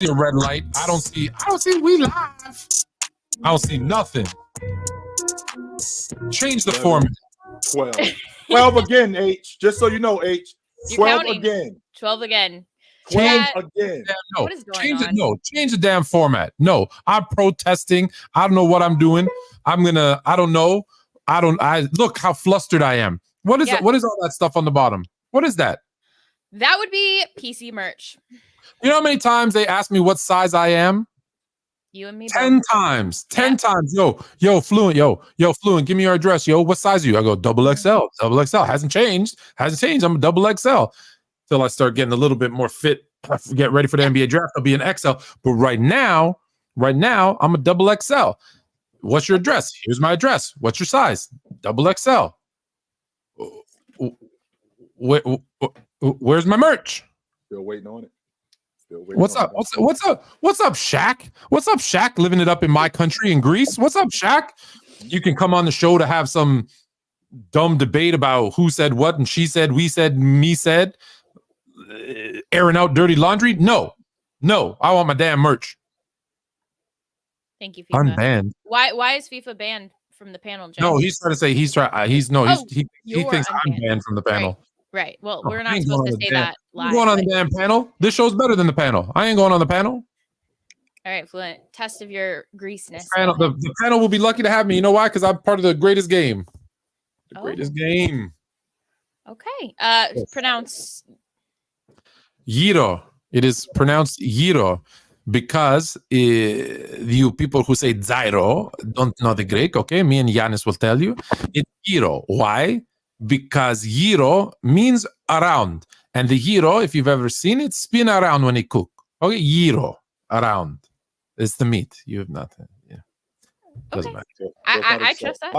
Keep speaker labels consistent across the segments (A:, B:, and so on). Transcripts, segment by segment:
A: see a red light. I don't see we live. I don't see nothing. Change the format.
B: 12. 12 again, H. Just so you know, H. 12 again.
C: 12 again.
B: 12 again.
A: No.
C: What is going on?
A: Change the damn format. No, I'm protesting. I don't know what I'm doing. I don't know. Look how flustered I am. What is all that stuff on the bottom? What is that?
C: That would be PC merch.
A: You know how many times they ask me what size I am?
C: You and me
A: 10 times. 10 times. Yo, Fluent, Fluent, give me your address. Yo, what size are you? I go, double XL. Double XL. Hasn't changed. I'm a double XL. Till I start getting a little bit more fit. Get ready for the NBA draft. I'll be an XL. But right now, I'm a double XL. What's your address? Here's my address. What's your size? Double XL. Where's my merch?
B: Still waiting on it.
A: What's up? What's up, Shaq? What's up, Shaq? Living it up in my country in Greece. What's up, Shaq? You can come on the show to have some dumb debate about who said what and she said, we said, me said, airing out dirty laundry. No, I want my damn merch.
C: Thank you, FIFA.
A: Unbanned.
C: Why is FIFA banned from the panel, Jay?
A: No, he's trying to say he thinks I'm banned from the panel.
C: Right. Well, we're not supposed to say that live.
A: I'm going on the damn panel. This show's better than the panel. I ain't going on the panel.
C: All right, Fluent. Test of your greasiness.
A: The panel will be lucky to have me. You know why? Because I'm part of the greatest game. The greatest game.
C: Okay. Pronounce.
A: Gyro. It is pronounced gyro because you people who say gyro don't know the Greek. Okay, me and Giannis will tell you. It's gyro. Why? Because gyro means around. And the gyro, if you've ever seen it, spin around when it cook. Okay, gyro, around. It's the meat. You have nothing. Yeah. Doesn't matter.
C: I trust that.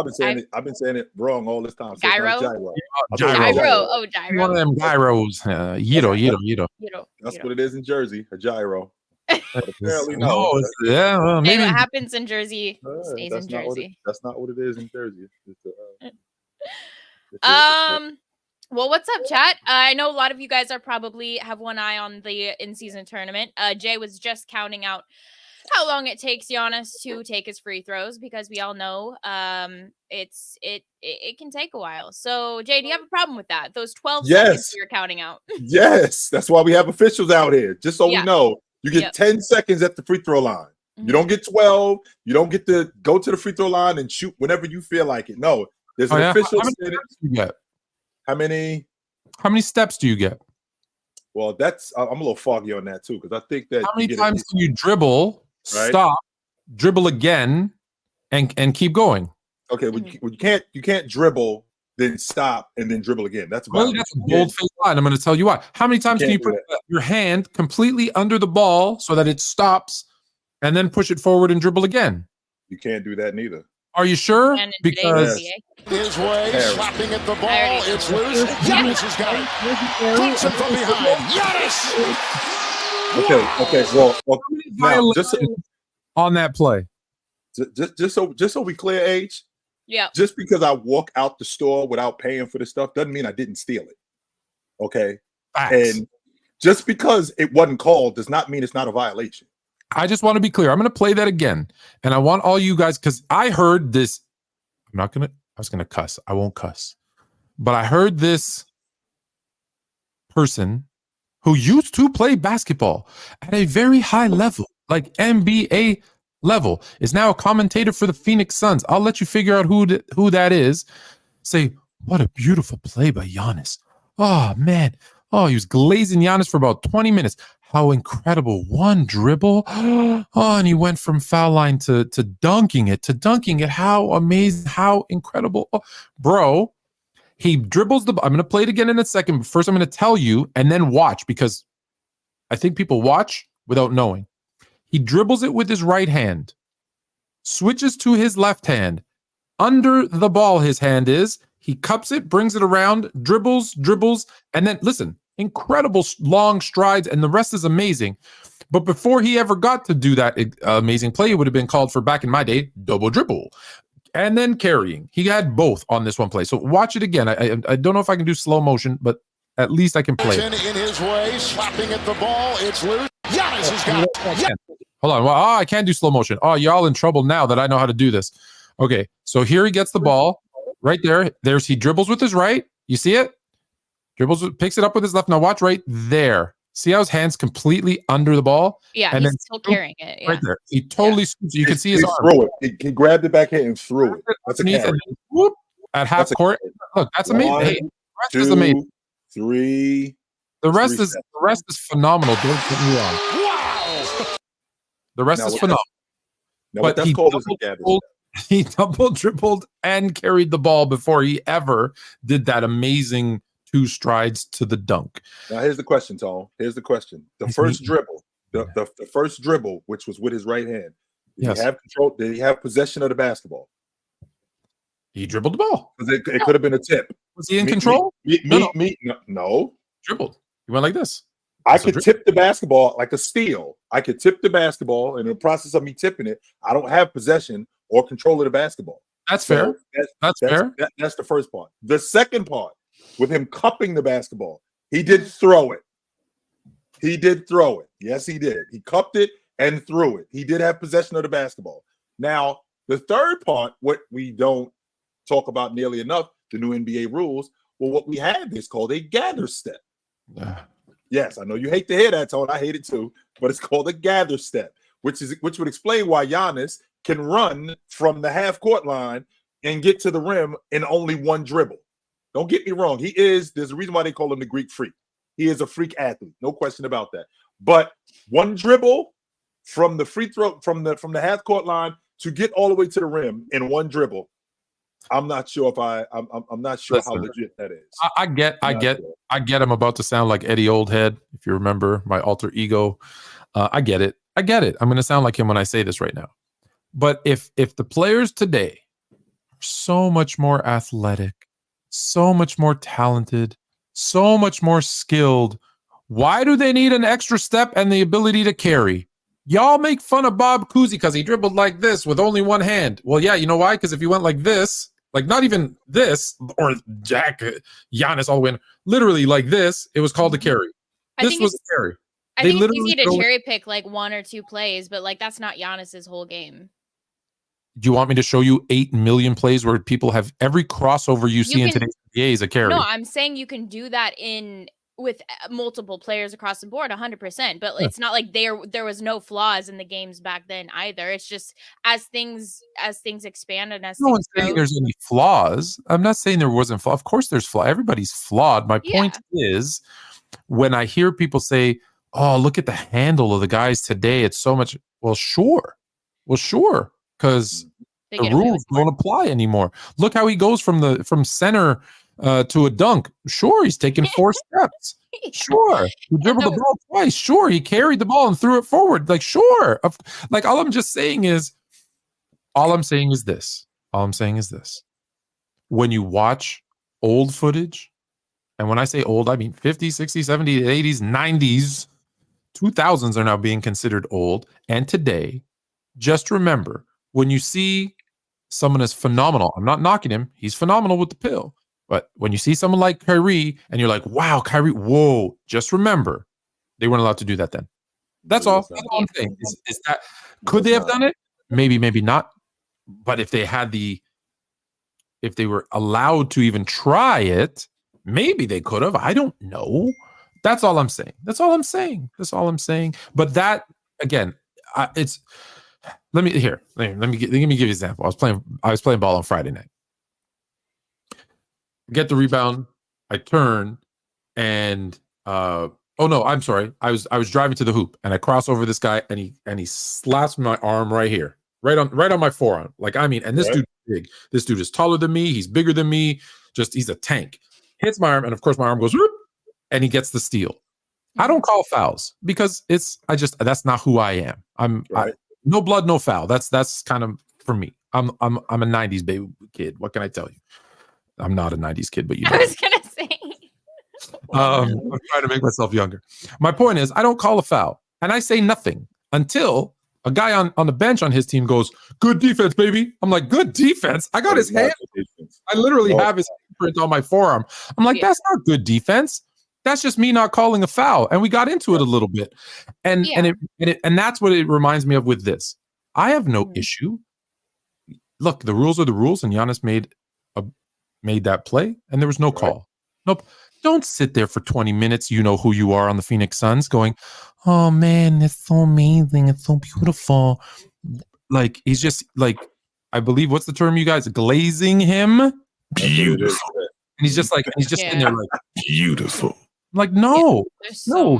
B: I've been saying it wrong all this time. So
C: gyro?
A: Gyro.
C: Oh, gyro.
A: One of them gyros. Gyro.
B: That's what it is in Jersey, a gyro. Apparently, no.
A: Well,
C: maybe what happens in Jersey stays in Jersey.
B: That's not what it is in Jersey.
C: Well, what's up, chat? I know a lot of you guys are probably have one eye on the in-season tournament. Jay was just counting out how long it takes Giannis to take his free throws because we all know it can take a while. So, Jay, do you have a problem with that? Those 12 seconds you're counting out.
B: Yes, that's why we have officials out here. Just so we know, you get 10 seconds at the free throw line. Mm-hmm. You don't get 12. You don't get to go to the free throw line and shoot whenever you feel like it. No. There's an official. How many
A: steps do you get?
B: Well, I'm a little foggy on that too, because I think that
A: how many times can you dribble, stop, dribble again, and keep going?
B: Okay, well, you can't dribble, then stop, and then dribble again. That's a
A: bold-faced line. I'm going to tell you why. How many times can you put your hand completely under the ball so that it stops, and then push it forward and dribble again?
B: You can't do that neither.
A: Are you sure? Because
D: his way, slapping at the ball, it's loose. Giannis has got it. Clicks him from behind. Giannis.
B: Okay. Well now, just
A: on that play,
B: just so we clear, Age.
C: Yeah.
B: Just because I walk out the store without paying for the stuff doesn't mean I didn't steal it. Okay.
A: Facts.
B: And just because it wasn't called does not mean it's not a violation.
A: I just want to be clear. I'm going to play that again. And I want all you guys, because I heard this. I was going to cuss. I won't cuss. But I heard this person who used to play basketball at a very high level, like NBA level, is now a commentator for the Phoenix Suns. I'll let you figure out who that is. Say, what a beautiful play by Giannis. Oh, man. Oh, he was glazing Giannis for about 20 minutes. How incredible. One dribble. Oh, and he went from foul line to dunking it. How amazing. How incredible. Oh, bro, he dribbles the ball. I'm going to play it again in a second. But first, I'm going to tell you and then watch, because I think people watch without knowing. He dribbles it with his right hand, switches to his left hand. Under the ball, his hand is. He cups it, brings it around, dribbles, and then, listen, incredible long strides, and the rest is amazing. But before he ever got to do that amazing play, it would have been called for, back in my day, double dribble. And then carrying. He had both on this one play. So watch it again. I don't know if I can do slow motion, but at least I can play it.
D: In his way, slapping at the ball. It's loose. Giannis Giannis has got
A: Hold on. Well, I can't do slow motion. Oh, y'all in trouble now that I know how to do this. Okay, so here he gets the ball right there. He dribbles with his right. You see it? Picks it up with his left. Now watch right there. See how his hand's completely under the ball?
C: Yeah,
A: and
C: he's
A: then
C: still carrying it. Yeah.
A: Right there. He totally scoops. You can see his arm.
B: Threw it. He grabbed it back here and threw it. That's a carry.
A: Whoop, at half court. Look, that's amazing. Hey, the rest is amazing.
B: 3.
A: The rest is phenomenal. Don't get me wrong.
D: wow.
A: The rest is phenomenal.
B: Now, but that's called a gather.
A: He double dribbled and carried the ball before he ever did that amazing 2 strides to the dunk.
B: Now here's the question, Tom. Here's the question. The first dribble, the first dribble, which was with his right hand, did he have control? Did he have possession of the basketball?
A: He dribbled the ball.
B: It could have been a tip.
A: Was he in control?
B: No.
A: Dribbled. He went like this.
B: I could tip the basketball like a steal. I could tip the basketball, and in the process of me tipping it, I don't have possession or control of the basketball.
A: That's fair. That's fair.
B: That's the first part. The second part, with him cupping the basketball, he did throw it. He did throw it. Yes, he did. He cupped it and threw it. He did have possession of the basketball. Now, the third part, what we don't talk about nearly enough, the new NBA rules, well, what we have is called a gather step. Yes, I know you hate to hear that, Tone. I hate it too, but it's called a gather step, which would explain why Giannis can run from the half court line and get to the rim in only one dribble. Don't get me wrong. There's a reason why they call him the Greek freak. He is a freak athlete, no question about that. But one dribble from the free throw, from the half court line to get all the way to the rim in one dribble, I'm not sure I'm not sure how legit that is.
A: I get I'm about to sound like Eddie Oldhead, if you remember my alter ego. I get it. I'm going to sound like him when I say this right now. But if the players today are so much more athletic, so much more talented, so much more skilled, why do they need an extra step and the ability to carry? Y'all make fun of Bob Cousy because he dribbled like this with only one hand. Well, yeah, you know why? Because if he went like this, like not even this, or Giannis all the way, literally like this, it was called a carry. This was a carry.
C: I think it's easy to cherry pick like 1 or 2 plays, but like that's not Giannis's whole game.
A: Do you want me to show you 8 million plays where people have every crossover you see in today's NBA is a carry?
C: No, I'm saying you can do that with multiple players across the board 100%, but it's not like there was no flaws in the games back then either. It's just as things expand and as
A: no one's saying there's any flaws. I'm not saying there wasn't flaw. Of course there's flaw. Everybody's flawed. My point is, when I hear people say, oh, look at the handle of the guys today, it's so much. Well, sure, because the rules don't apply anymore. Look how he goes from center to a dunk. Sure, he's taken 4 steps. Sure, he dribbled the ball twice. Sure, he carried the ball and threw it forward. Like, sure, like all I'm saying is this. When you watch old footage, and when I say old, I mean 50s, 60s, 70s, 80s, 90s, 2000s are now being considered old. And today, just remember, when you see someone as phenomenal, I'm not knocking him, he's phenomenal with the pill. But when you see someone like Kyrie and you're like, wow, Kyrie, whoa, just remember, they weren't allowed to do that then. That's all. That's all I'm saying. Is that, could they have done it? Maybe, maybe not. But if they were allowed to even try it, maybe they could have. I don't know. That's all I'm saying. But that, again, let me give you an example. I was playing ball on Friday night. Get the rebound. I turn and oh no, I'm sorry. I was driving to the hoop and I cross over this guy and he slaps my arm right here, right on my forearm. Like, I mean, and this dude's big. This dude is taller than me. He's bigger than me. He's a tank. Hits my arm, and of course my arm goes whoop, and he gets the steal. I don't call fouls because that's not who I am. No blood, no foul. That's kind of for me. I'm a 90s baby kid. What can I tell you? I'm not a 90s kid, but you know.
C: I was gonna say.
A: I'm trying to make myself younger. My point is, I don't call a foul, and I say nothing until a guy on the bench on his team goes, "Good defense, baby." I'm like, "Good defense." I got his hand. I literally have his print on my forearm. I'm like, "That's not good defense." That's just me not calling a foul. And we got into it a little bit. And that's what it reminds me of with this. I have no issue. Look, the rules are the rules, and Giannis made that play, and there was no call. Nope. Don't sit there for 20 minutes. You know who you are on the Phoenix Suns going, oh man, it's so amazing. It's so beautiful. Like, he's just like, I believe, what's the term you guys, glazing him? Beautiful. And he's just sitting there like, beautiful. Like, no,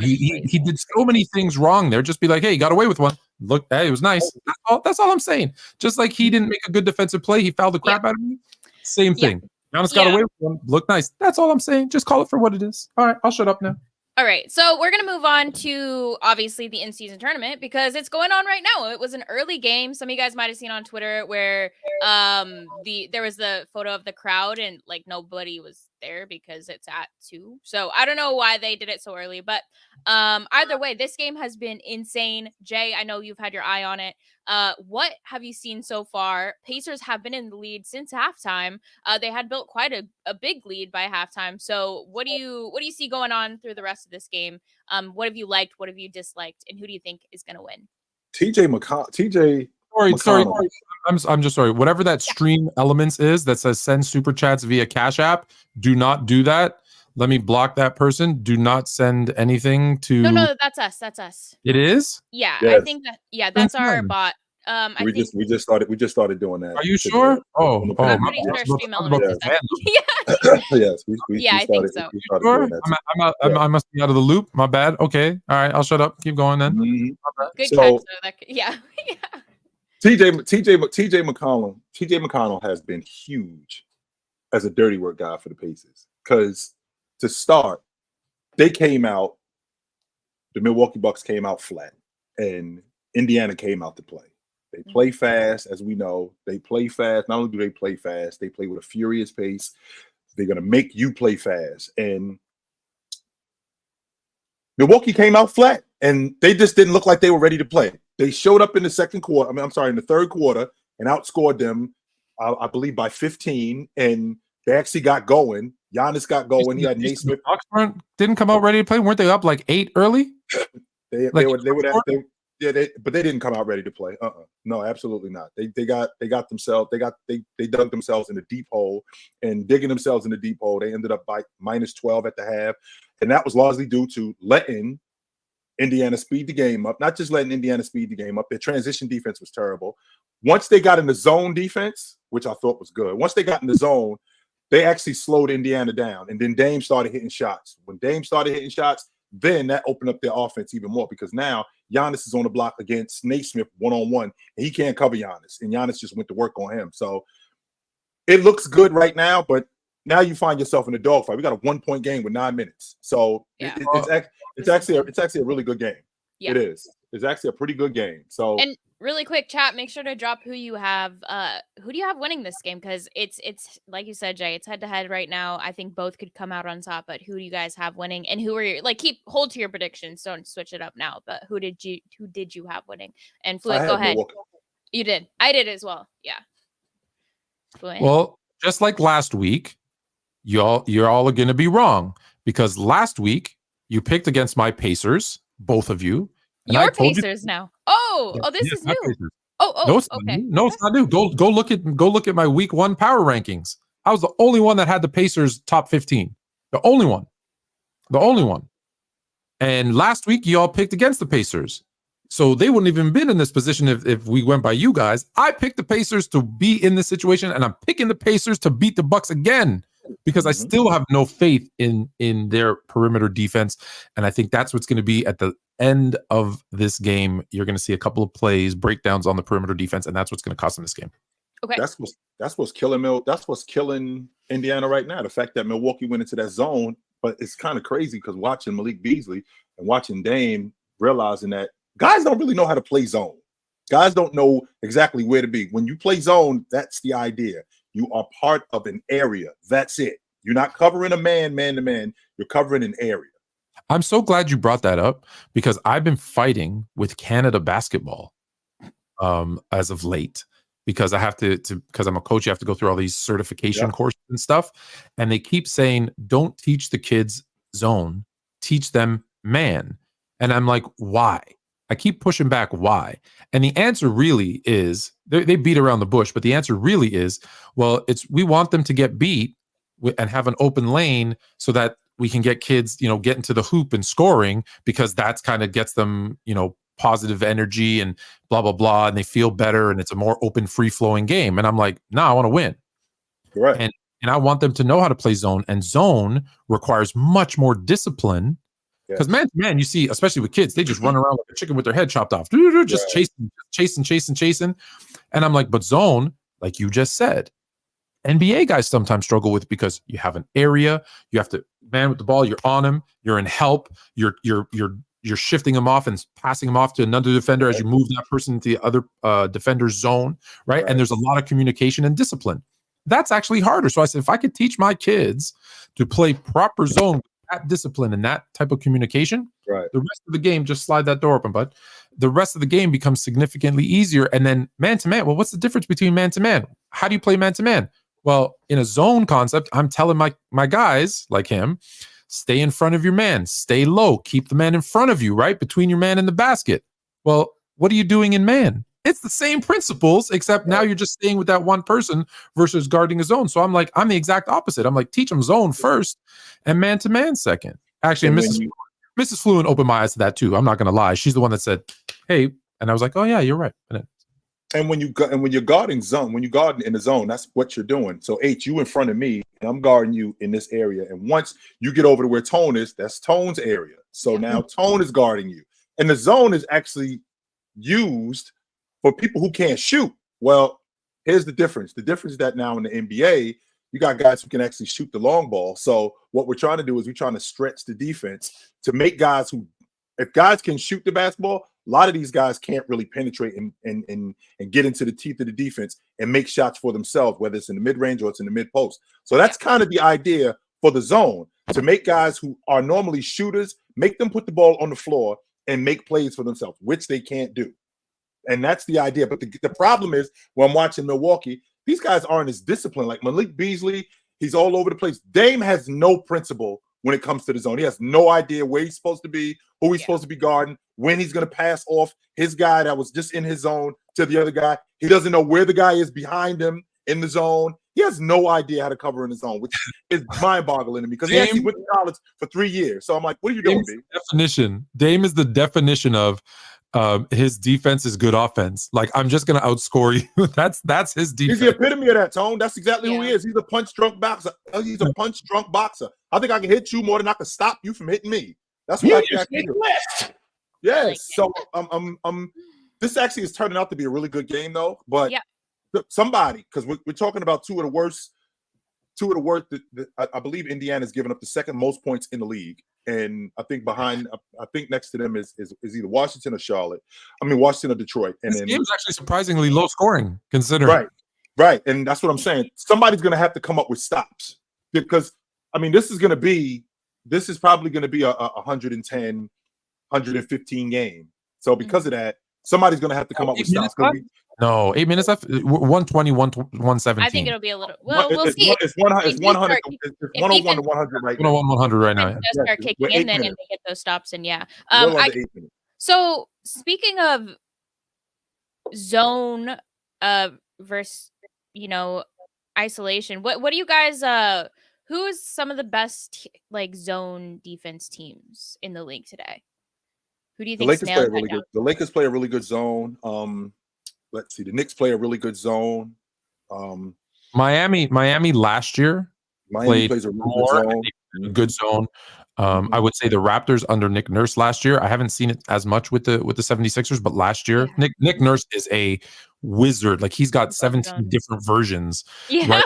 A: he did so many things wrong there. Just be like, hey, he got away with one. Look, hey, it was nice. That's all I'm saying. Just like he didn't make a good defensive play, he fouled the crap out of me. Same thing. Giannis got away with one. Look nice. That's all I'm saying. Just call it for what it is. All right, I'll shut up now.
C: All right, so we're going to move on to, obviously, the in-season tournament because it's going on right now. It was an early game. Some of you guys might have seen on Twitter where there was the photo of the crowd and, like, nobody was there because it's at 2. So I don't know why they did it so early, but either way, this game has been insane. Jay, I know you've had your eye on it. What have you seen so far? Pacers have been in the lead since halftime. They had built quite a big lead by halftime. So what do you see going on through the rest of this game? What have you liked? What have you disliked? And who do you think is going to win?
A: Sorry. I'm just sorry. Whatever that stream elements is that says send super chats via Cash App, do not do that. Let me block that person. Do not send anything to.
C: No, that's us. That's us.
A: It is?
C: Yeah, yes. I think that. Yeah, that's our bot.
B: We just started doing that.
A: Are you sure?
C: I'm pretty sure stream elements is that.
B: Yes,
C: I think so.
A: Sure? I must be out of the loop. My bad. Okay. All right. I'll shut up. Keep going then.
C: Good catch. Yeah.
B: TJ McConnell has been huge as a dirty work guy for the Pacers because to start, the Milwaukee Bucks came out flat, and Indiana came out to play. They play fast, as we know. They play fast. Not only do they play fast, they play with a furious pace. They're going to make you play fast. And Milwaukee came out flat, and they just didn't look like they were ready to play. They showed up in the in the third quarter and outscored them, I believe, by 15, and they actually got going. Giannis got going. He had Naismith.
A: Didn't come out ready to play. Weren't they up like 8 early?
B: But they didn't come out ready to play. No, absolutely not. They dug themselves in a deep hole, and digging themselves in the deep hole, they ended up by -12 at the half, and that was largely due to letting Indiana speed the game up. Not just letting Indiana speed the game up. Their transition defense was terrible. Once they got in the zone defense, which I thought was good. Once they got in the zone, they actually slowed Indiana down, and then Dame started hitting shots. When Dame started hitting shots, then that opened up their offense even more because now Giannis is on the block against Naismith one-on-one, and he can't cover Giannis, and Giannis just went to work on him. So it looks good right now, but now you find yourself in a dogfight. We got a 1-point game with 9 minutes. So it's actually a really good game. Yeah. It is. It's actually a pretty good game. So
C: and really quick, chat, make sure to drop who you have. Who do you have winning this game? Because it's like you said, Jay, it's head-to-head right now. I think both could come out on top, but who do you guys have winning? And who are your hold to your predictions? Don't switch it up now. But who did you have winning? And Fluent, go ahead. You did. I did as well. Yeah. Fluent.
A: Well, just like last week, you're all going to be wrong because last week you picked against my Pacers, both of you.
C: Your Pacers now. This is new.
A: Pacers.
C: No, it's okay.
A: No, it's not new. Go look at my week 1 power rankings. I was the only one that had the Pacers top 15. The only one. And last week you all picked against the Pacers. So they wouldn't even been in this position if we went by you guys. I picked the Pacers to be in this situation, and I'm picking the Pacers to beat the Bucks again because I still have no faith in their perimeter defense. And I think that's what's going to be at the end of this game. You're going to see a couple of plays, breakdowns on the perimeter defense, and that's what's going to cost them this game.
C: Okay.
B: That's what's killing Indiana right now. The fact that Milwaukee went into that zone, but it's kind of crazy because watching Malik Beasley and watching Dame, realizing that guys don't really know how to play zone. Guys don't know exactly where to be. When you play zone, that's the idea. You are part of an area. That's it. You're not covering a man to man. You're covering an area.
A: I'm so glad you brought that up because I've been fighting with Canada basketball as of late because I have to because I'm a coach, you have to go through all these certification courses and stuff. And they keep saying, don't teach the kids zone, teach them man. And I'm like, why? I keep pushing back why. And the answer really is, they beat around the bush, but the answer really is, well, we want them to get beat and have an open lane so that we can get kids, get into the hoop and scoring, because that's kind of gets them, positive energy and blah, blah, blah. And they feel better and it's a more open, free flowing game. And I'm like, no, I want to win.
B: Right.
A: And I want them to know how to play zone, and zone requires much more discipline. Because man to man, you see, especially with kids, they just run around like a chicken with their head chopped off, just chasing. And I'm like, but zone, like you just said, NBA guys sometimes struggle with, because you have an area, you have to man with the ball, you're on him, you're in help, you're shifting him off and passing him off to another defender as you move that person into the other defender's zone, right? And there's a lot of communication and discipline. That's actually harder. So I said, if I could teach my kids to play proper zone, that discipline and that type of communication, the rest of the game, just slide that door open, bud. The rest of the game becomes significantly easier. And then man to man, well, what's the difference between man to man? How do you play man to man? Well, in a zone concept, I'm telling my guys like him, stay in front of your man, stay low, keep the man in front of you, right? Between your man and the basket. Well, what are you doing in man? It's the same principles, except now you're just staying with that one person versus guarding a zone. So I'm like, I'm the exact opposite. I'm like, teach them zone first and man to man second. Actually, Mrs. Fluent opened my eyes to that too. I'm not going to lie. She's the one that said, hey, and I was like, oh yeah, you're right.
B: And when you're guarding zone, when you guarding in the zone, that's what you're doing. So H, you in front of me, and I'm guarding you in this area. And once you get over to where Tone is, that's Tone's area. So now Tone is guarding you. And the zone is actually used for people who can't shoot. Well, here's the difference. The difference is that now in the NBA, you got guys who can actually shoot the long ball. So what we're trying to do is we're trying to stretch the defense to make guys who, if guys can shoot the basketball, a lot of these guys can't really penetrate and get into the teeth of the defense and make shots for themselves, whether it's in the mid-range or it's in the mid-post. So that's kind of the idea for the zone, to make guys who are normally shooters, make them put the ball on the floor and make plays for themselves, which they can't do. And that's the idea. But the problem is, when I'm watching Milwaukee, these guys aren't as disciplined. Like Malik Beasley, he's all over the place. Dame has no principle when it comes to the zone. He has no idea where he's supposed to be, who he's supposed to be guarding, when he's going to pass off his guy that was just in his zone to the other guy. He doesn't know where the guy is behind him in the zone. He has no idea how to cover in the zone, which is mind-boggling to me, because he actually went to college for 3 years. So I'm like, what are you doing, B?
A: Dame is the definition of his defense is good offense. Like, I'm just gonna outscore you. That's his defense.
B: He's the epitome of that, Tone. That's exactly who he is. He's a punch-drunk boxer. He's a punch-drunk boxer. I think I can hit you more than I can stop you from hitting me. That's what I can do. Yes. So this actually is turning out to be a really good game, though. But somebody, because we're talking about two of the worst. I believe Indiana's given up the second most points in the league. And I think next to them is either Washington or Charlotte. I mean, Washington or Detroit. And
A: this game's actually surprisingly low scoring, considering.
B: Right. And that's what I'm saying. Somebody's going to have to come up with stops, because, I mean, this is probably going to be a 110, 115 game. So because of that, somebody's going to have to come up with stops.
A: No, 8 minutes left. 120, 117.
C: I think it'll be a little. Well, we'll see.
B: It's 100. It's 101 to 100 right now.
A: 100 right now.
C: Just start kicking in then, and they get those stops, and so speaking of zone versus isolation, what do you guys who is some of the best zone defense teams in the league today? Who do you think?
B: The Lakers play a really good zone. Let's see. The Knicks play a really good zone.
A: Miami last year
B: plays a really
A: good zone. I would say the Raptors under Nick Nurse last year. I haven't seen it as much with the 76ers, but last year Nick Nurse is a wizard. Like, he's got 17 different versions. Yeah. Right?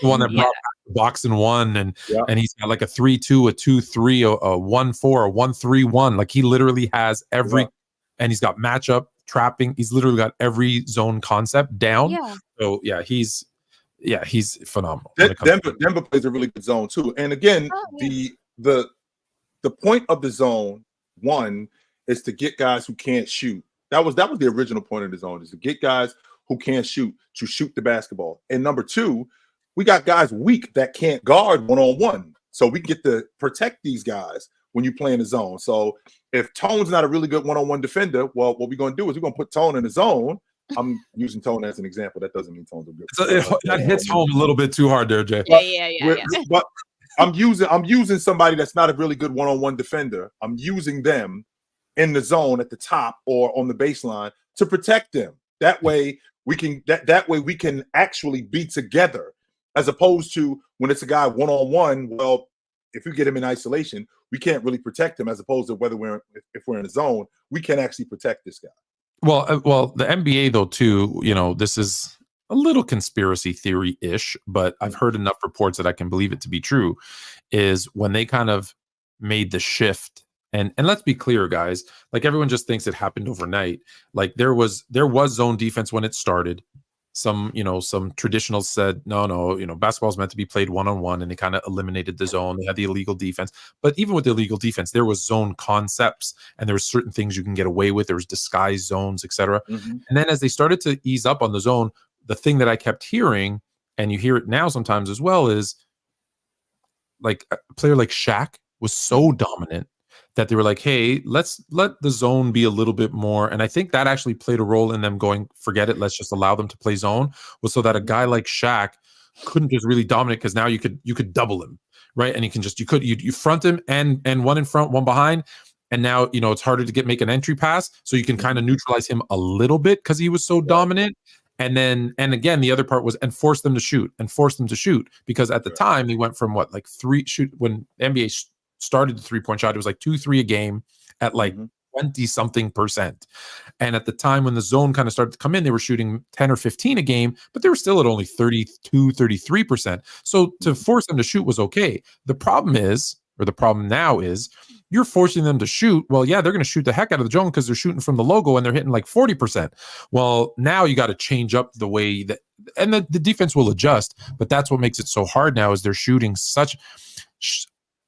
A: The one that brought back the box and one, and he's got like a 3-2, a 2-3, a 1-4, a 1-3-1. Like, he literally has every, and he's got matchup, trapping. He's literally got every zone concept down. So he's phenomenal.
B: Denver plays a really good zone too. And again, the point of the zone one is to get guys who can't shoot. That was the original point of the zone, is to get guys who can't shoot to shoot the basketball. And number two, we got guys weak that can't guard one-on-one. So we get to protect these guys when you play in the zone. So if Tone's not a really good one-on-one defender, well, what we're going to do is we're going to put Tone in the zone. I'm using Tone as an example. That doesn't mean Tone's a good.
A: So that hits home a little bit too hard there, Jay.
C: Yeah.
B: But I'm using somebody that's not a really good one-on-one defender. I'm using them in the zone at the top or on the baseline to protect them. That way we can that way we can actually be together, as opposed to when it's a guy one-on-one. Well, if you get him in isolation, we can't really protect him, as opposed to if we're in a zone, we can actually protect this guy.
A: Well, the NBA though too, this is a little conspiracy theory-ish, but I've heard enough reports that I can believe it to be true, is when they kind of made the shift. And let's be clear, guys, like everyone just thinks it happened overnight. Like there was zone defense when it started. Some traditionals said, no, basketball is meant to be played one-on-one, and they kind of eliminated the zone. They had the illegal defense. But even with the illegal defense, there was zone concepts, and there were certain things you can get away with. There was disguised zones, etc. And then as they started to ease up on the zone, the thing that I kept hearing, and you hear it now sometimes as well, is like a player like Shaq was so dominant that they were like, hey, let's let the zone be a little bit more. And I think that actually played a role in them going, forget it, let's just allow them to play zone, was so that a guy like Shaq couldn't just really dominate, because now you could double him, right? And you front him and one in front, one behind. And now, it's harder to make an entry pass. So you can kind of neutralize him a little bit because he was so dominant. And again, the other part was, and force them to shoot. Because at the time, they went from when NBA started the 3-point shot, it was like 2-3 a game at like 20-something%. And at the time when the zone kind of started to come in, they were shooting 10 or 15 a game, but they were still at only 32, 33%. So to force them to shoot was okay. The problem now is, you're forcing them to shoot. Well, yeah, they're going to shoot the heck out of the zone because they're shooting from the logo and they're hitting like 40%. Well, now you got to change up the way that, and the defense will adjust, but that's what makes it so hard now, is they're shooting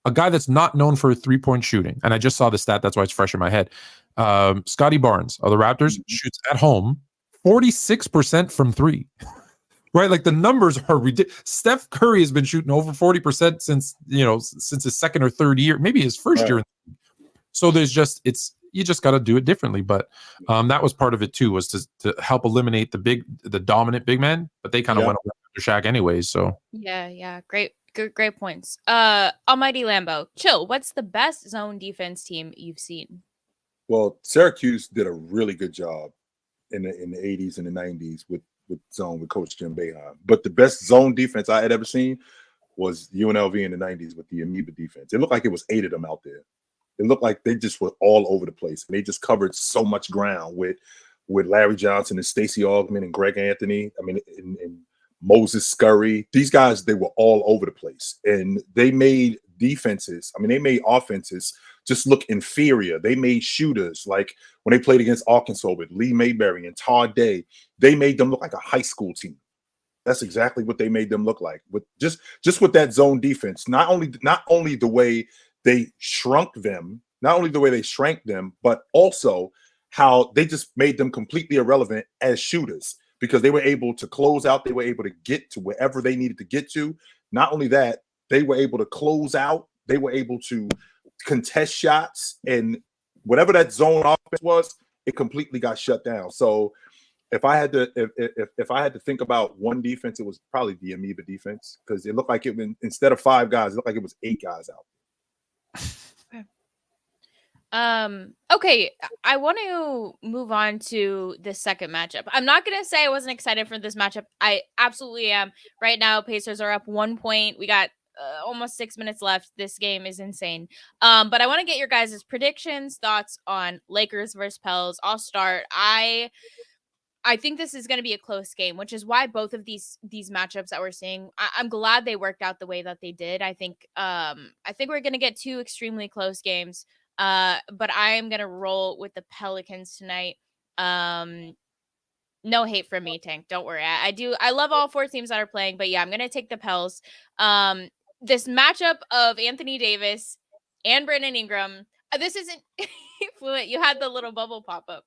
A: a guy that's not known for 3-point shooting. And I just saw the stat, that's why it's fresh in my head. Scotty Barnes of the Raptors shoots at home 46% from 3. Right? Like the numbers are ridiculous. Steph Curry has been shooting over 40% since his second or third year, maybe his first year. So you just got to do it differently. But that was part of it too, was to help eliminate the dominant big man, but they kind of went over to Shaq anyways. So
C: yeah. Great points. Almighty Lambo, chill. What's the best zone defense team you've seen?
B: Well, Syracuse did a really good job in the 80s and the 90s with zone with Coach Jim Boeheim. But the best zone defense I had ever seen was UNLV in the 90s with the amoeba defense. It looked like it was 8 of them out there. It looked like they just were all over the place. And they just covered so much ground with Larry Johnson and Stacey Augmon and Greg Anthony. I mean, and Moses Scurry. These guys, they were all over the place. And they made they made offenses just look inferior. They made shooters, like when they played against Arkansas with Lee Mayberry and Todd Day, they made them look like a high school team. That's exactly what they made them look like. With just with that zone defense, not only the way they shrank them, but also how they just made them completely irrelevant as shooters, because they were able to close out. They were able to get to wherever they needed to get to. Not only that, they were able to close out. They were able to contest shots, and whatever that zone offense was, it completely got shut down. So if I had to think about one defense, it was probably the amoeba defense, because it looked like instead of 5 guys, it looked like it was 8 guys out.
C: Okay, I want to move on to the second matchup. I'm not going to say I wasn't excited for this matchup. I absolutely am. Right now, Pacers are up 1 point. We got almost 6 minutes left. This game is insane. But I want to get your guys' predictions, thoughts on Lakers versus Pels. I'll start. I think this is going to be a close game, which is why both of these matchups that we're seeing, I'm glad they worked out the way that they did. I think we're going to get 2 extremely close games. But I am going to roll with the Pelicans tonight. No hate from me, Tank. Don't worry. I love all 4 teams that are playing, but yeah, I'm going to take the Pels. This matchup of Anthony Davis and Brandon Ingram. This isn't Fluent. You had the little bubble pop up.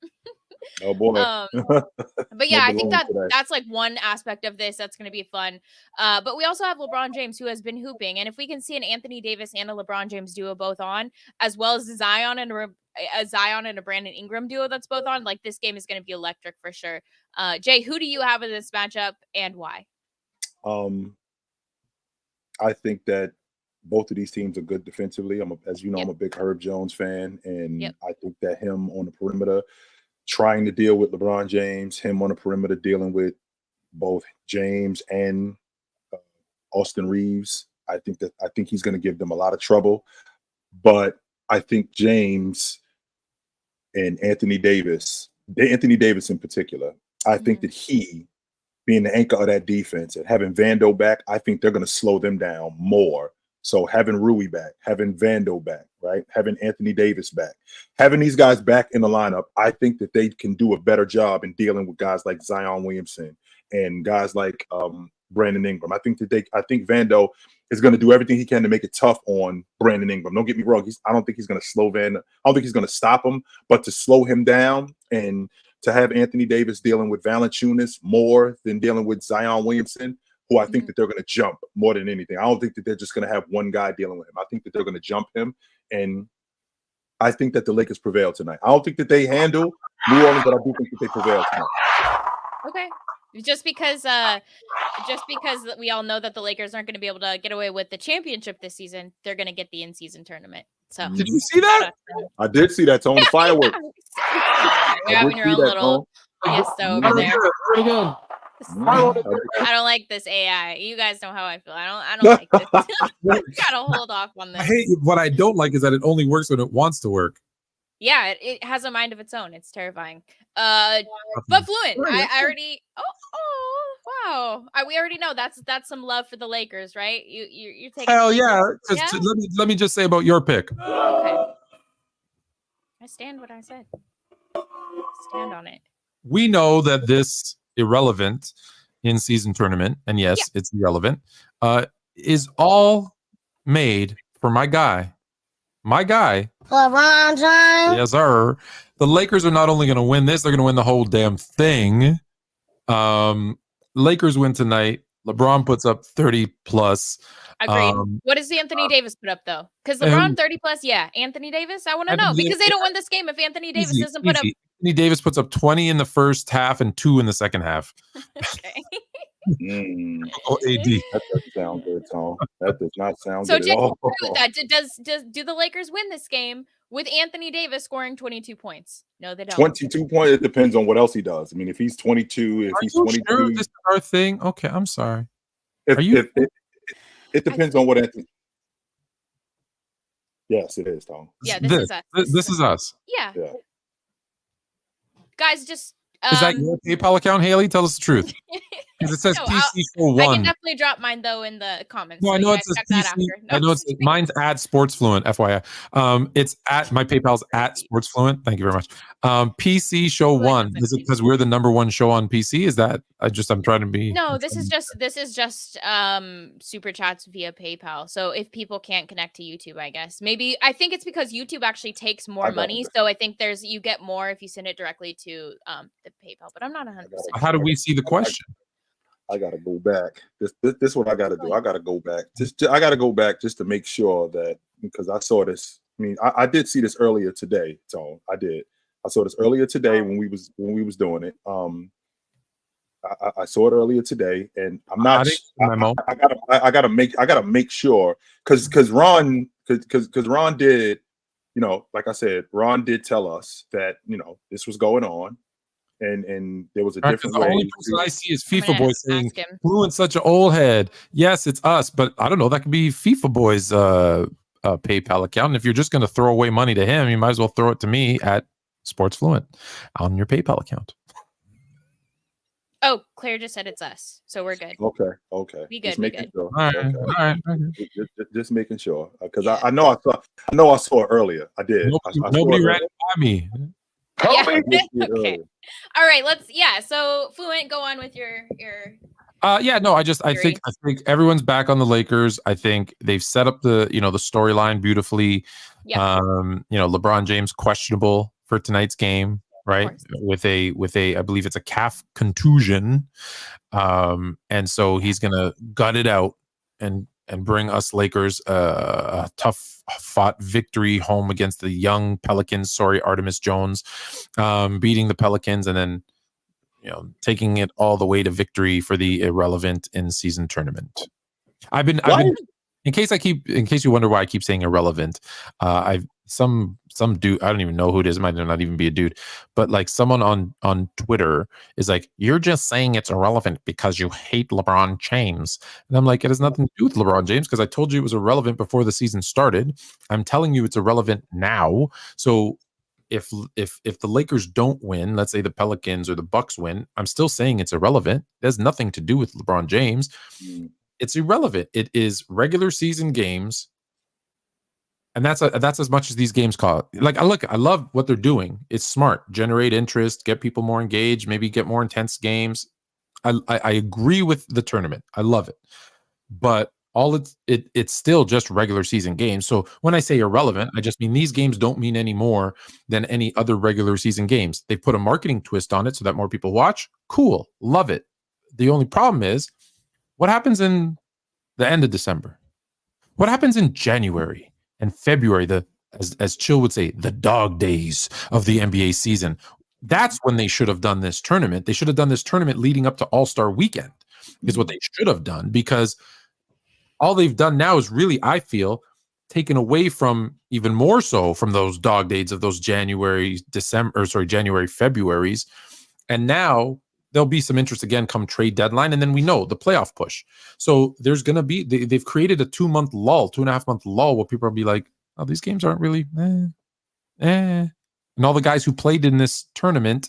B: Oh boy.
C: But yeah, I think that's like one aspect of this that's going to be fun. But we also have LeBron James, who has been hooping, and if we can see an Anthony Davis and a LeBron James duo both on, as well as a Zion and a Brandon Ingram duo that's both on, like this game is going to be electric for sure. Jay, who do you have in this matchup and why?
B: I think that both of these teams are good defensively. As you know, I'm a big Herb Jones fan, and I think that him on the perimeter, trying to deal with LeBron James, him on the perimeter dealing with both James and Austin Reeves, I think he's going to give them a lot of trouble. But I think James and Anthony Davis in particular, I think that he, being the anchor of that defense and having Vando back, I think they're going to slow them down more. So having Rui back, having Vando back, right? Having Anthony Davis back, having these guys back in the lineup, I think that they can do a better job in dealing with guys like Zion Williamson and guys like Brandon Ingram. I think Vando is going to do everything he can to make it tough on Brandon Ingram. Don't get me wrong. I don't think he's going to slow Vando. I don't think he's going to stop him, but to slow him down and to have Anthony Davis dealing with Valanciunas more than dealing with Zion Williamson, who I think that they're going to jump more than anything. I don't think that they're just going to have one guy dealing with him. I think that they're going to jump him, and I think that the Lakers prevail tonight. I don't think that they handle New Orleans, but I do think that they prevail tonight.
C: Okay. Just because we all know that the Lakers aren't going to be able to get away with the championship this season, they're going to get the in-season tournament. So
A: did you see that?
B: I did see that, Tone. Fireworks.
C: You're having your own little fiesta over there. I don't like this AI. You guys know how I feel. I don't like this. Gotta hold off on this.
A: I hate what I don't like is that it only works when it wants to work.
C: Yeah, it has a mind of its own. It's terrifying. But Fluent, I already. Oh, wow. We already know that's some love for the Lakers, right? You're taking.
A: Hell yeah! Let me just say about your pick.
C: Okay. I stand what I said. Stand on it.
A: We know that this irrelevant in-season tournament, and yes, it's irrelevant, is all made for my guy, LeBron James. Yes, sir. The Lakers are not only going to win this, they're going to win the whole damn thing. Lakers win tonight. LeBron puts up 30 plus.
C: Agreed. What does Anthony Davis put up though? Because LeBron 30 plus, yeah. Anthony Davis, I want to know because they don't win this game if Anthony Davis doesn't put up.
A: Anthony Davis puts up 20 in the first half and 2 in the second half.
C: Okay.
A: Oh, AD.
B: That doesn't sound good, Tom. That does not sound
C: so
B: good at all.
C: With that, do the Lakers win this game with Anthony Davis scoring 22 points? No, they don't.
B: 22 points. It depends on what else he does. I mean, if he's 22, if he's 22,
A: sure this is our thing. Okay, I'm sorry.
B: It depends on what Anthony. Yes, it is, Tom.
C: Yeah, this is us.
A: This is us.
C: Yeah. Guys, just
A: is that your PayPal account, Haley? Tell us the truth. Because it says PC for 1.
C: I can definitely drop mine though in the comments.
A: No, I know it says PC. I know it's mine's at SportsFluent, FYI. It's at my PayPal's at SportsFluent. Thank you very much. PC show 1. Is it because we're the number 1 show on PC? Is that I'm trying to be?
C: No, this is just super chats via PayPal. So if people can't connect to YouTube, I guess I think it's because YouTube actually takes more money. So I think you get more if you send it directly to the PayPal. But I'm not 100%.
A: How do we see the question?
B: I gotta go back. This is what I gotta do. I gotta go back. I gotta go back just to make sure that because I saw this. I mean, I did see this earlier today. So I did. I saw this earlier today when we was doing it. I saw it earlier today, and I'm not. I gotta make sure because Ron did. Like I said, Ron did tell us that this was going on. And there was a different way.
A: The only person I see is FIFA Boy saying, Fluent's such an old head. Yes, it's us, but I don't know. That could be FIFA Boy's PayPal account. And if you're just going to throw away money to him, you might as well throw it to me at SportsFluent on your PayPal account.
C: Oh, Claire just said it's us, so we're good.
B: Okay.
C: Be good.
B: Just making sure.
A: All right.
B: Just making sure because I know I saw it earlier. I did.
A: Nobody ran it by me.
C: Yeah. Okay. All right. So Fluent, go on with your.
A: I think everyone's back on the Lakers. I think they've set up the storyline beautifully.
C: Yeah.
A: LeBron James questionable for tonight's game. right? With a, I believe it's a calf contusion. And so he's gonna gut it out and bring us Lakers a tough fought victory home against the young Pelicans. Sorry, Artemis Jones, beating the Pelicans and then taking it all the way to victory for the irrelevant in-season tournament. I've been in case you wonder why I keep saying irrelevant, some dude, I don't even know who it is, might not even be a dude, but like someone on Twitter is like, you're just saying it's irrelevant because you hate LeBron James. And I'm like, it has nothing to do with LeBron James because I told you it was irrelevant before the season started. I'm telling you it's irrelevant now. So if the Lakers don't win, let's say the Pelicans or the Bucks win, I'm still saying it's irrelevant. It has nothing to do with LeBron James. It's irrelevant. It is regular season games. And that's as much as these games cost. Like, I love what they're doing. It's smart. Generate interest, get people more engaged, maybe get more intense games. I agree with the tournament. I love it. But it's still just regular season games. So when I say irrelevant, I just mean these games don't mean any more than any other regular season games. They put a marketing twist on it so that more people watch. Cool. Love it. The only problem is what happens in the end of December? What happens in January? And February, as Chill would say, the dog days of the NBA season. That's when they should have done this tournament. They should have done this tournament leading up to All-Star Weekend, is what they should have done, because all they've done now is really, I feel, taken away from, even more so, from those dog days of those January, Februaries. And now there'll be some interest again come trade deadline. And then we know the playoff push. So there's going to be, they've created a 2.5 month lull where people will be like, oh, these games aren't really, And all the guys who played in this tournament,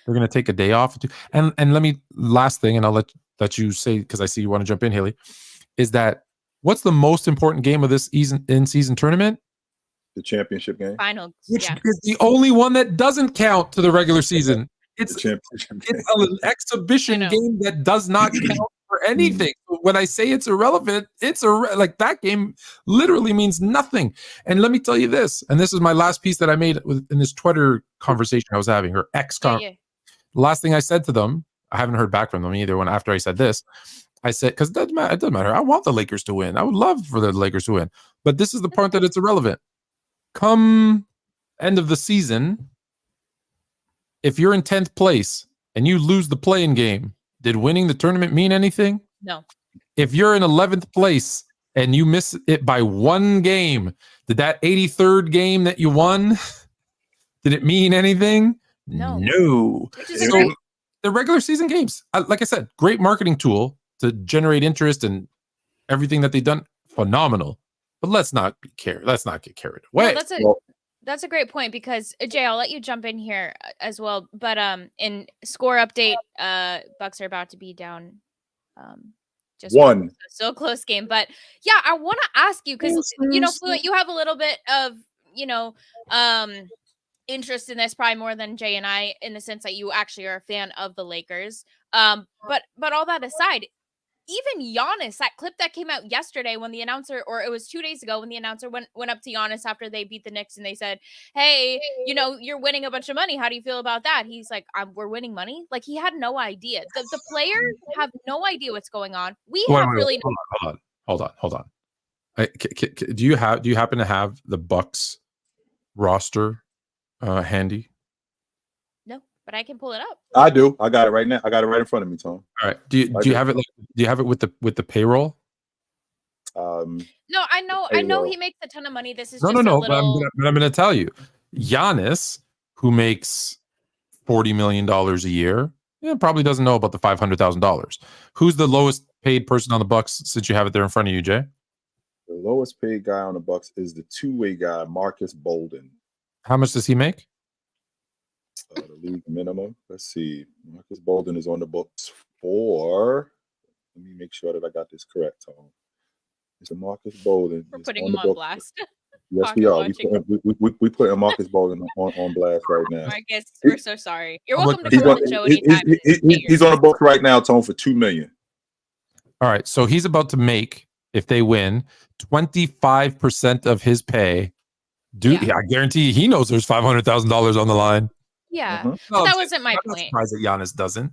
A: they're going to take a day off. And let me, last thing, and I'll let you say, because I see you want to jump in, Haley, is that what's the most important game of this in-season tournament?
B: The championship game.
C: Finals.
A: Which is the only one that doesn't count to the regular season. It's an exhibition game that does not count for anything. When I say it's irrelevant, like that game literally means nothing. And let me tell you this, and this is my last piece that I made in this Twitter conversation I was having, or X conversation. The last thing I said to them, I haven't heard back from them either. When after I said this, I said, because it doesn't matter. I want the Lakers to win. I would love for the Lakers to win. But this is the part that it's irrelevant. Come end of the season, if you're in 10th place and you lose the play-in game, did winning the tournament mean anything?
C: No.
A: If you're in 11th place and you miss it by one game, did that 83rd game that you won, did it mean anything? No. So the regular season games, like I said, great marketing tool to generate interest and everything that they've done, phenomenal. But let's not get carried away.
C: No, that's a great point, because Jay, I'll let you jump in here as well. But in score update, Bucks are about to be down just one. So close game. But yeah, I want to ask you, because Fluent, you have a little bit of interest in this, probably more than Jay and I, in the sense that you actually are a fan of the Lakers. But all that aside, even Giannis, that clip that came out yesterday when the announcer, or it was 2 days ago when the announcer went up to Giannis after they beat the Knicks and they said, hey, you're winning a bunch of money. How do you feel about that? He's like, we're winning money. Like, he had no idea. The players have no idea what's going on.
A: Hold on. Do you happen to have the Bucks roster handy?
C: But I can pull it up.
B: I do. I got it right now. I got it right in front of me, Tom.
A: All right. Do you have it? Do you have it with the payroll?
C: No, I know he makes a ton of money. This is
A: no. But I'm going to tell you, Giannis, who makes $40 million a year, probably doesn't know about the $500,000. Who's the lowest paid person on the Bucks? Since you have it there in front of you, Jay.
B: The lowest paid guy on the Bucks is the two-way guy, Marcus Bolden.
A: How much does he make?
B: The league minimum. Let's see. Marcus Bolden is on the books for. Let me make sure that I got this correct, Tom. It's a Marcus Bolden.
C: We're putting him on blast.
B: Yes, we are. We putting Marcus Bolden on blast right now.
C: Marcus, we're so sorry. You're welcome to come on the show anytime.
B: He's on the books right now, Tom, for $2 million.
A: All right, so he's about to make, if they win, 25% of his pay. I guarantee he knows there's $500,000 on the line.
C: Yeah,
B: Mhm.
C: but that wasn't my
A: I'm not
C: point.
A: surprised that Giannis doesn't,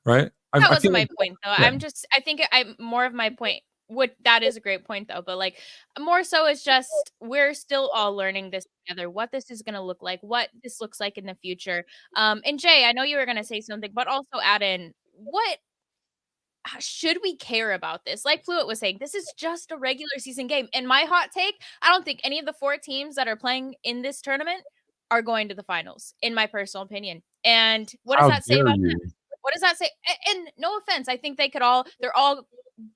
A: right?
C: That
A: I
C: wasn't
A: feel
C: my
A: like,
C: point, though.
A: yeah.
C: I think I'm more of my point. What that is a great point, though. But like, more so, it's just we're still all learning this together. What this is going to look like, what this looks like in the future. And Jay, I know you were going to say something, but also add in what should we care about this? Like Fluent was saying, this is just a regular season game. And my hot take, I don't think any of the 4 teams that are playing in this tournament are going to the finals, in my personal opinion. And what does
A: How
C: that say
A: dare
C: about
A: you?
C: them? What does that say? And no offense, I think they're all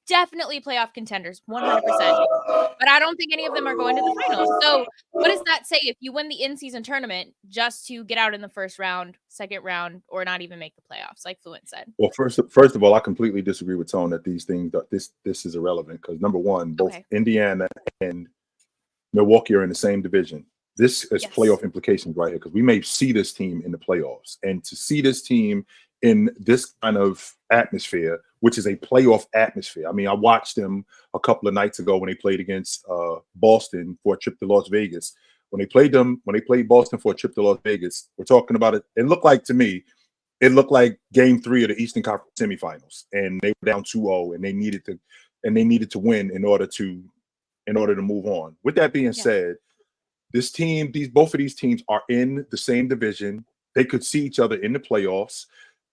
C: definitely playoff contenders, 100%. But I don't think any of them are going to the finals. So what does that say if you win the in-season tournament just to get out in the first round, second round, or not even make the playoffs, like Fluent said?
B: Well, first of all, I completely disagree with Tone that these things this is irrelevant because number one, both Indiana and Milwaukee are in the same division. This is playoff implications right here because we may see this team in the playoffs, and to see this team in this kind of atmosphere, which is a playoff atmosphere. I mean, I watched them a couple of nights ago when they played against Boston for a trip to Las Vegas. When they played Boston for a trip to Las Vegas, we're talking about it. It looked like to me, it looked like Game 3 of the Eastern Conference semifinals, and they were down 2-0, and they needed to win in order to move on. With that being said, both of these teams are in the same division. They could see each other in the playoffs.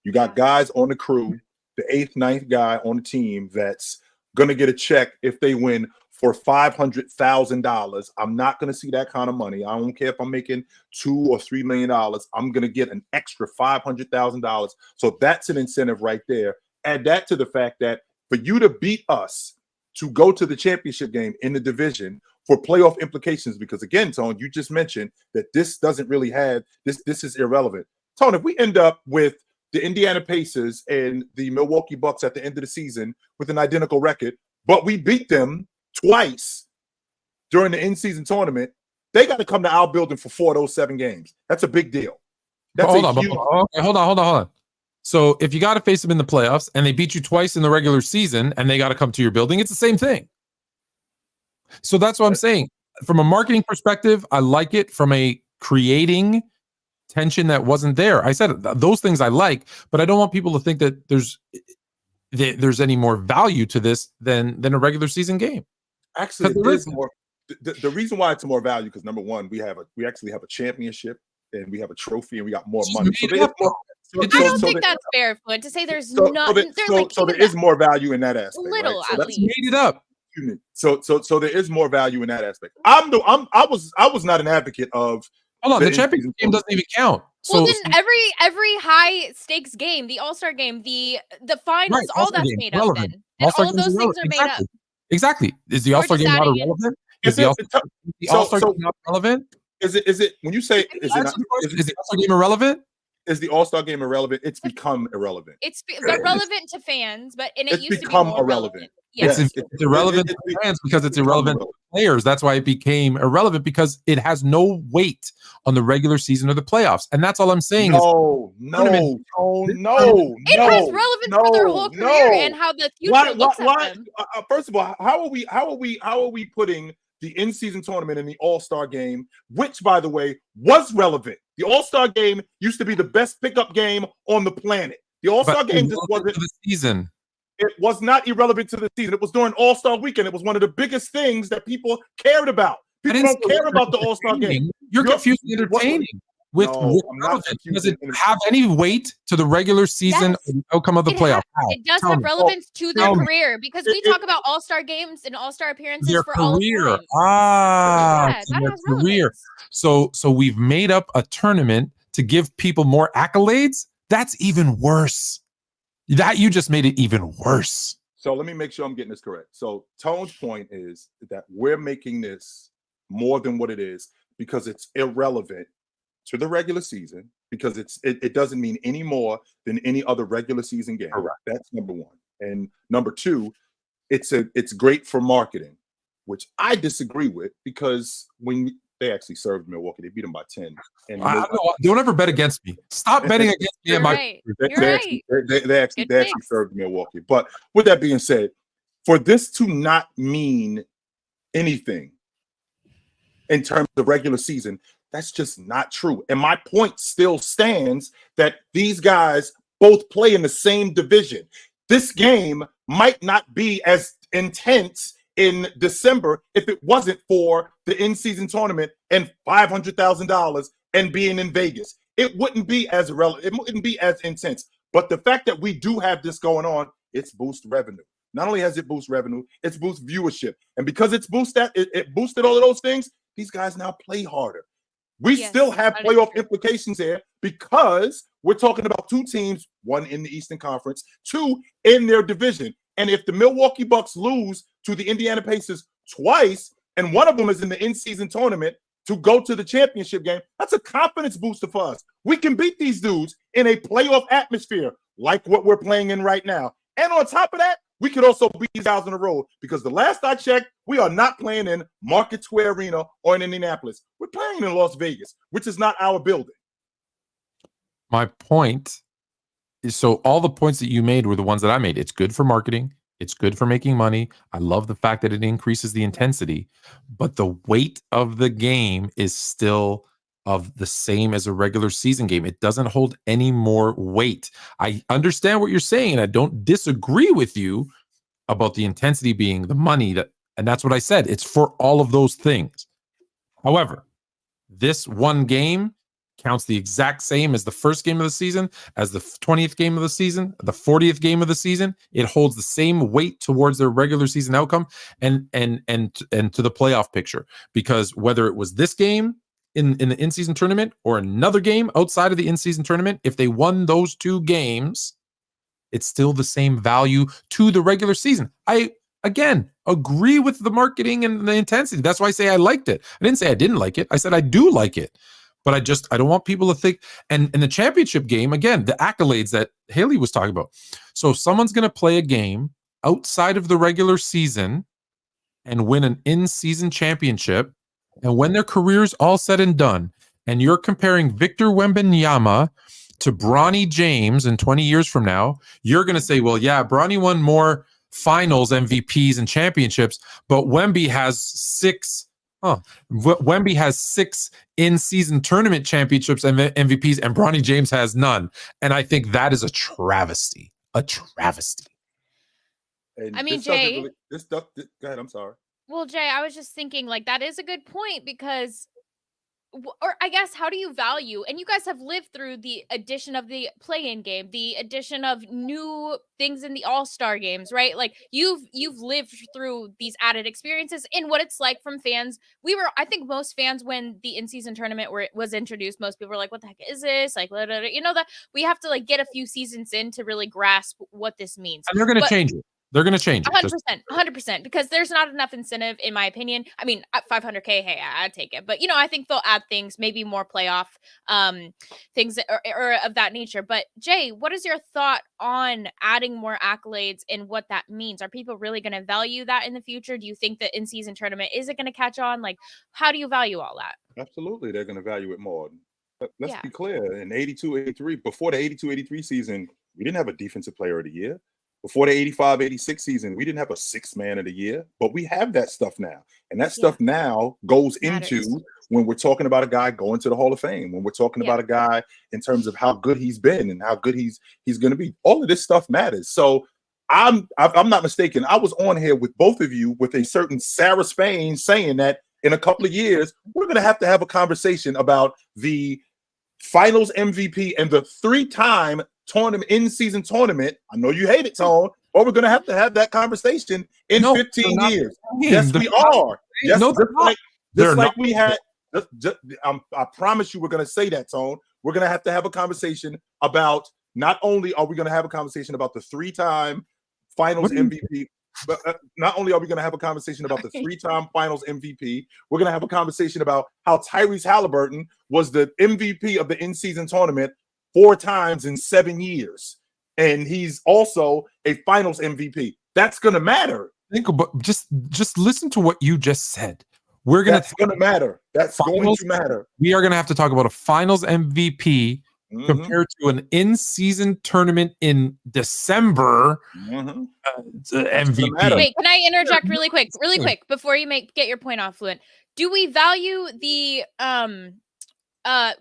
B: You got guys on the crew, the 8th, 9th guy on the team that's going to get a check if they win for $500,000. I'm not going to see that kind of money. I don't care if I'm making $2 or $3 million. I'm going to get an extra $500,000. So that's an incentive right there. Add that to the fact that for you to beat us, to go to the championship game in the division for playoff implications, because again, Tone, you just mentioned that this doesn't really have this. This is irrelevant. Tone, if we end up with the Indiana Pacers and the Milwaukee Bucks at the end of the season with an identical record, but we beat them twice during the in-season tournament, they got to come to our building for 4 of those 7 games. That's a big deal. That's
A: hold on. So if you got to face them in the playoffs and they beat you twice in the regular season and they got to come to your building, it's the same thing. So that's what I'm saying. From a marketing perspective, I like it. From a creating tension that wasn't there, I said those things I like, but I don't want people to think that there's any more value to this than a regular season game.
B: Actually, it is more. The reason why it's more value because number one, we actually have a championship and we have a trophy and we got more money. So
C: I don't think that's fair, Flint, to say there's nothing.
B: So there is more value in that aspect.
C: Little,
B: right?
C: at least.
A: Made it up.
B: So there is more value in that aspect. I was not an advocate of.
A: Hold on, the championship game doesn't even count.
C: Well, then every high stakes game, the All-Star game, the finals, all that's made up. Then all of those things are made up.
A: Exactly. Is the All-Star game not irrelevant? Is the All-Star game not relevant?
B: Is it when you say
A: is the All-Star game irrelevant?
B: Is the All-Star game irrelevant? It's become irrelevant.
C: It's relevant to fans, but it used to be
B: become
C: more
B: irrelevant.
C: Yes.
A: It's irrelevant to fans because it's irrelevant to players. That's why it became irrelevant because it has no weight on the regular season or the playoffs. And that's all I'm saying.
B: No.
C: It has relevance for their whole career and how the future looks at them.
B: First of all, how are we putting the in-season tournament in the All-Star game, which, by the way, was relevant? The All-Star game used to be the best pickup game on the planet. The All-Star game just wasn't
A: the season.
B: It was not irrelevant to the season. It was during All-Star weekend. It was one of the biggest things that people cared about. People don't care about the All-Star game.
A: You're confusing entertaining with relevant. Does it have any weight to the regular season or the outcome of the playoff?
C: It does have relevance to their career because we talk about All-Star games and All-Star appearances for all of time.
A: Their career. So we've made up a tournament to give people more accolades. That's even worse. That you just made it even worse.
B: So let me make sure I'm getting this correct. So Tone's point is that we're making this more than what it is because it's irrelevant to the regular season because it doesn't mean any more than any other regular season game.
A: Correct.
B: That's number one. And number two, it's great for marketing, which I disagree with because when they actually served Milwaukee, they beat them by 10. And
A: don't ever bet against me. Stop betting against me.
C: You're
B: They actually served Milwaukee. But with that being said, for this to not mean anything in terms of regular season, That's just not true. And my point still stands that these guys both play in the same division. This game might not be as intense in December if it wasn't for the in-season tournament and $500,000 and being in Vegas. It wouldn't be as relevant. It wouldn't be as intense. But the fact that we do have this going on, it's boost revenue. Not only has it boost revenue, it's boost viewership. And because it boosted all of those things, these guys now play harder. We still have playoff implications here because we're talking about two teams, one in the Eastern Conference, two in their division. And if the Milwaukee Bucks lose to the Indiana Pacers twice, and one of them is in the in-season tournament to go to the championship game, that's a confidence booster for us. We can beat these dudes in a playoff atmosphere like what we're playing in right now. And on top of that, we could also beat these guys on the road because the last I checked, we are not playing in Market Square Arena or in Indianapolis. We're playing in Las Vegas, which is not our building.
A: My point is, so all the points that you made were the ones that I made. It's good for marketing. It's good for making money. I love the fact that it increases the intensity, but the weight of the game is still of the same as a regular season game. It doesn't hold any more weight. I understand what you're saying, and I don't disagree with you about the intensity being the money, and that's what I said. It's for all of those things. However, this one game counts the exact same as the first game of the season, as the 20th game of the season, the 40th game of the season. It holds the same weight towards their regular season outcome and to the playoff picture, because whether it was this game in the in-season tournament or another game outside of the in-season tournament, if they won those two games, it's still the same value to the regular season. I, again, agree with the marketing and the intensity. That's why I say I liked it. I didn't say I didn't like it. I said I do like it. But I don't want people to think, and in the championship game, again, the accolades that Haley was talking about. So if someone's going to play a game outside of the regular season and win an in-season championship, and when their career's all said and done, and you're comparing Victor Wembanyama to Bronny James in 20 years from now, you're going to say, well, yeah, Bronny won more finals MVPs and championships, but Wemby has six in-season tournament championships and MVPs, and Bronny James has none. And I think that is a travesty. A travesty.
B: And
C: I mean, Jay,
B: go ahead. I'm sorry.
C: Well, Jay, I was just thinking, like, that is a good point because, or I guess, how do you value? And you guys have lived through the addition of the play-in game, the addition of new things in the All-Star games, right? Like, you've lived through these added experiences and what it's like from fans. I think most fans, when the in-season tournament was introduced, most people were like, "What the heck is this?" Like, you know, that we have to like get a few seasons in to really grasp what this means.
A: And they're going to change it. They're going to change it.
C: 100%, because there's not enough incentive, in my opinion. I mean, at $500K, hey, I'd take it. But, you know, I think they'll add things, maybe more playoff things or of that nature. But, Jay, what is your thought on adding more accolades and what that means? Are people really going to value that in the future? Do you think the in-season tournament, is it going to catch on? Like, how do you value all that?
B: Absolutely, they're going to value it more. Let's be clear. In 82-83, before the 82-83 season, we didn't have a defensive player of the year. Before the 85-86 season, we didn't have a sixth man of the year, but we have that stuff now. And that stuff now goes into when we're talking about a guy going to the Hall of Fame, when we're talking about a guy in terms of how good he's been and how good he's going to be. All of this stuff matters. So I'm not mistaken. I was on here with both of you with a certain Sarah Spain saying that in a couple of years, we're going to have a conversation about the finals MVP and the three-time tournament, in-season tournament. I know you hate it, Tone, but we're going to have that conversation in 15 years. Yes, we are. Yes, just like we had. I promise you we're going to say that, Tone. We're going to have a conversation about, not only are we going to have a conversation about the three-time finals MVP, but not only are we going to have a conversation about the three-time finals MVP, we're going to have a conversation about how Tyrese Haliburton was the MVP of the in-season tournament 4 times in 7 years, and he's also a finals MVP. That's going to matter. Just listen to what you just said. That's going to matter. That's going to matter. We are going to have to talk about a finals MVP compared to an in-season tournament in December. MVP.
C: Wait, can I interject really quick before you get your point off, Fluent? Do we value the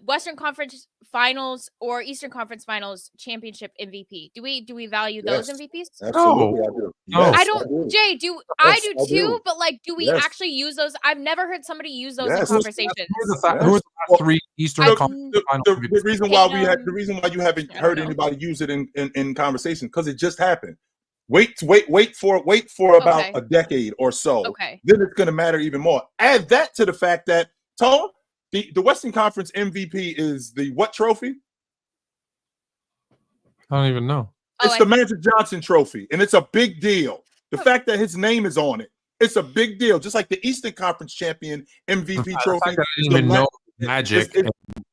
C: Western Conference Finals or Eastern Conference Finals championship MVP? Do we value those MVPs?
B: Absolutely, I do.
A: No.
B: Yes,
C: I don't. Jay, I do too? But like, do we
B: Yes.
C: actually use those? I've never heard somebody use those in
B: Yes.
C: conversations.
A: Who are the last 3 Eastern Conference Finals?
B: The reason why you haven't heard anybody use it in conversation, because it just happened. Wait for about a decade or so.
C: Okay.
B: Then it's going to matter even more. Add that to the fact that, Tone, the Western Conference MVP is the what trophy?
A: I don't even know.
B: It's the Magic Johnson trophy, and it's a big deal. The fact that his name is on it, it's a big deal. Just like the Eastern Conference champion MVP trophy.
A: I didn't even know Magic.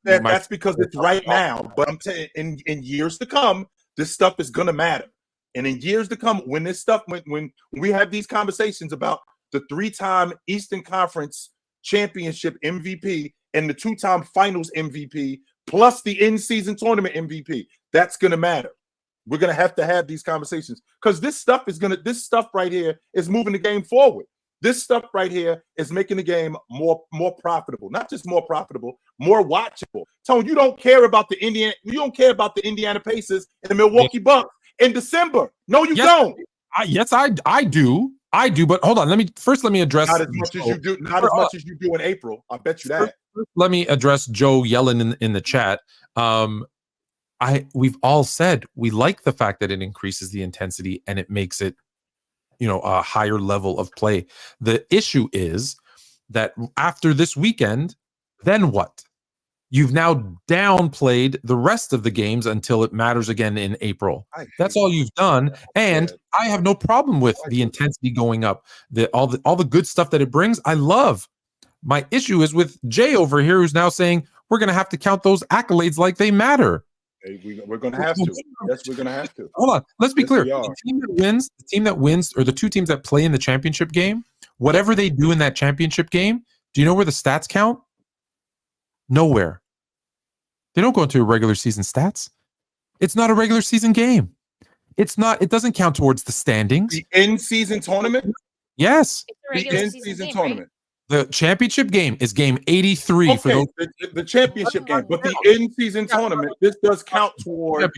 B: That's because it's right now. But I'm saying in years to come, this stuff is going to matter. And in years to come, when this stuff, when we have these conversations about the 3-time Eastern Conference championship MVP and the 2-time finals MVP, plus the in-season tournament MVP, that's going to matter. We're going to have these conversations, because this stuff right here is moving the game forward. This stuff right here is making the game more profitable, not just more profitable, more watchable. Tone, you don't care about the Indiana Pacers and the Milwaukee Bucks in December. No, you don't.
A: Yes, I do. But hold on. Let me address
B: not as much as you do. Not as much as you do in April. I bet you that.
A: Let me address Joe yelling in the chat. We've all said we like the fact that it increases the intensity and it makes it, a higher level of play. The issue is that after this weekend, then what? You've now downplayed the rest of the games until it matters again in April. That's all you've done. And I have no problem with the intensity going up. All the good stuff that it brings, I love. My issue is with Jay over here, who's now saying we're going to have to count those accolades like they matter.
B: We're going to have to. Yes, we're going to have to.
A: Hold on. Let's be clear. The team that wins, or the 2 teams that play in the championship game, whatever they do in that championship game, do you know where the stats count? Nowhere. They don't go into a regular season stats. It's not a regular season game. It doesn't count towards the standings.
B: The in-season tournament?
A: Yes.
B: The in-season tournament.
A: The championship game is game 83 for those.
B: The championship game, but the in-season tournament, this does count towards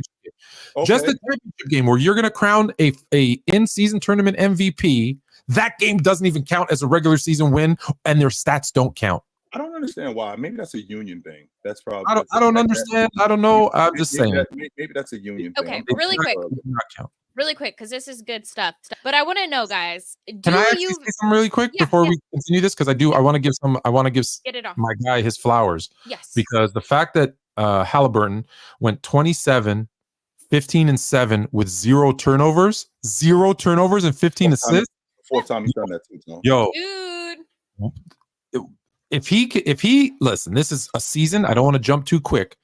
A: just the championship game where you're going to crown a in-season tournament MVP. That game doesn't even count as a regular season win, and their stats don't count.
B: I don't understand why. Maybe that's a union thing. That's probably.
A: I don't understand. I don't know. I'm just saying.
B: Maybe that's a union thing.
C: Okay, really quick, because this is good stuff. But I want to know, guys.
A: Can I actually say something really quick before we continue this? Because I want to give my guy his flowers.
C: Yes.
A: Because the fact that Haliburton went 27, 15, and 7 with 0 turnovers, and 15 assists.
B: 4 times he's done that too.
A: Yo,
C: dude.
A: If he listen, this is a season. I don't want to jump too quick,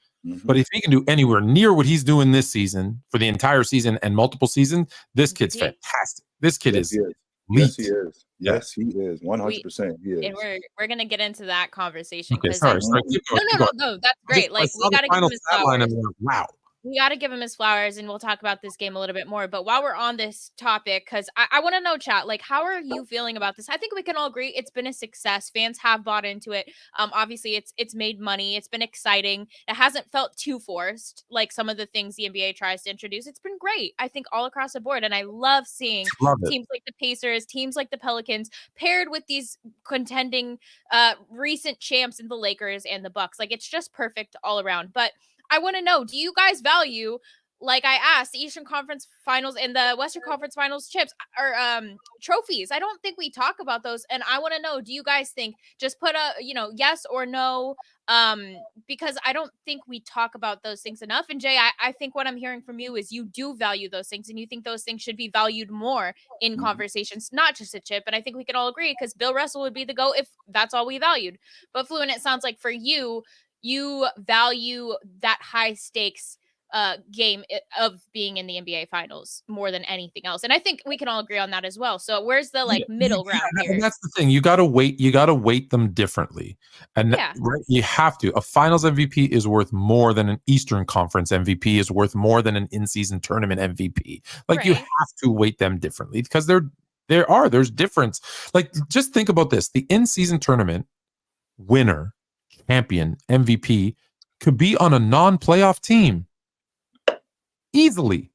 A: but if he can do anywhere near what he's doing this season for the entire season and multiple seasons, this kid's fantastic. This kid is elite.
B: Yes, he is. Yes, he is. 100%. He is.
C: And we're gonna get into that conversation.
A: Okay, sorry.
C: No, that's great. Like, we gotta give him his flowers.
A: Wow.
C: We got to give him his flowers, and we'll talk about this game a little bit more. But while we're on this topic, because I want to know, chat, like, how are you feeling about this? I think we can all agree it's been a success. Fans have bought into it. Obviously, it's made money. It's been exciting. It hasn't felt too forced, like some of the things the NBA tries to introduce. It's been great, I think, all across the board. And I love seeing teams like the Pacers, teams like the Pelicans, paired with these contending recent champs in the Lakers and the Bucks. Like, it's just perfect all around. But I want to know, do you guys value, like I asked, the Eastern Conference Finals and the Western Conference Finals chips or trophies? I don't think we talk about those. And I want to know, do you guys think, just put a, yes or no, because I don't think we talk about those things enough. And Jay, I think what I'm hearing from you is you do value those things, and you think those things should be valued more in conversations, not just a chip. And I think we can all agree, because Bill Russell would be the GOAT if that's all we valued. But Fluent, it sounds like for you value that high stakes game of being in the NBA Finals more than anything else. And I think we can all agree on that as well. So where's the middle ground here?
A: And that's the thing. You got to weight them differently. And you have to. A Finals MVP is worth more than an Eastern Conference MVP is worth more than an in-season tournament MVP. Like, you have to weight them differently, because there's difference. Like, just think about this. The in-season tournament winner champion, MVP, could be on a non-playoff team. Easily.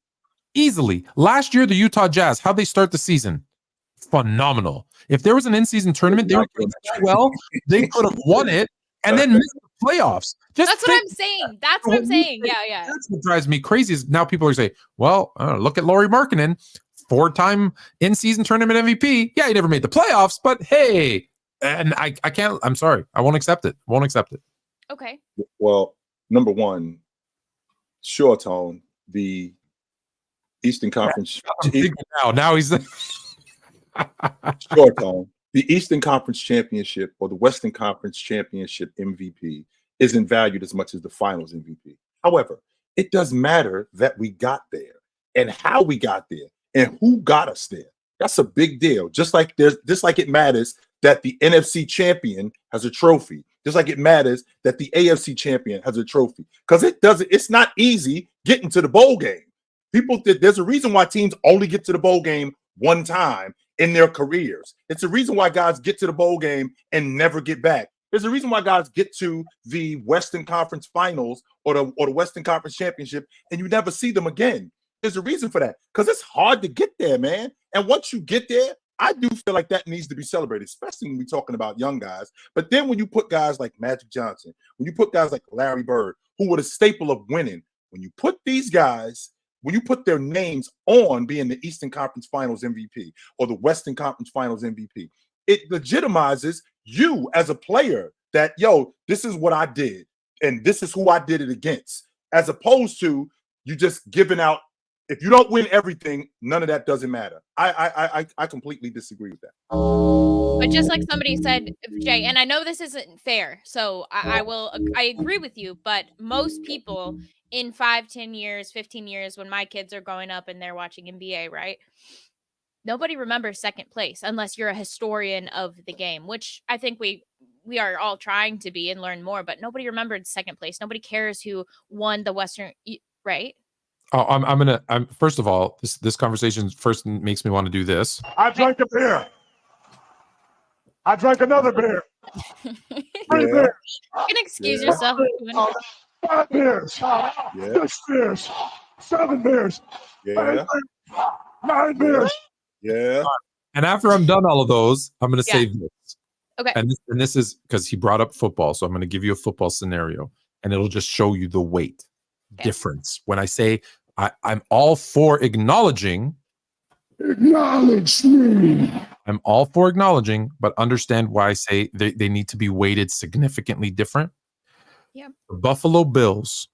A: Last year, the Utah Jazz, how'd they start the season? Phenomenal. If there was an in-season tournament, they were playing so well, they could have won it and then missed the playoffs.
C: That's what I'm saying. Yeah.
A: That's what drives me crazy is now people are saying, well, look at Lauri Markkanen, 4-time in-season tournament MVP. Yeah, he never made the playoffs, but hey, and I can't, I'm sorry. I won't accept it.
C: Okay.
B: Well, number one, short tone, the Eastern Conference.
A: Now he's
B: short tone. The Eastern Conference Championship or the Western Conference Championship MVP isn't valued as much as the Finals MVP. However, it does matter that we got there and how we got there and who got us there. That's a big deal. Just like it matters that the NFC champion has a trophy. Just like it matters that the AFC champion has a trophy. Because it's not easy getting to the bowl game. There's a reason why teams only get to the bowl game one time in their careers. It's a reason why guys get to the bowl game and never get back. There's a reason why guys get to the Western Conference Finals or the Western Conference Championship and you never see them again. There's a reason for that because it's hard to get there, man. And once you get there, I do feel like that needs to be celebrated, especially when we're talking about young guys. But then when you put guys like Magic Johnson, when you put guys like Larry Bird, who were the staple of winning, when you put these guys, when you put their names on being the Eastern Conference Finals MVP or the Western Conference Finals MVP, it legitimizes you as a player that, yo, this is what I did and this is who I did it against, as opposed to you just giving out. If you don't win everything, none of that doesn't matter. I completely disagree with that.
C: But just like somebody said, Jay, and I know this isn't fair, so I agree with you, but most people in 5, 10 years, 15 years, when my kids are growing up and they're watching NBA, right? Nobody remembers second place unless you're a historian of the game, which I think we are all trying to be and learn more, but nobody remembered second place. Nobody cares who won the Western, right?
A: Oh, I'm first of all, this conversation first makes me want to do this.
D: I drank a beer. I drank another beer. 3 beers.
C: You can excuse yourself.
D: 5 beers. 6 beers. 7 beers. 9 beers.
B: Yeah.
A: And after I'm done all of those, I'm going to say this.
C: Okay.
A: And this is because he brought up football, so I'm going to give you a football scenario, and it'll just show you the weight difference. When I say I'm all for acknowledging.
D: Acknowledge me.
A: I'm all for acknowledging, but understand why I say they need to be weighted significantly different.
C: Yeah.
A: The Buffalo Bills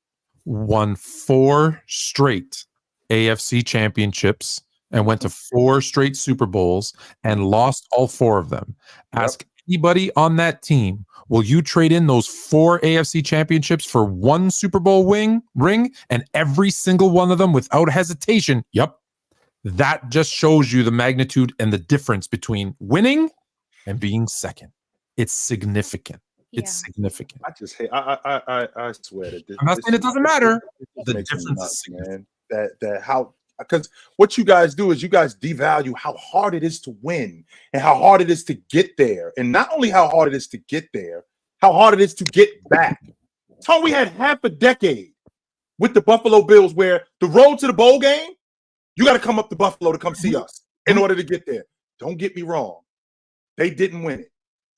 A: won 4 straight AFC championships and went to 4 straight Super Bowls and lost all 4 of them. Ask anybody on that team, will you trade in those 4 AFC championships for 1 Super Bowl ring? And every single one of them without hesitation. Yep. That just shows you the magnitude and the difference between winning and being second. It's significant.
C: Yeah.
A: It's significant.
B: I just hate. I swear that
A: I'm not saying it doesn't matter. The
B: makes me
A: difference
B: nuts,
A: is significant.
B: man. That how, because what you guys do is you guys devalue how hard it is to win and how hard it is to get there, and not only how hard it is to get there, how hard it is to get back. Tony, we had half a decade with the Buffalo Bills where the road to the bowl game, you got to come up to Buffalo to come see us in order to get there. Don't get me wrong. They didn't win it.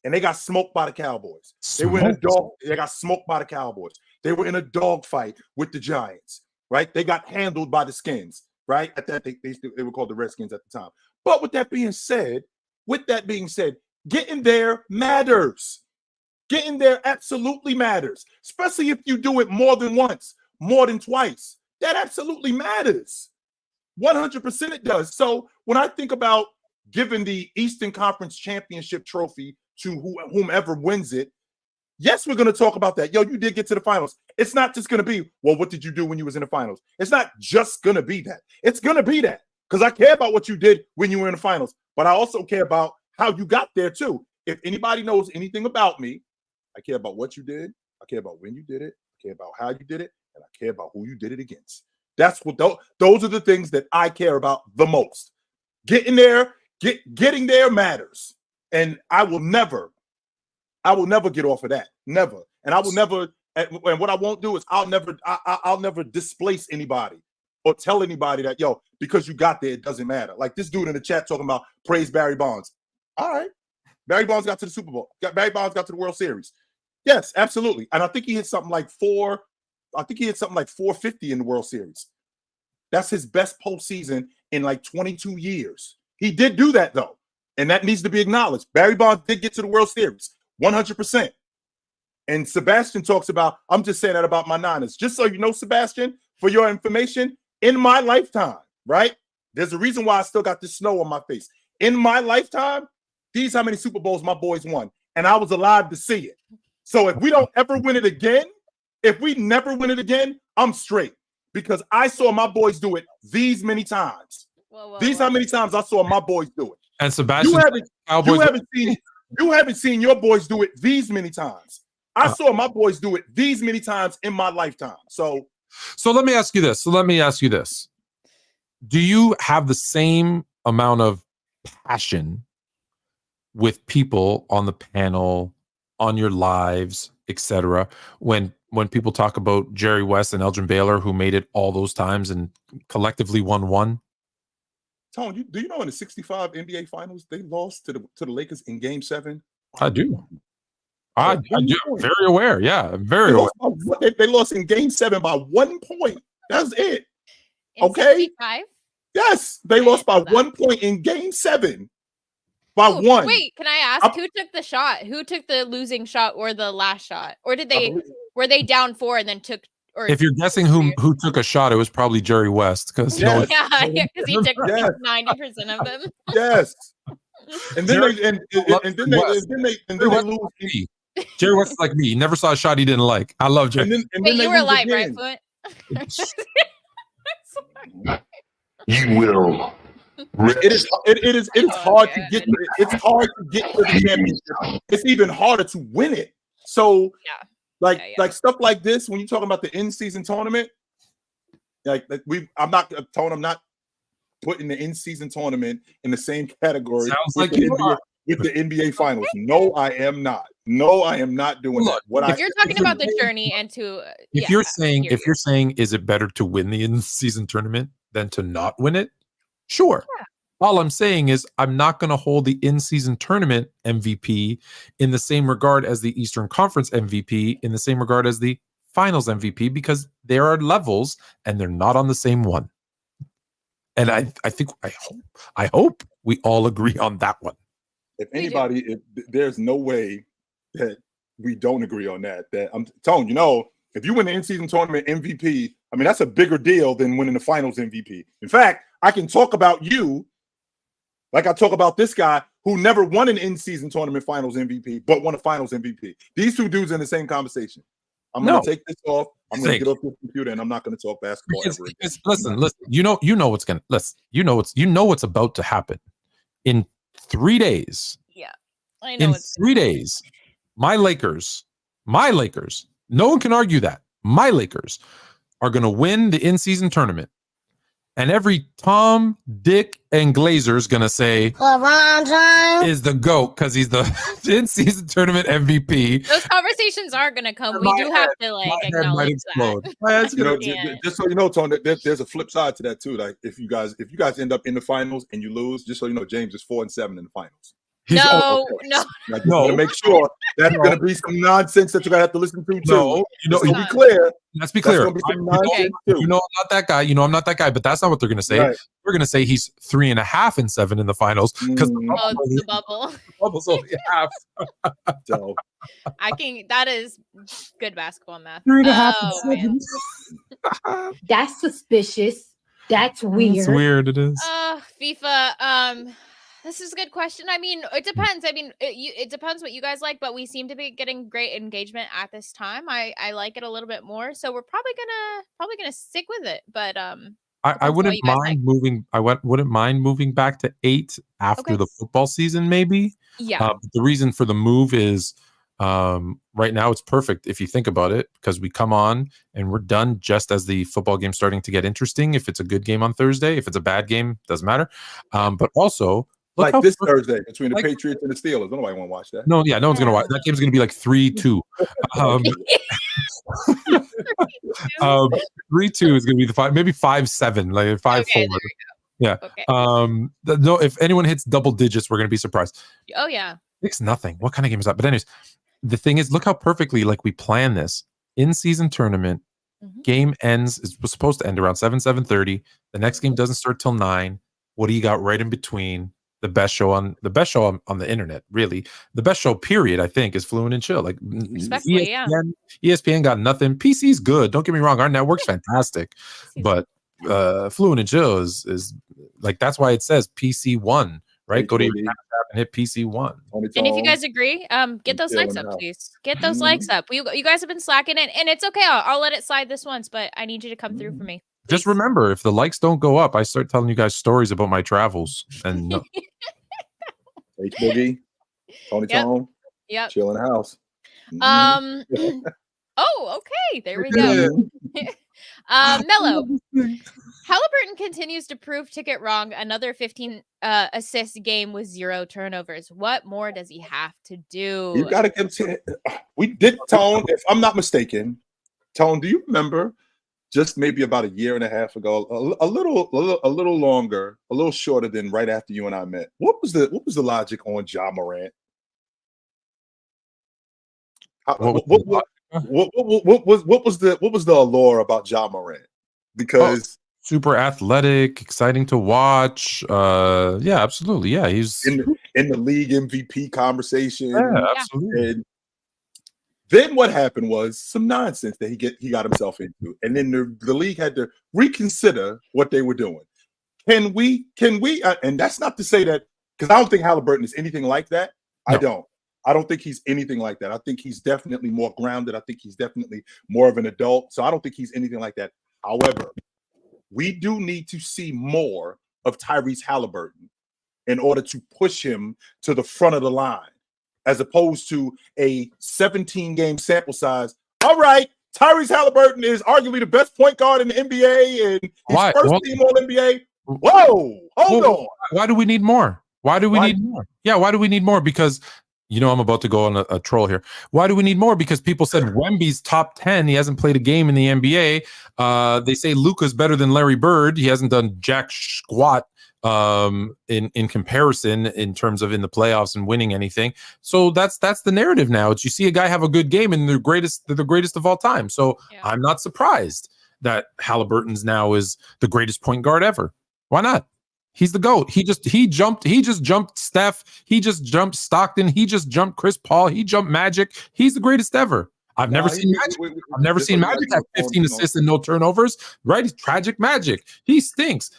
B: And they got smoked by the Cowboys. They got smoked by the Cowboys. They were in a dogfight with the Giants, right? They got handled by the Skins, right? At that, they were called the Redskins at the time. But with that being said, getting there matters. Getting there absolutely matters, especially if you do it more than once, more than twice. That absolutely matters. 100% it does. So when I think about giving the Eastern Conference Championship trophy to whomever wins it, yes, we're going to talk about that. Yo, you did get to the finals. It's not just going to be, well, what did you do when you was in the finals? It's not just going to be that. It's going to be that because I care about what you did when you were in the finals, but I also care about how you got there too. If anybody knows anything about me, I care about what you did. I care about when you did it. I care about how you did it. And I care about who you did it against. That's what those are the things that I care about the most. Getting there matters. And I will never get off of that. Never. And I will never. And what I won't do is I'll never displace anybody or tell anybody that, yo, because you got there, it doesn't matter. Like this dude in the chat talking about praise Barry Bonds. All right. Barry Bonds got to the Super Bowl. Barry Bonds got to the World Series. Yes, absolutely. And I think he hit something like 450 in the World Series. That's his best postseason in like 22 years. He did do that, though. And that needs to be acknowledged. Barry Bonds did get to the World Series, 100%. And Sebastian talks about, I'm just saying that about my Niners. Just so you know, Sebastian, for your information, in my lifetime, right? There's a reason why I still got this snow on my face. In my lifetime, these how many Super Bowls my boys won. And I was alive to see it. So if we don't ever win it again, if we never win it again, I'm straight. Because I saw my boys do it these many times. How many times I saw my boys do it.
A: And Sebastian,
B: you haven't seen your boys do it these many times. I saw my boys do it these many times in my lifetime. So
A: let me ask you this. Do you have the same amount of passion with people on the panel, on your lives, etc., when people talk about Jerry West and Elgin Baylor, who made it all those times and collectively won one?
B: Tone, do you know in the 65 NBA Finals, they lost to the Lakers in Game 7?
A: I do. I'm very aware. Yeah, I'm very aware.
B: They lost in Game 7 by 1 point. That's it. Okay?
C: 65?
B: Yes, they lost by 1 point in Game 7. By one.
C: Wait, can I ask who took the shot? Who took the losing shot or the last shot? Or were they down 4 and then took? Or
A: if you're guessing who took a shot, it was probably Jerry West because
C: he took 90% of them.
B: Yes. And then they lose.
A: Jerry West is like me. He never saw a shot he didn't like. I love Jerry.
C: Wait, you were live, right, Fluent?
D: You will.
B: It is hard to get. It's hard to get to the championship. It's even harder to win it. So, like stuff like this, when you're talking about the in-season tournament, I'm not putting the in-season tournament in the same category with the NBA Finals. No, I am not. No, I am not doing that.
C: If you're talking about the journey and to,
A: if you're saying, is it better to win the in-season tournament than to not win it? Sure. Yeah. All I'm saying is I'm not going to hold the in-season tournament MVP in the same regard as the Eastern Conference MVP, in the same regard as the Finals MVP, because there are levels and they're not on the same one. And I hope we all agree on that one.
B: If anybody, there's no way that we don't agree on that. That I'm telling you, if you win the in-season tournament MVP, I mean, that's a bigger deal than winning the Finals MVP. In fact, I can talk about you like I talk about this guy who never won an in-season tournament Finals MVP, but won a Finals MVP. These two dudes in the same conversation. I'm going to take this off. I'm going to get off this computer, and I'm not going to talk basketball ever again.
A: Listen. You know what's going to listen. You know what's about to happen in 3 days.
C: Yeah, I know.
A: In 3 days, my Lakers. No one can argue that. My Lakers are going to win the in-season tournament. And every Tom, Dick, and Glazer is going to say LeBron James is the GOAT because he's the in-season tournament MVP.
C: Those conversations are going to come. We do have to acknowledge that.
B: Just so you know, Tony, there's a flip side to that too. Like if you guys end up in the finals and you lose, just so you know, James is 4-7 in the finals.
C: No.
B: To make sure that's going to be some nonsense that you're going to have to listen to too. Be clear.
A: Let's be clear. I'm not that guy. I'm not that guy. But that's not what they're going to say. Right. We're going to say he's 3.5-7 in the finals because
C: the bubble.
A: The bubble's only half.
B: So.
C: That is good basketball math.
A: 3.5
E: 7. That's suspicious. That's weird.
A: It's weird. It is.
C: FIFA. This is a good question. I mean, it depends. I mean, it depends what you guys like, but we seem to be getting great engagement at this time. I like it a little bit more, so we're probably gonna stick with it. But
A: I wouldn't mind moving. Wouldn't mind moving back to 8 after the football season, maybe.
C: Yeah.
A: The reason for the move is right now it's perfect if you think about it, because we come on and we're done just as the football game's starting to get interesting. If it's a good game on Thursday, if it's a bad game, doesn't matter. But also,
B: Like this Thursday between the Patriots and the Steelers. Nobody want to watch that.
A: No, yeah, no one's gonna watch. That game's gonna be like 3-2. 3-2 is gonna be the 5, maybe 5-7, like 5-4.
C: Okay,
A: yeah.
C: Okay.
A: No, if anyone hits double digits, we're gonna be surprised.
C: Oh yeah.
A: 6-0. What kind of game is that? But anyways, the thing is, look how perfectly like we plan this in-season tournament. Game ends. It was supposed to end around 7:30. The next game doesn't start till 9. What do you got right in between? The best show on the internet, really. The best show, period, I think, is Fluent and Chill. Like ESPN got nothing. PC's good. Don't get me wrong. Our network's fantastic. But Fluent and Chill is like, that's why it says PC1, right? Go to your app and hit PC1.
C: And if you guys agree, get those likes up, please. Get those likes up. You guys have been slacking it, and it's okay. I'll let it slide this once, but I need you to come through for me.
A: Just remember, if the likes don't go up, I start telling you guys stories about my travels. And
B: H Boogie, Tony Tone, chill in the house.
C: Oh, okay. There we go. Mello. Halliburton continues to prove Ticket wrong. Another 15 assist game with 0 turnovers. What more does he have to do?
B: You got to give we did, Tone, if I'm not mistaken. Tone, do you remember? Just maybe about a year and a half ago, a little longer, a little shorter than right after you and I met. What was the logic on Ja Morant? What was the allure about Ja Morant? Because
A: super athletic, exciting to watch. Yeah, absolutely. Yeah, he's
B: in the league MVP conversation.
A: Yeah, absolutely.
B: And then what happened was some nonsense that he got himself into, and then the league had to reconsider what they were doing. Can we? And that's not to say that, because I don't think Haliburton is anything like that. No. I don't think he's anything like that. I think he's definitely more grounded. I think he's definitely more of an adult. So I don't think he's anything like that. However, we do need to see more of Tyrese Haliburton in order to push him to the front of the line, as opposed to a 17-game sample size. All right, Tyrese Haliburton is arguably the best point guard in the NBA, and he's first team All-NBA. Whoa, hold on.
A: Why do we need more? Why do we need more? Yeah, why do we need more? Because, you know, I'm about to go on a troll here. Why do we need more? Because people said Wemby's top 10. He hasn't played a game in the NBA. They say Luka's better than Larry Bird. He hasn't done jack squat in comparison in terms of in the playoffs and winning anything. So that's the narrative now. It's you see a guy have a good game and they're the greatest of all time. So I'm not surprised that Haliburton's now is the greatest point guard ever. Why not? He's the GOAT. He just jumped Steph. He just jumped Stockton. He just jumped Chris Paul. He jumped Magic. He's the greatest ever. I've never seen Magic have 15 assists and no turnovers. Right? He's tragic Magic. He stinks.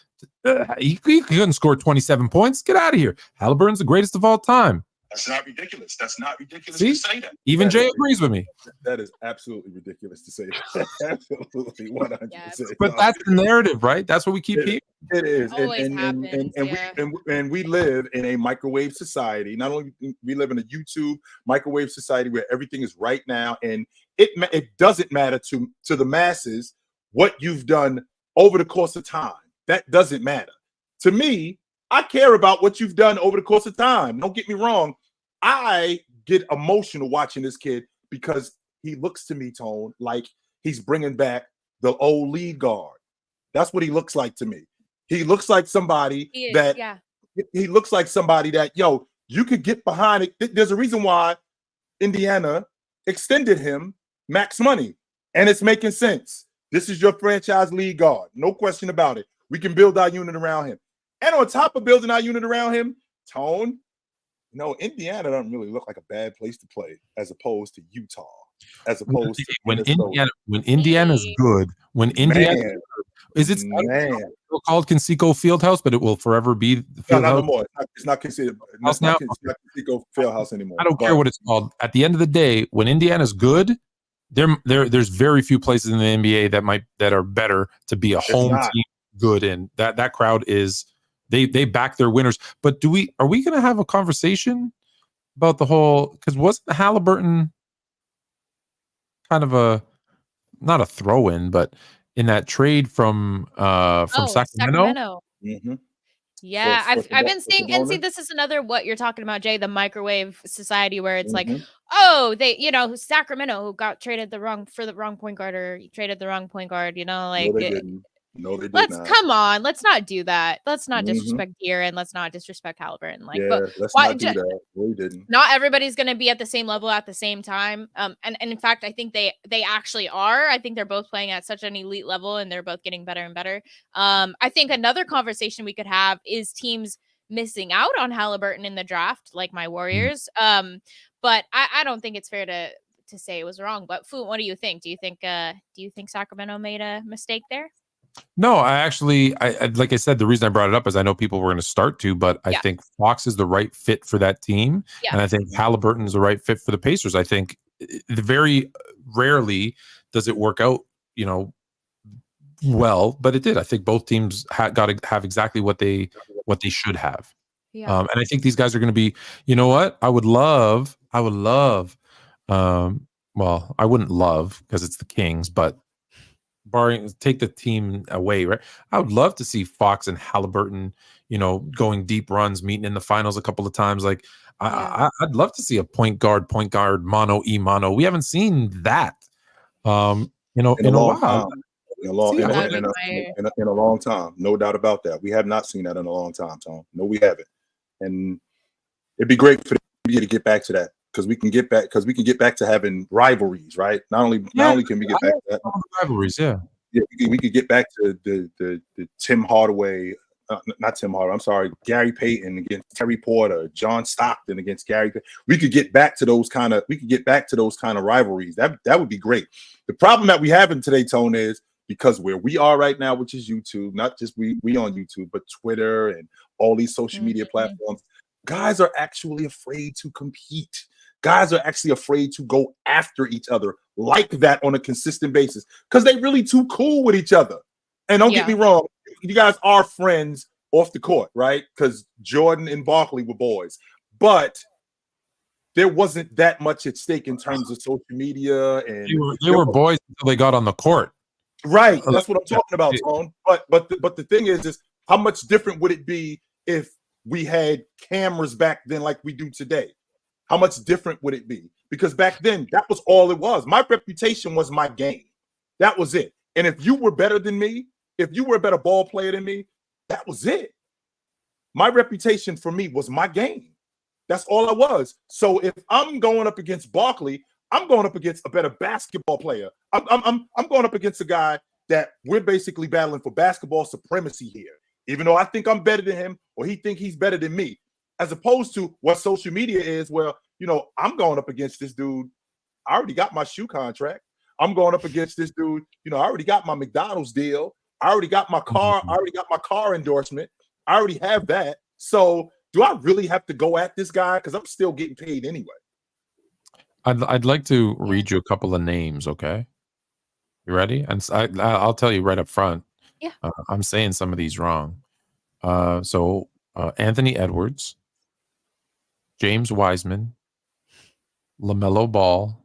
A: He couldn't score 27 points. Get out of here. Haliburton's the greatest of all time.
B: That's not ridiculous. That's not ridiculous
A: to say that. Even Jay agrees with me.
B: That is absolutely ridiculous to say that. Absolutely 100%.
A: But that's the narrative, right? That's what we keep hearing.
B: It is. And we live in a microwave society. Not only we live in a YouTube microwave society where everything is right now, and it doesn't matter to the masses what you've done over the course of time. That doesn't matter. To me, I care about what you've done over the course of time. Don't get me wrong. I get emotional watching this kid because he looks to me, Tone, like he's bringing back the old lead guard. That's what he looks like to me. He looks like somebody he looks like somebody that, you could get behind it. There's a reason why Indiana extended him max money, and it's making sense. This is your franchise lead guard. No question about it. We can build our unit around him. And on top of building our unit around him, Tone, Indiana doesn't really look like a bad place to play as opposed to Utah, as opposed to
A: when Indiana's good, is it still called Conseco Fieldhouse, but it will forever be the Fieldhouse?
B: No more. It's not considered. It's not Conseco Fieldhouse anymore.
A: I don't care what it's called. At the end of the day, when Indiana's good, there's very few places in the NBA that are better to be a home team good in. That crowd is. They back their winners. But are we going to have a conversation about the whole, because wasn't Haliburton kind of not a throw-in, but in that trade from Sacramento?
B: Mm-hmm.
C: Yeah, I've been seeing, and see,
B: moment.
C: this is another what you're talking about, Jay, the microwave society where it's like,
B: Mhm.
C: oh, they, Sacramento who got traded the wrong point guard or traded the wrong point guard,
B: No, they didn't. No, they did not.
C: Come on, let's not do that. Let's not
B: Mhm.
C: disrespect Gear and let's not disrespect Haliburton. Like,
B: Yeah,
C: but
B: let's
C: why?
B: not do that. We didn't.
C: Not everybody's going to be at the same level at the same time. And in fact, I think they actually are. I think they're both playing at such an elite level and they're both getting better and better. I think another conversation we could have is teams missing out on Haliburton in the draft, like my Warriors. But I don't think it's fair to say it was wrong. But Fu, what do you think? Do you think Sacramento made a mistake there?
A: No, I like I said, the reason I brought it up is I know people were going to start to, but I think Fox is the right fit for that team.
C: Yeah.
A: And I think Haliburton is the right fit for the Pacers. I think very rarely does it work out, well, but it did. I think both teams got to have exactly what they should have.
C: Yeah.
A: And I think these guys are going to be, you know what? I would love, well, I wouldn't love because it's the Kings, but take the team away, right? I would love to see Fox and Haliburton, going deep runs, meeting in the finals a couple of times. Like I'd love to see a point guard, mono, mono. We haven't seen that, in a while.
B: In a long time, no doubt about that. We have not seen that in a long time, Tom. No, we haven't. And it'd be great for the NBA to get back to that because we can get back to having rivalries, right? Not only can we get back to that
A: rivalries,
B: we could get back to the Tim Hardaway, not Tim Hardaway. I'm sorry, Gary Payton against Terry Porter, John Stockton against Gary. We could get back to those kind of rivalries. That would be great. The problem that we have in today, Tone, is because where we are right now, which is YouTube, not just we on YouTube, but Twitter and all these social media platforms, guys are actually afraid to compete. Guys are actually afraid to go after each other like that on a consistent basis because they really too cool with each other. And don't get me wrong, you guys are friends off the court, right? Because Jordan and Barkley were boys. But there wasn't that much at stake in terms of social media. And
A: they were boys until they got on the court.
B: Right. That's what I'm talking about, Tone. But the thing is how much different would it be if we had cameras back then like we do today? How much different would it be? Because back then, that was all it was. My reputation was my game. That was it. And if you were better than me, if you were a better ball player than me, that was it. My reputation for me was my game. That's all I was. So if I'm going up against Barkley, I'm going up against a better basketball player. I'm going up against a guy that we're basically battling for basketball supremacy here. Even though I think I'm better than him or he think he's better than me. As opposed to what social media is, well, I'm going up against this dude. I already got my shoe contract. I'm going up against this dude. I already got my McDonald's deal. I already got my car. I already got my car endorsement. I already have that. So do I really have to go at this guy? Because I'm still getting paid anyway.
A: I'd like to read you a couple of names, okay? You ready? And I'll tell you right up front.
C: Yeah.
A: I'm saying some of these wrong. So Anthony Edwards, James Wiseman, LaMelo Ball,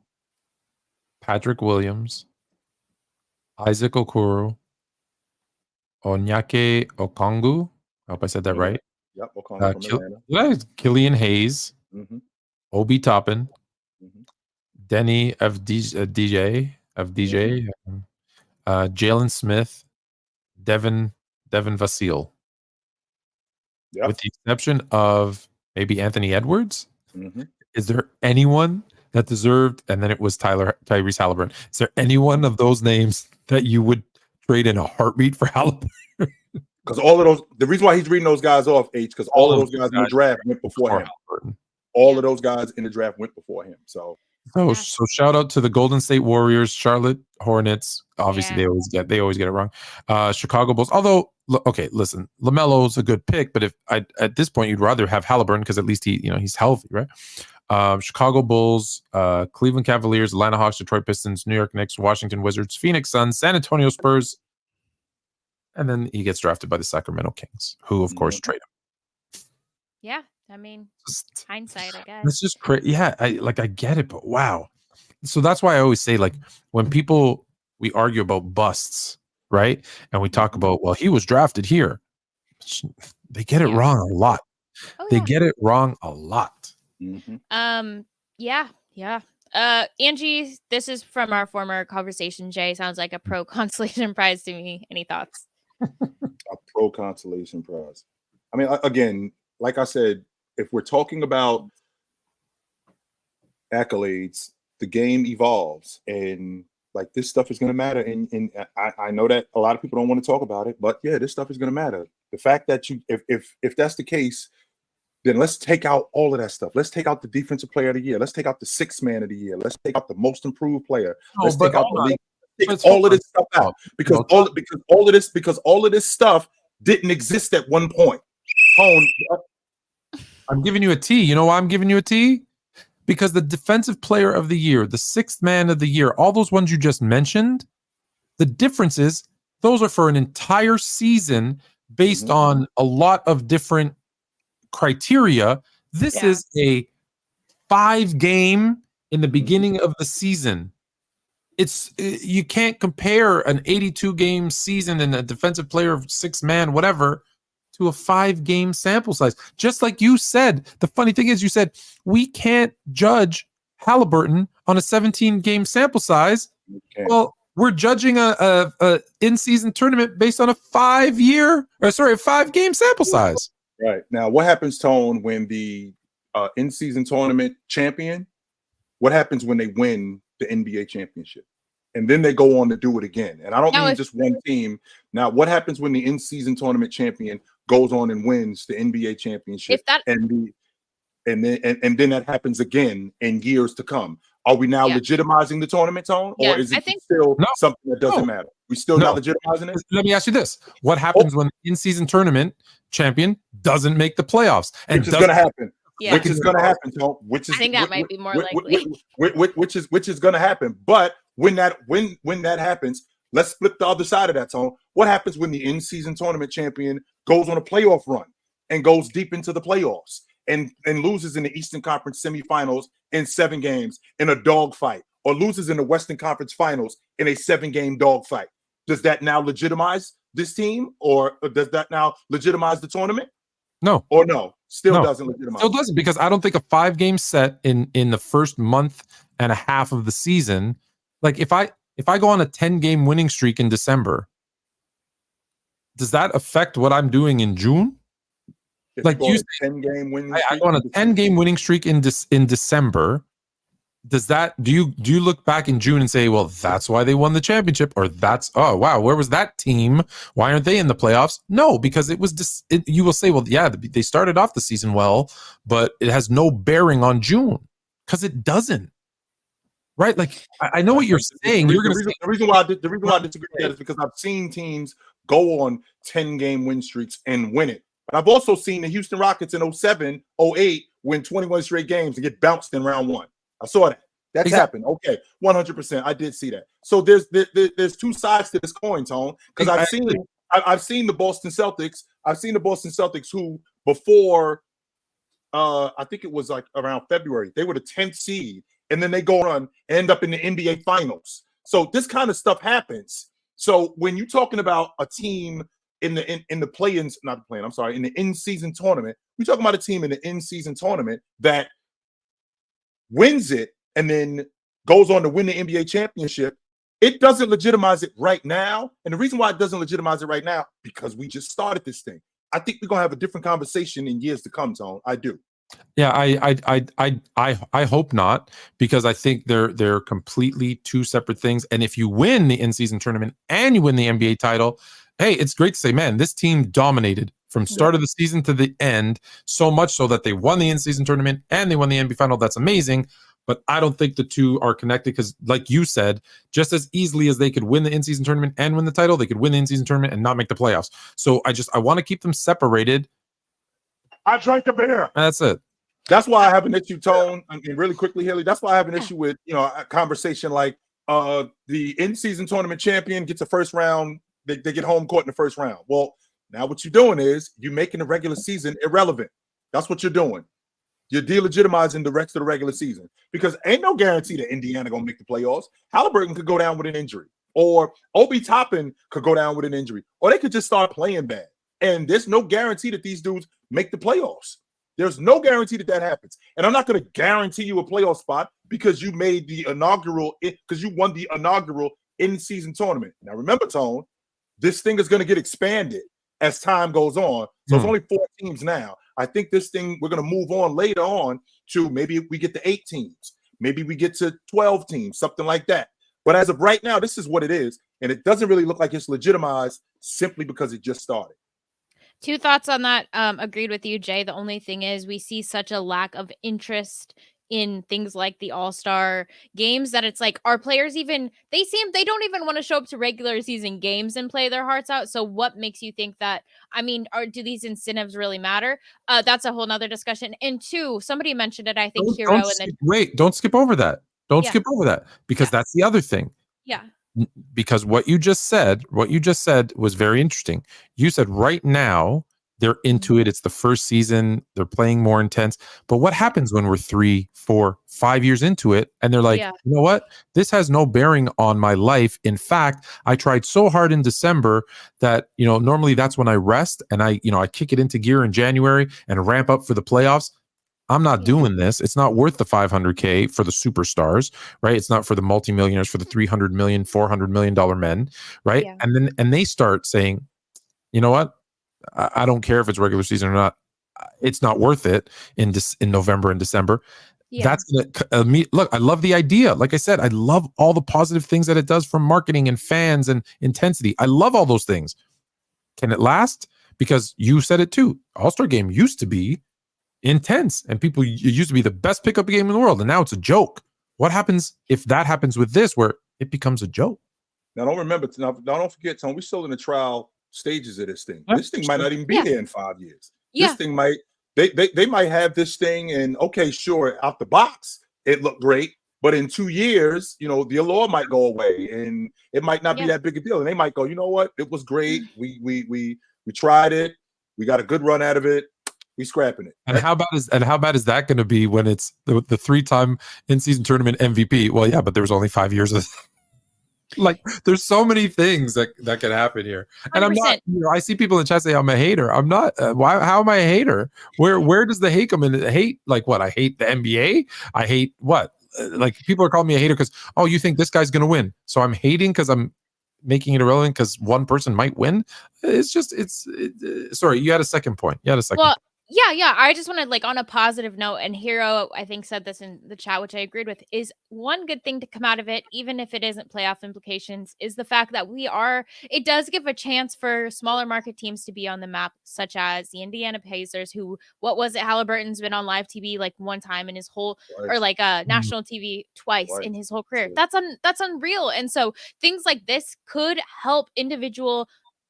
A: Patrick Williams, Isaac Okoro, Onyake Okongwu. I hope I said that right.
B: Yep, Okongwu
A: Killian Hayes, Obi Toppin, Denny FDJ, Jalen Smith, Devin Vasil.
B: Yep.
A: With the exception of maybe Anthony Edwards, is there anyone that deserved? And then it was Tyrese Haliburton. Is there any one of those names that you would trade in a heartbeat for Haliburton?
B: Because all of those, the reason why he's reading those guys off, because all of those guys in the draft went before him. All of those guys in the draft went before him. So
A: shout out to the Golden State Warriors, Charlotte Hornets. Obviously, they always get it wrong. Chicago Bulls. Although, okay, listen, LaMelo's a good pick, but if at this point you'd rather have Haliburton because at least he's healthy, right? Chicago Bulls, Cleveland Cavaliers, Atlanta Hawks, Detroit Pistons, New York Knicks, Washington Wizards, Phoenix Suns, San Antonio Spurs, and then he gets drafted by the Sacramento Kings, who of course trade him.
C: Yeah. I mean, hindsight, I guess.
A: It's just crazy. Yeah, I get it, but wow. So that's why I always say, like, when we argue about busts, right? And we talk about, well, he was drafted here. They get it wrong a lot.
C: Oh,
A: they get it wrong a lot.
C: Yeah. Angie, this is from our former conversation. Jay sounds like a pro consolation prize to me. Any thoughts?
B: A pro consolation prize. I mean, again, like I said, if we're talking about accolades, the game evolves, and like this stuff is going to matter. And I know that a lot of people don't want to talk about it, but yeah, this stuff is going to matter. The fact that if that's the case, then let's take out all of that stuff. Let's take out the defensive player of the year. Let's take out the sixth man of the year. Let's take out the most improved player. Let's take out the league. Take all of this stuff out because all of this stuff didn't exist at one point.
A: I'm giving you a T. You know why I'm giving you a T? Because the defensive player of the year, the sixth man of the year, all those ones you just mentioned, the difference is those are for an entire season based on a lot of different criteria. This is a 5-game in the beginning of the season. You can't compare an 82-game season and a defensive player of sixth man, whatever, to a 5-game sample size. Just like you said, the funny thing is you said we can't judge Haliburton on a 17-game sample size. Well, we're judging a in-season tournament based on a 5-game sample size.
B: Right. Now, what happens, Tone, when the in-season tournament champion, what happens when they win the NBA championship? And then they go on to do it again. And I don't mean just one team. Now, what happens when the in-season tournament champion goes on and wins the NBA championship? And then that happens again in years to come. Are we now legitimizing the tournament, Tone? Or is it still something that doesn't matter? We still not legitimizing it?
A: Let me ask you this. What happens when the in-season tournament champion doesn't make the playoffs? And
B: which is going to happen.
C: Yeah.
B: Which is going to happen, Tone. I
C: think that might be more likely.
B: Which is going to happen. But when that happens, let's flip the other side of that, Tone. What happens when the in-season tournament champion goes on a playoff run and goes deep into the playoffs and loses in the Eastern Conference semifinals in 7 games in a dogfight, or loses in the Western Conference finals in a 7-game dogfight? Does that now legitimize this team, or does that now legitimize the tournament?
A: No.
B: Or no? Still doesn't legitimize.
A: Still doesn't, because I don't think a 5-game set in the first month and a half of the season, like if I go on a 10-game winning streak in December, does that affect what I'm doing in June?
B: If
A: like you,
B: 10-game winning
A: streak, I go on a 10-game winning streak in December. Does that do you look back in June and say, well, that's why they won the championship, or that's, oh wow, where was that team? Why aren't they in the playoffs? No, because it was you will say, well, yeah, they started off the season well, but it has no bearing on June, because it doesn't. Right? Like I know what you're saying.
B: The reason why I disagree with that is because I've seen teams go on 10-game win streaks and win it. But I've also seen the Houston Rockets in 07, 08 win 21 straight games and get bounced in round 1. I saw that. That's happened. Okay, 100%. I did see that. So there's 2 sides to this coin, Tone. Because I've seen the Boston Celtics. I've seen the Boston Celtics who before I think it was like around February, they were the 10th seed, and then they go on and end up in the NBA Finals. So this kind of stuff happens. So when you're talking about a team in the play-ins, not the play-in, I'm sorry, in the in-season tournament, we're talking about a team in the in-season tournament that wins it and then goes on to win the NBA championship. It doesn't legitimize it right now. And the reason why it doesn't legitimize it right now, because we just started this thing. I think we're gonna have a different conversation in years to come, Tone. I do.
A: Yeah, I hope not, because I think they're completely 2 separate things. And if you win the in-season tournament and you win the NBA title, hey, it's great to say, man, this team dominated from start of the season to the end, so much so that they won the in-season tournament and they won the NBA final. That's amazing. But I don't think the 2 are connected, because like you said, just as easily as they could win the in-season tournament and win the title, they could win the in-season tournament and not make the playoffs. So I want to keep them separated.
B: I drank a beer.
A: That's it.
B: That's why I have an issue, Tone. I mean, really quickly, Haley. That's why I have an issue with, a conversation like the in-season tournament champion gets a first round. They get home court in the first round. Well, now what you're doing is you're making the regular season irrelevant. That's what you're doing. You're delegitimizing the rest of the regular season, because ain't no guarantee that Indiana gonna make the playoffs. Haliburton could go down with an injury, or Obi Toppin could go down with an injury, or they could just start playing bad. And there's no guarantee that these dudes make the playoffs. There's no guarantee that happens. And I'm not going to guarantee you a playoff spot because you made the inaugural, because you won the inaugural in-season tournament. Now, remember, Tone, this thing is going to get expanded as time goes on. So it's only 4 teams now. I think this thing, we're going to move on later on to maybe we get to 8 teams. Maybe we get to 12 teams, something like that. But as of right now, this is what it is. And it doesn't really look like it's legitimized simply because it just started.
C: 2 thoughts on that. Agreed with you, Jay. The only thing is we see such a lack of interest in things like the All-Star games that it's like, our players even, they don't even want to show up to regular season games and play their hearts out. So what makes you think that, I mean, do these incentives really matter? That's a whole nother discussion. And 2, somebody mentioned it, I think,
A: don't skip over that. Don't skip over that, because that's the other thing.
C: Yeah.
A: Because what you just said was very interesting. You said right now they're into it. It's the first season. They're playing more intense. But what happens when we're 3, 4, 5 years into it and they're like, you know what? This has no bearing on my life. In fact, I tried so hard in December that, normally that's when I rest and I kick it into gear in January and ramp up for the playoffs. I'm not doing this. It's not worth the $500K for the superstars, right? It's not for the multimillionaires, for the $300 million, $400 million men, right? Yeah. And they start saying, you know what? I don't care if it's regular season or not. It's not worth it in November and December. Yeah. That's gonna look. I love the idea. Like I said, I love all the positive things that it does from marketing and fans and intensity. I love all those things. Can it last? Because you said it too. All-Star Game used to be intense, and it used to be the best pickup game in the world, and now it's a joke. What happens if that happens with this, where it becomes a joke?
B: Now, don't forget, Tom, we're still in the trial stages of this thing. This thing might not even be there in 5 years. Yeah. This thing might, they might have this thing, and okay, sure, out the box, it looked great, but in 2 years, the allure might go away, and it might not be that big a deal, and they might go, you know what, it was great. We tried it. We got a good run out of it. We scrapping it.
A: And how bad is that going to be when it's the 3-time in-season tournament MVP? Well, yeah, but there was only 5 years of like, there's so many things that can happen here. And 100%. I'm not, I see people in chat say I'm a hater. I'm not. How am I a hater? Where does the hate come in? Hate, like what? I hate the NBA. I hate what? Like, people are calling me a hater because, oh, you think this guy's going to win. So I'm hating because I'm making it irrelevant because one person might win. It's just, sorry, you had a second point. Point.
C: Yeah. I just wanted, like, on a positive note, and Hero, I think, said this in the chat, which I agreed with, is one good thing to come out of it, even if it isn't playoff implications, is the fact that it does give a chance for smaller market teams to be on the map, such as the Indiana Pacers, who, Haliburton's been on live TV like one time in his whole, or like national TV twice in his whole career. That's unreal. And so things like this could help individual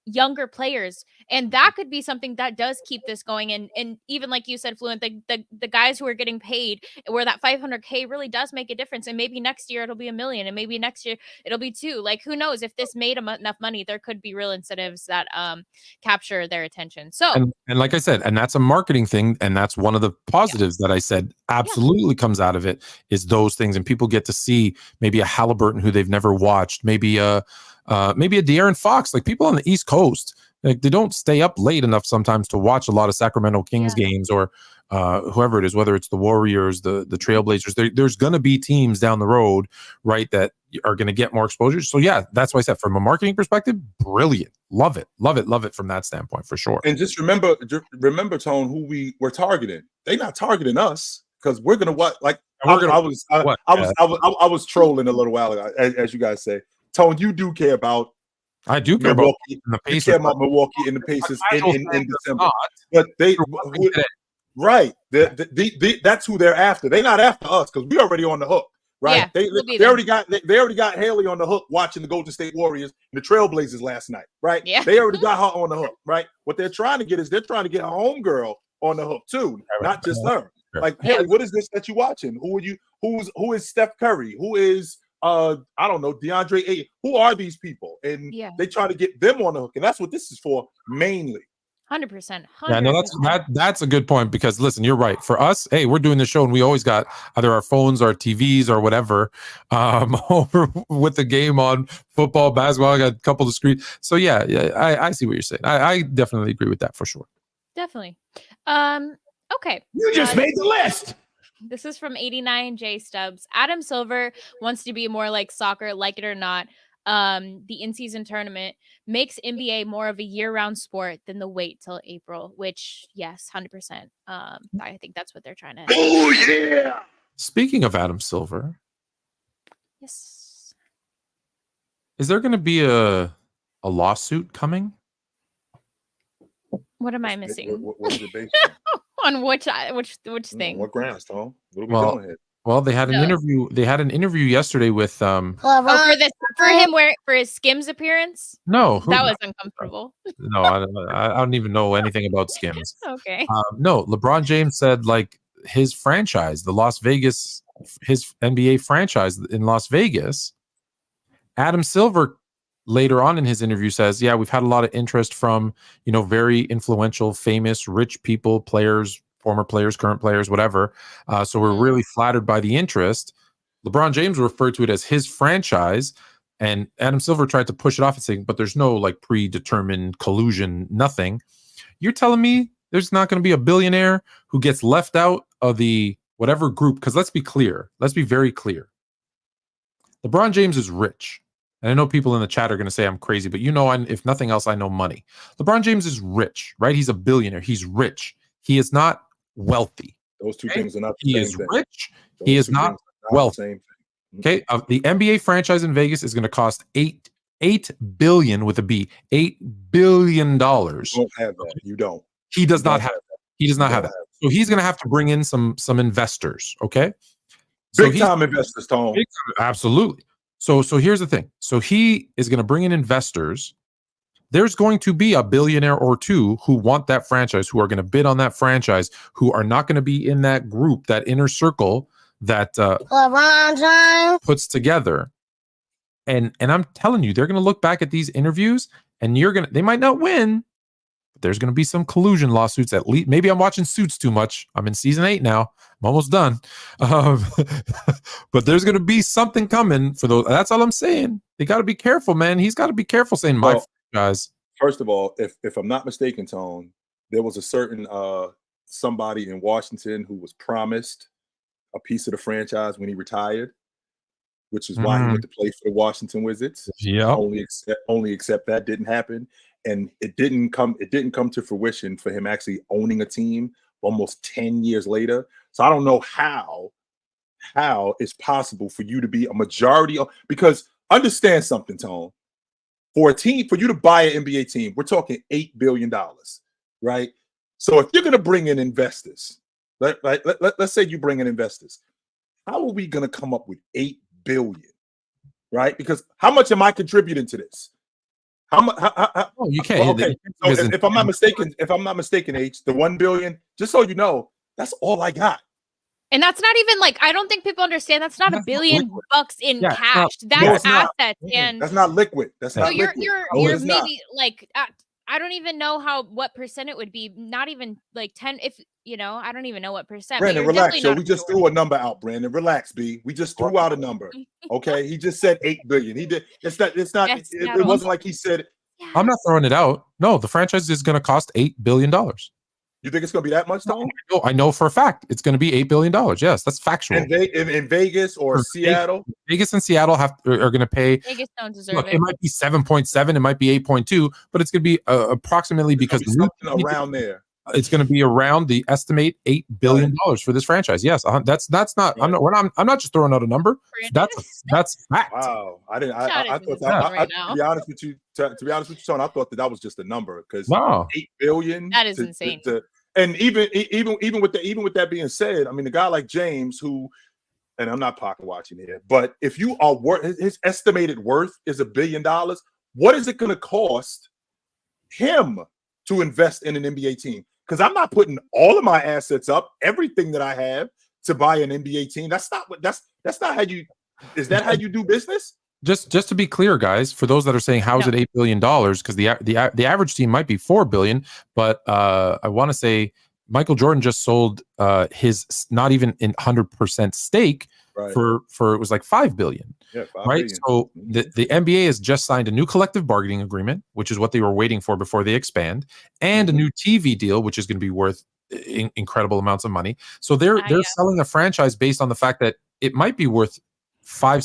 C: younger players, and that could be something that does keep this going. And even like you said, Fluent, the guys who are getting paid, where that $500K really does make a difference, and maybe next year it'll be $1 million, and maybe next year it'll be $2 million. Like, who knows? If this made enough money, there could be real incentives that capture their attention. So
A: and like I said, and that's a marketing thing, and that's one of the positives that I said absolutely comes out of it, is those things, and people get to see maybe a Haliburton who they've never watched, maybe a De'Aaron Fox. Like, people on the East Coast, like, they don't stay up late enough sometimes to watch a lot of Sacramento Kings games, or whoever it is, whether it's the Warriors, the Trailblazers. There's going to be teams down the road, right, that are going to get more exposure. So yeah, that's why I said, from a marketing perspective, brilliant. Love it from that standpoint, for sure.
B: And just remember, Tone, who we were targeting. They're not targeting us, because we're going to what? Like, I was trolling a little while ago, as you guys say. Tone, you do care about.
A: I do care
B: Milwaukee.
A: about the Pacers.
B: You care about Milwaukee and the Pacers in December. But that's who they're after. They're not after us, because we're already on the hook, right? Yeah, they already got Haley on the hook watching the Golden State Warriors and the Trailblazers last night, right? Yeah. They already got her on the hook, right? What they're trying to get is, they're trying to get her homegirl on the hook too, not just her. Like, Haley, what is this that you watching? Who is Steph Curry? Who is I don't know, DeAndre Ayton? Who are these people? And they try to get them on the hook, and that's what this is for mainly.
C: 100%.
A: Yeah, no, that's a good point because listen, you're right. For us, hey, we're doing the show and we always got either our phones, our TVs, or whatever over with the game on, football, basketball. I got a couple of screens. So yeah, I see what you're saying. I definitely agree with that for sure.
C: Definitely. Okay.
B: You just made the list.
C: This is from 89 J Stubbs. Adam Silver wants to be more like soccer, like it or not. The in-season tournament makes NBA more of a year-round sport than the wait till April, which yes, 100%. I think that's what they're trying to.
B: Oh yeah.
A: Speaking of Adam Silver,
C: yes,
A: is there going to be a lawsuit coming?
C: What am I missing?
B: What is it based
C: on? which thing?
B: What grounds, Tom? What are we doing here?
A: Well, they had an interview. They had an interview yesterday with
C: for him for his Skims appearance.
A: No,
C: that was uncomfortable.
A: No, I don't even know anything about Skims.
C: Okay.
A: No, LeBron James said like his franchise, his NBA franchise in Las Vegas. Adam Silver later on in his interview says, "Yeah, we've had a lot of interest from very influential, famous, rich people, players." Former players, current players, whatever. So we're really flattered by the interest. LeBron James referred to it as his franchise, and Adam Silver tried to push it off and saying, but there's no like predetermined collusion, nothing. You're telling me there's not going to be a billionaire who gets left out of the whatever group? Because let's be clear. Let's be very clear. LeBron James is rich. And I know people in the chat are going to say I'm crazy, but if nothing else, I know money. LeBron James is rich, right? He's a billionaire. He's rich. He is not wealthy.
B: Those two things are not the same thing.
A: He is rich. He is not wealthy. Okay. The NBA franchise in Vegas is going to cost $8 billion with a B. $8 billion. You
B: don't have that. You don't.
A: He does not have that. He does not have that. So he's going to have to bring in some investors. Okay.
B: Big time investors, Tom.
A: Absolutely. So here's the thing. So he is going to bring in investors. There's going to be a billionaire or two who want that franchise, who are going to bid on that franchise, who are not going to be in that group, that inner circle that LeBron James puts together. And I'm telling you, they're going to look back at these interviews and they might not win, but there's going to be some collusion lawsuits at least. Maybe I'm watching Suits too much. I'm in season 8 now. I'm almost done. But there's going to be something coming for those. That's all I'm saying. They got to be careful, man. He's got to be careful saying guys.
B: First of all, if I'm not mistaken, Tone, there was a certain somebody in Washington who was promised a piece of the franchise when he retired, which is why he went to play for the Washington Wizards.
A: Yeah.
B: Only except that didn't happen, and it didn't come to fruition for him actually owning a team almost 10 years later. So I don't know how it's possible for you to be a majority because understand something, Tone. For you to buy an NBA team, we're talking $8 billion, right? So if you're going to bring in investors, let's say you bring in investors, how are we going to come up with $8 billion, right? Because how much am I contributing to this?
A: You can't.
B: Okay, so if I'm not mistaken, H, the $1 billion, just so you know, that's all I got.
C: And that's not even I don't think people understand that's not $1 billion in cash. That's assets. And
B: that's not liquid. That's not
C: you're
B: liquid.
C: maybe I don't even know what percent it would be. Not even 10. If I don't even know what percent.
B: Brandon, relax. So we just threw a number out. Brandon, relax, B. We just threw out a number. Okay, he just said $8 billion. He did. It's not. It wasn't like he said.
A: I'm not throwing it out. No, the franchise is going to cost $8 billion.
B: You think it's going to be that much, Tom?
A: No, I know for a fact it's going to be $8 billion. Yes, that's factual.
B: In Vegas or Seattle?
A: Vegas and Seattle are going to pay.
C: Vegas don't deserve it.
A: It might be 7.7, it might be 8.2, but it's going to be approximately because
B: something around there.
A: It's going to be around the estimate $8 billion for this franchise. Yes, that's not. Right. I'm not just throwing out a number. That's fact.
B: Wow, I didn't. I thought that. To be honest with you, Sean, I thought that was just a number because $8 billion.
C: That is insane.
B: And even with that being said, I mean, a guy like James, who, and I'm not pocket watching here, but if you are his estimated worth is $1 billion, what is it going to cost him to invest in an NBA team? Because I'm not putting all of my assets up, everything that I have, to buy an NBA team. That's not how you. Is that how you do business?
A: Just to be clear, guys, for those that are saying how is it $8 billion, because the average team might be $4 billion, but I want to say Michael Jordan just sold his not even in 100% stake for it was like $5 billion.
B: Yeah, $5
A: right.
B: billion.
A: So the NBA has just signed a new collective bargaining agreement, which is what they were waiting for before they expand, and a new TV deal, which is going to be worth incredible amounts of money. So they're selling a franchise based on the fact that it might be worth a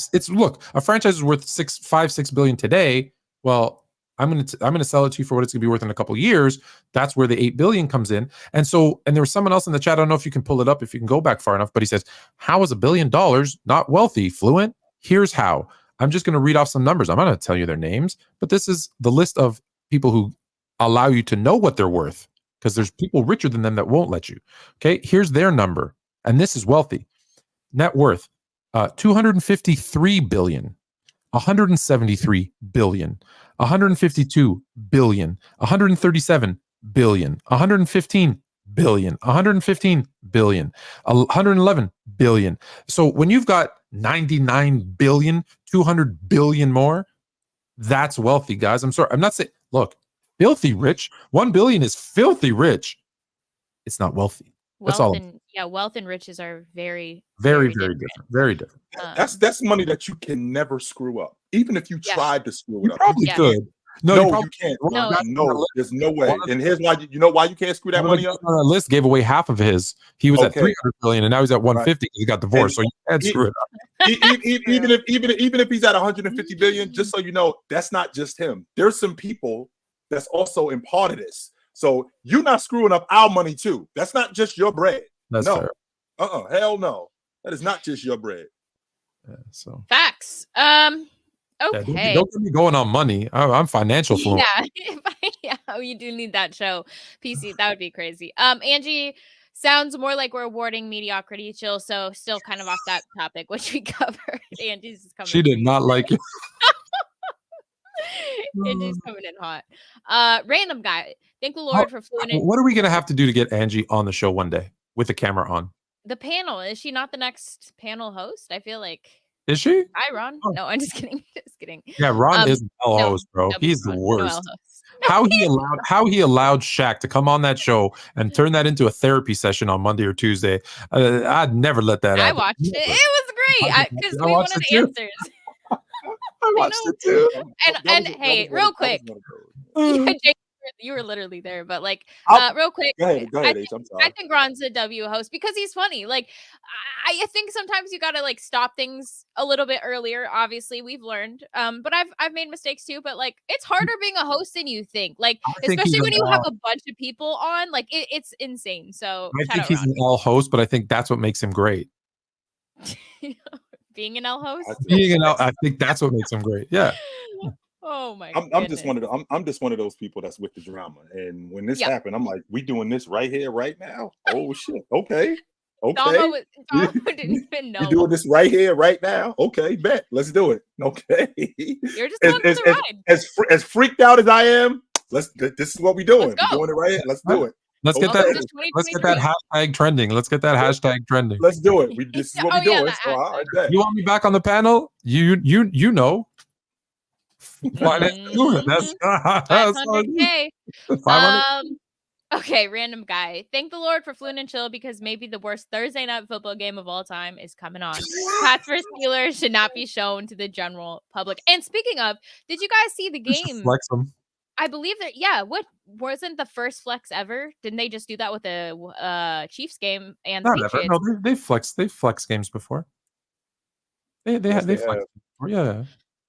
A: franchise is worth $6 billion today. Well, I'm gonna sell it to you for what it's gonna be worth in a couple of years. That's where the $8 billion comes in. And there was someone else in the chat. I don't know if you can pull it up, if you can go back far enough, but he says, how is $1 billion not wealthy? Fluent? Here's how. I'm just gonna read off some numbers. I'm not gonna tell you their names, but this is the list of people who allow you to know what they're worth, because there's people richer than them that won't let you. Okay, here's their number, and this is wealthy. Net worth. 253 billion, 173 billion, 152 billion, 137 billion, 115 billion, 115 billion, 111 billion. So when you've got 99 billion, 200 billion more, that's wealthy, guys. I'm sorry. I'm not saying, look, filthy rich. 1 billion is filthy rich. It's not wealthy.
C: Wealth and riches are very,
A: very different. Very different.
B: That's money that you can never screw up, even if you tried to screw it up.
A: Probably could. No, you
B: can't. No, there's no way. And here's why. You know why you can't screw that money up?
A: On the list gave away half of his. He was at 300 billion, and now he's at 150 because he got divorced. So you can't screw it up.
B: even if he's at 150 billion, just so you know, that's not just him. There's some people that's also in part of this. So you're not screwing up our money too. That's not just your bread.
A: That's fair.
B: Hell no. That is not just your bread.
A: Yeah, so
C: facts. Okay.
A: Yeah, don't get me going on money. I'm financial fluent.
C: Yeah. You do need that show. PC, that would be crazy. Angie, sounds more like we're awarding mediocrity chill. So still kind of off that topic, which we covered. Angie's is coming.
A: She did not like it.
C: Angie's coming in hot. Random guy. Thank the Lord for Fluent.
A: What are we gonna have to do to get Angie on the show one day with the camera on?
C: The panel. Is she not the next panel host? I feel like.
A: Is she?
C: Hi, Ron. Oh. No, I'm just kidding. Just kidding.
A: Yeah, Ron is an L host, bro. He's the worst. How he allowed Shaq to come on that show and turn that into a therapy session on Monday or Tuesday. I'd never let that happen.
C: I watched it. It was great because we wanted the answers.
B: I watched it too.
C: And hey, real quick. You were literally there, but like, real quick.
B: Go ahead, I'm sorry.
C: I think Ron's a W host because he's funny. Like, I think sometimes you gotta like stop things a little bit earlier. Obviously, we've learned. But I've made mistakes too. But like, it's harder being a host than you think. Like, especially when you have a bunch of people on. Like, it's insane. So
A: I think he's an L host, but I think that's what makes him great.
C: Being an L host.
A: I think that's what makes him great. Yeah.
C: Oh my!
B: I'm just one of those people that's with the drama. And when this happened, I'm like, we doing this right here, right now. Oh shit! Okay.
C: Dama didn't even know.
B: You doing this right here, right now? Okay, bet. Let's do it. Okay.
C: You're just on the ride.
B: As freaked out as I am, this is what we're doing. We're doing it right here. Let's do it.
A: Let's get that. Let's get that hashtag trending. Let's get that hashtag trending.
B: Let's do it. This is what we're doing. So, all right,
A: you want me back on the panel? You know. Why let's do it? That's
C: 500K. Okay, random guy. Thank the Lord for Fluent Chill because maybe the worst Thursday night football game of all time is coming on. Pats vs. Steelers should not be shown to the general public. And speaking of, did you guys see the game?
A: Flex them.
C: I believe that. Yeah, what wasn't the first flex ever? Didn't they just do that with the Chiefs game and the Patriots?
A: No, they flex games before. They flex before. Yeah.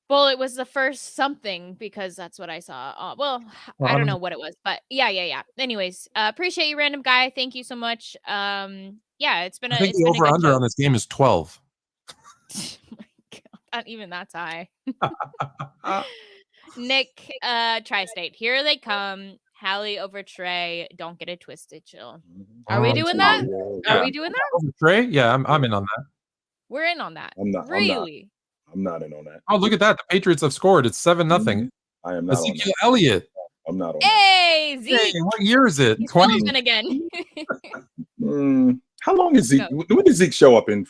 C: Well, it was the first something because that's what I saw. I don't know what it was, but yeah. Anyways, appreciate you, random guy. Thank you so much. It's been. I think
A: the over under on this game is 12.
C: Oh my God, not even that's high. Nick, Tri-State, here they come. Hallie over Trey. Don't get it twisted, chill. Are we doing that? Are we doing that?
A: Over Trey? Yeah, I'm in on that.
C: We're in on that.
B: I'm not.
C: Really?
B: I'm not in on that.
A: Oh, look at that. The Patriots have scored. It's 7-0.
B: I am not.
A: Ezekiel Elliott.
B: I'm not on
C: Hey, Zeke.
A: Hey, what year is it? 20
C: again.
B: How long is Zeke? When did Zeke show up in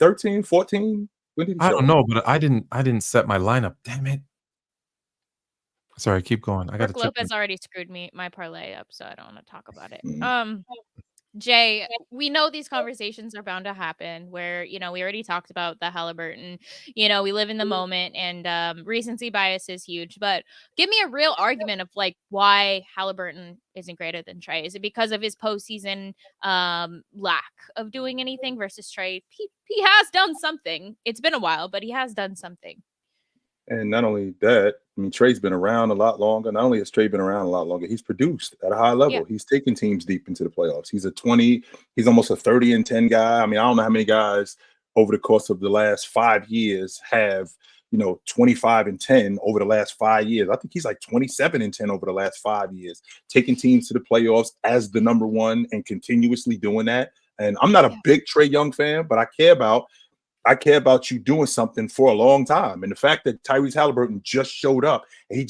B: 13, 14? When did he
A: I
B: show
A: don't
B: up?
A: know, but I didn't set my lineup. Damn it. Sorry, keep going. I got to
C: Brooke
A: check.
C: Lopez already screwed my parlay up, so I don't want to talk about it.
B: Mm.
C: Jay, we know these conversations are bound to happen where, we already talked about the Haliburton, we live in the moment and recency bias is huge, but give me a real argument of like why Haliburton isn't greater than Trey. Is it because of his postseason lack of doing anything versus Trey? He has done something. It's been a while, but he has done something.
B: And not only that, I mean, Trey's been around a lot longer. Not only has Trey been around a lot longer, he's produced at a high level.
C: Yeah.
B: He's taken teams deep into the playoffs. He's he's almost a 30-10 guy. I mean, I don't know how many guys over the course of the last 5 years have, 25-10 over the last 5 years. I think he's like 27-10 over the last 5 years, taking teams to the playoffs as the number one and continuously doing that. And I'm not a big Trey Young fan, but I care about you doing something for a long time. And the fact that Tyrese Haliburton just showed up, and he's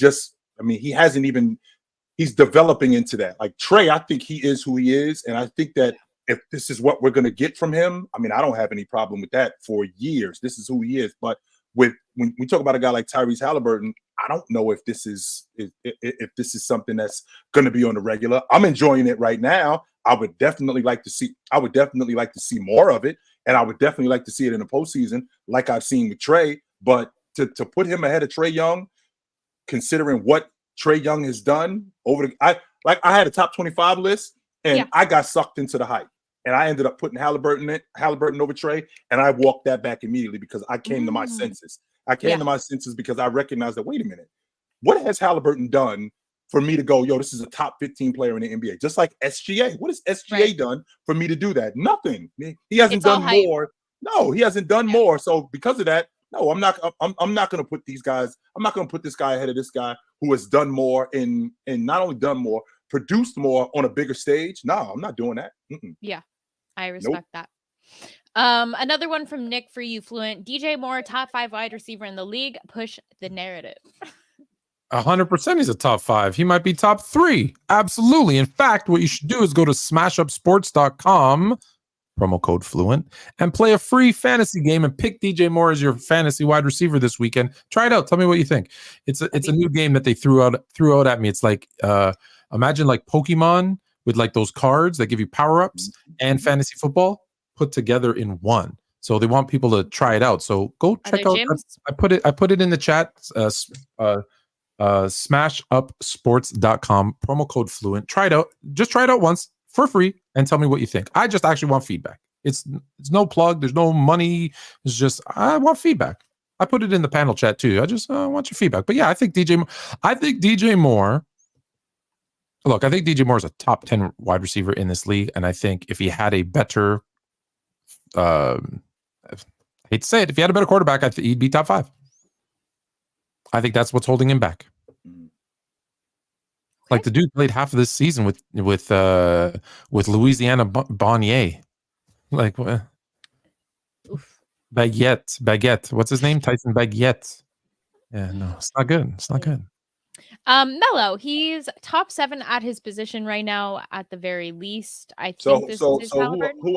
B: developing into that. Like Trey, I think he is who he is. And I think that if this is what we're going to get from him, I mean, I don't have any problem with that for years. This is who he is. But when we talk about a guy like Tyrese Haliburton, I don't know if this is something that's going to be on the regular. I'm enjoying it right now. I would definitely like to see more of it. And I would definitely like to see it in the postseason, like I've seen with Trey. But to put him ahead of Trey Young, considering what Trey Young has done I had a top 25 list, and I got sucked into the hype, and I ended up putting Haliburton over Trey, and I walked that back immediately because I came to my senses. I came to my senses because I recognized that, wait a minute, what has Haliburton done for me to go, yo, this is a top 15 player in the NBA? Just like SGA. What has SGA done for me to do that? Nothing. He hasn't done more. No, he hasn't done more. So because of that, no, I'm not going to put these guys. I'm not going to put this guy ahead of this guy who has done more and not only done more, produced more on a bigger stage. No, I'm not doing that. Mm-mm.
C: Yeah, I respect that. Another one from Nick for you, Fluent. DJ Moore, top 5 wide receiver in the league. Push the narrative.
A: 100% he's a top 5. He might be top 3. Absolutely. In fact, what you should do is go to smashupsports.com, promo code Fluent, and play a free fantasy game and pick DJ Moore as your fantasy wide receiver this weekend. Try it out. Tell me what you think. It's a new game that they threw out at me. It's like imagine like Pokemon with like those cards that give you power-ups and fantasy football put together in one. So they want people to try it out. So go check out. I put it in the chat. Smashupsports.com, promo code Fluent. Try it out. Just try it out once for free and tell me what you think. I just actually want feedback. It's no plug. There's no money. It's just I want feedback. I put it in the panel chat too. I just want your feedback. But yeah, I think DJ Moore. Look, I think DJ Moore is a top 10 wide receiver in this league, and I think if he had a better, I hate to say it, if he had a better quarterback, I think he'd be top 5. I think that's what's holding him back. Like the dude played half of this season with Louisiana Bonnier. Like what? Baguette. What's his name? Tyson Baguette. Yeah, no, it's not good. It's not good.
C: Melo, he's top 7 at his position right now, at the very least. I think this is Haliburton.
B: Who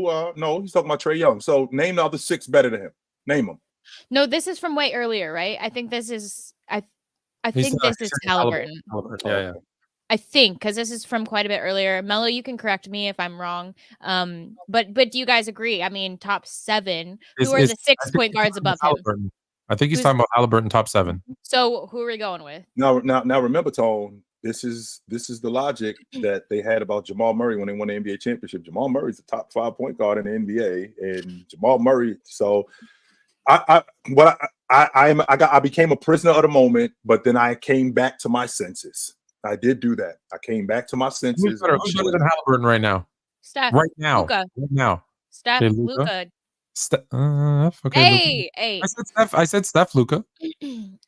B: are? No, he's talking about Trey Young. So name the other 6 better than him. Name them.
C: No, this is from way earlier, right? I think this is Haliburton.
A: Yeah.
C: I think because this is from quite a bit earlier. Melo, you can correct me if I'm wrong. But do you guys agree? I mean, top 7. Who are the 6 point guards above him?
A: I think he's talking about Haliburton top 7.
C: So who are we going with?
B: Now remember, Tone. This is the logic that they had about Jamal Murray when they won the NBA championship. Jamal Murray's a top 5 point guard in the NBA, and Jamal Murray. So I became a prisoner of the moment, but then I came back to my senses. I did do that. I came back to my senses.
A: Who's better than Haliburton right now?
C: Steph.
A: Right now.
C: Luka.
A: Right now.
C: Steph. Luka.
A: Okay.
C: Hey.
A: I said Steph. Luka.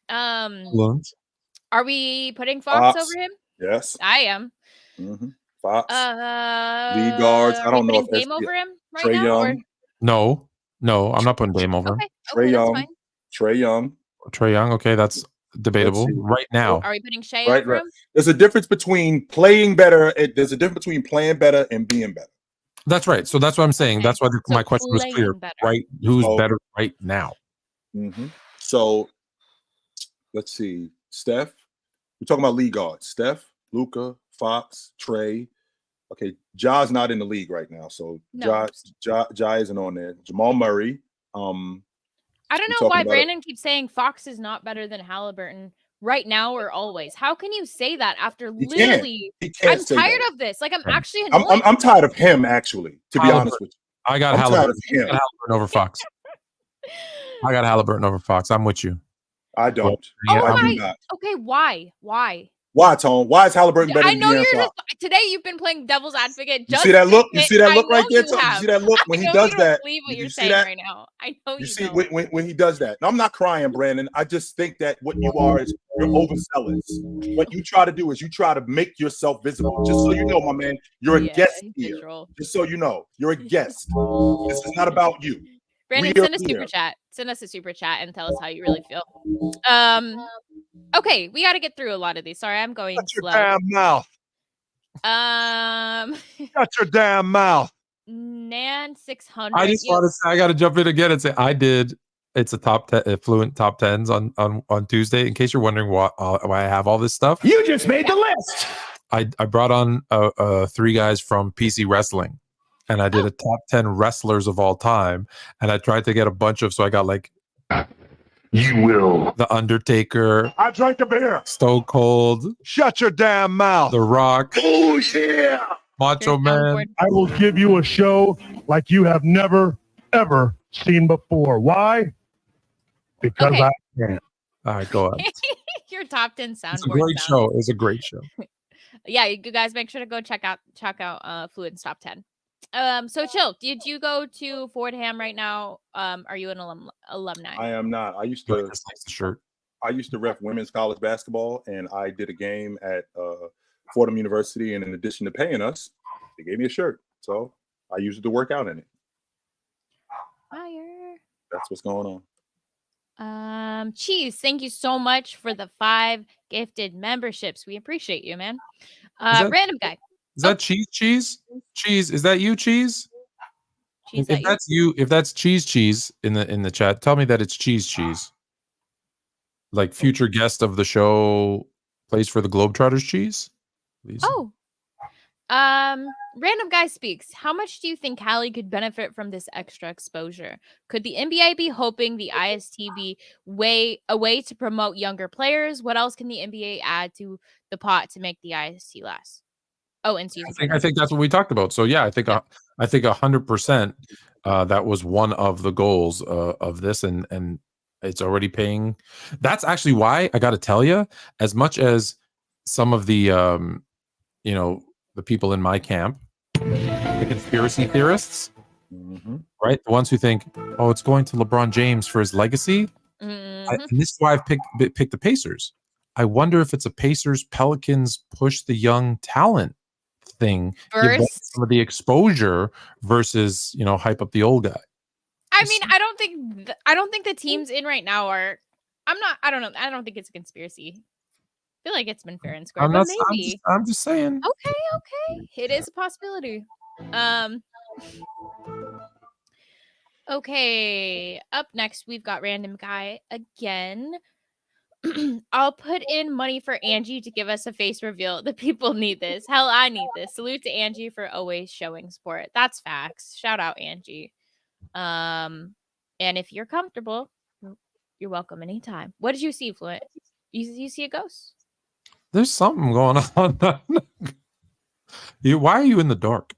C: Are we putting Fox over him?
B: Yes.
C: I am.
B: Mm-hmm. Fox.
C: Lead
B: guards. I don't know if
C: Dame over him right
B: Trey
C: now.
B: Young.
A: No, I'm not putting Dame over him.
B: Trey Young.
A: Trey Young. Okay, that's debatable right now.
C: Are we putting Shea over him?
B: There's a difference between playing better. There's a difference between playing better and being better.
A: That's right. So that's what I'm saying.
C: Okay.
A: That's why
C: So
A: my question was clear.
C: better.
A: Right? Who's better right now?
B: Mm-hmm. So let's see. Steph. We're talking about league guards. Steph, Luka, Fox, Trey. Okay, Ja's not in the league right now, so
C: No.
B: Ja isn't on there. Jamal Murray.
C: I don't know why Brandon keeps saying Fox is not better than Haliburton right now or always. How can you say that after literally? I'm tired of this. Like I'm actually annoyed.
B: I'm tired of him, actually, to be honest with you.
A: I got Haliburton over Fox. I got Haliburton over Fox. I'm with you.
B: I don't.
C: I do not. Okay, why?
B: Why, Tone? Why is Haliburton better than
C: De'Aaron
B: Fox?
C: Just today. You've been playing devil's advocate.
B: You see that look? You see that look right there? You see that look when he does that?
C: Believe what you're saying right now. I know you
B: see when he does that. Now, I'm not crying, Brandon. I just think that what you are is you're overzealous. What you try to do is you try to make yourself visible. Just so you know, my man, you're a guest here. Just so you know, you're a guest. This is not about you.
C: Brandon, send a super chat. Send us a super chat and tell us how you really feel. Okay, we got to get through a lot of these. Sorry, I'm going slow.
D: Shut your damn mouth. Shut your damn mouth.
C: Nan 600.
A: I just want to say I got to jump in again and say I did. It's a top 10 Fluent top 10s on Tuesday. In case you're wondering why I have all this stuff,
D: you just made the list.
A: I brought on 3 guys from PC Wrestling. And I did a top 10 wrestlers of all time. And I tried to get a bunch of, so I got like,
D: you will.
A: The Undertaker.
D: I drank a beer.
A: Stone Cold.
D: Shut your damn mouth.
A: The Rock.
D: Oh, yeah.
A: Macho Man.
F: I will give you a show like you have never, ever seen before. Why? Because I can.
A: All right, go ahead.
C: Your top 10 soundboard.
A: It's a great show. It's a great show.
C: Yeah, you guys make sure to go check out Fluent's top 10. So Chill, did you go to Fordham right now? Are you an alumni?
B: I am not. I used to
A: shirt.
B: I used to ref women's college basketball, and I did a game at Fordham University, and in addition to paying us, they gave me a shirt. So I used it to work out in it.
C: Fire.
B: That's what's going on.
C: Cheese, thank you so much for the 5 gifted memberships. We appreciate you, man. Random guy.
A: Is that Cheese? Cheese, is that you, Cheese? If that's you, if that's Cheese in the chat, tell me that it's Cheese. Like future guest of the show plays for the Globetrotters, Cheese. Please.
C: Oh. Random guy speaks. How much do you think Hallie could benefit from this extra exposure? Could the NBA be hoping the IST be a way to promote younger players? What else can the NBA add to the pot to make the IST last? Oh, in season.
A: I think that's what we talked about. So yeah, I think 100% that was one of the goals of this, and it's already paying. That's actually why I got to tell you, as much as some of the the people in my camp, the conspiracy theorists, right, the ones who think, oh, it's going to LeBron James for his legacy, and this is why I've picked the Pacers. I wonder if it's a Pacers Pelicans push the young talent thing, give some of the exposure versus hype up the old guy.
C: I mean, I don't think the teams in right now are. I don't know. I don't think it's a conspiracy. I feel like it's been fair and square, but maybe.
A: I'm just saying.
C: Okay. It is a possibility. Okay. Up next, we've got Random Guy again. I'll put in money for Angie to give us a face reveal. The people need this. Hell, I need this. Salute to Angie for always showing support. That's facts. Shout out, Angie. And if you're comfortable, you're welcome anytime. What did you see, Fluent? You see a ghost?
A: There's something going on. Why are you in the dark?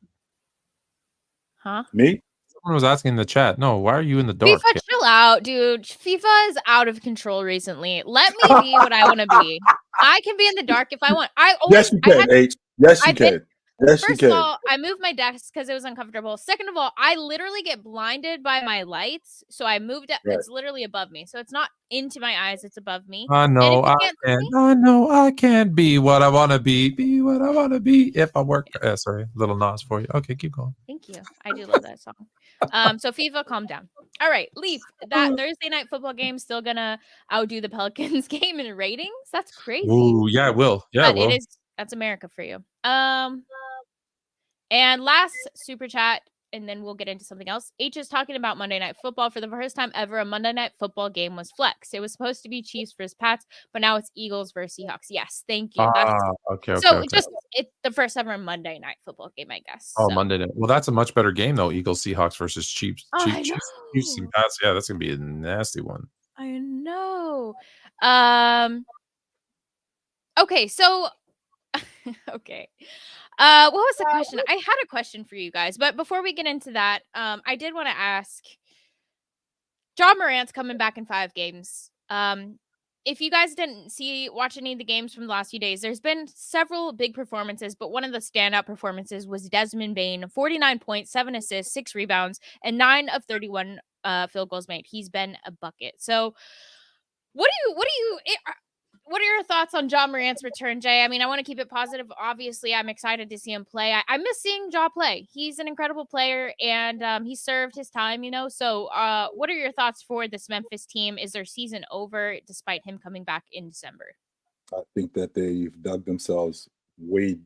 C: Huh?
B: Me?
A: Someone was asking in the chat. No, why are you in the dark?
C: FIFA, chill out, dude. FIFA is out of control recently. Let me be what I want to be. I can be in the dark if I want.
B: Yes, you can, H. Yes, you can.
C: First of all, I moved my desk because it was uncomfortable. Second of all, I literally get blinded by my lights. So I moved it. Right. It's literally above me. So it's not into my eyes. It's above me.
A: I know I can't be what I want to be. Be what I want to be if I work. Sorry, little Nas for you. Okay, keep going.
C: Thank you. I do love that song. So FIFA, calm down. All right, Leaf. That Thursday night football game still gonna outdo the Pelicans game in ratings. That's crazy.
A: Ooh, yeah, it will. Yeah,
C: but it is. That's America for you. And last super chat, and then we'll get into something else. H is talking about Monday Night Football. For the first time ever, a Monday Night Football game was flexed. It was supposed to be Chiefs versus Pats, but now it's Eagles versus Seahawks. Yes, thank you.
A: Okay.
C: Just it's the first ever Monday Night Football game, I guess.
A: Oh, Monday night. Well, that's a much better game though. Eagles Seahawks versus Chiefs. Chiefs and Pats. Yeah, that's gonna be a nasty one.
C: I know. Okay, so okay. What was the question? I had a question for you guys, but before we get into that, I did want to ask. Ja Morant's coming back in 5 games. If you guys didn't watch any of the games from the last few days, there's been several big performances, but one of the standout performances was Desmond Bane, 49 points, 7 assists, 6 rebounds, and 9 of 31 field goals made. He's been a bucket. So, what are your thoughts on Ja Morant's return, Jay? I mean, I want to keep it positive. Obviously, I'm excited to see him play. I miss seeing Ja play. He's an incredible player, and he served his time, So what are your thoughts for this Memphis team? Is their season over despite him coming back in December?
B: I think that they've dug themselves a way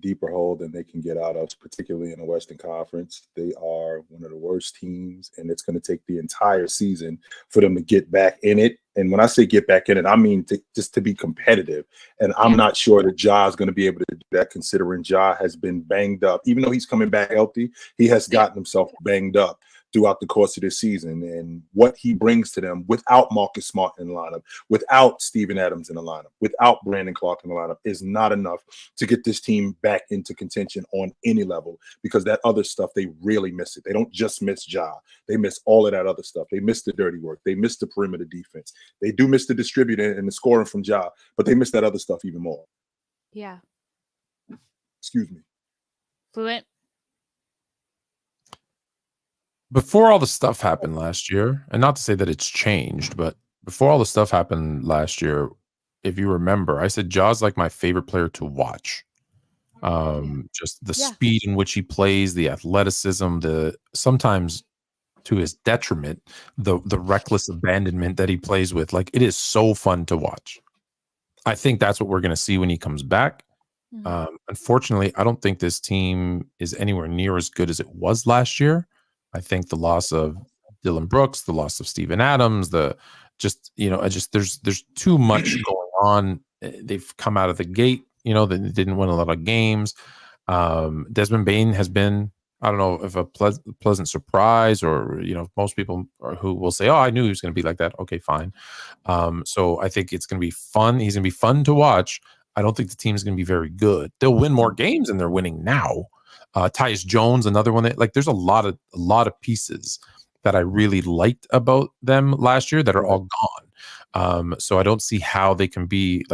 B: deeper hole than they can get out of, particularly in the Western Conference. They are one of the worst teams, and it's going to take the entire season for them to get back in it. And when I say get back in it, I mean just to be competitive. And I'm not sure that Ja is going to be able to do that, considering Ja has been banged up. Even though he's coming back healthy, he has gotten himself banged up throughout the course of this season. And what he brings to them without Marcus Smart in the lineup, without Steven Adams in the lineup, without Brandon Clark in the lineup is not enough to get this team back into contention on any level, because that other stuff, they really miss it. They don't just miss Ja. They miss all of that other stuff. They miss the dirty work. They miss the perimeter defense. They do miss the distributing and the scoring from Ja, but they miss that other stuff even more.
C: Yeah.
B: Excuse me.
C: Fluent.
A: Before all the stuff happened last year, and not to say that it's changed, but before all the stuff happened last year, if you remember, I said Ja's like my favorite player to watch. Just the speed in which he plays, the athleticism, the sometimes to his detriment, the reckless abandonment that he plays with. Like, it is so fun to watch. I think that's what we're going to see when he comes back. Unfortunately, I don't think this team is anywhere near as good as it was last year. I think the loss of Dylan Brooks, the loss of Steven Adams, there's too much going on. They've come out of the gate, they didn't win a lot of games. Desmond Bane has been, I don't know if a pleasant surprise, or, most people who will say, oh, I knew he was going to be like that. Okay, fine. So I think it's going to be fun. He's going to be fun to watch. I don't think the team's going to be very good. They'll win more games than they're winning now. Tyus Jones, another one that, there's a lot of pieces that I really liked about them last year that are all gone. So I don't see how they can be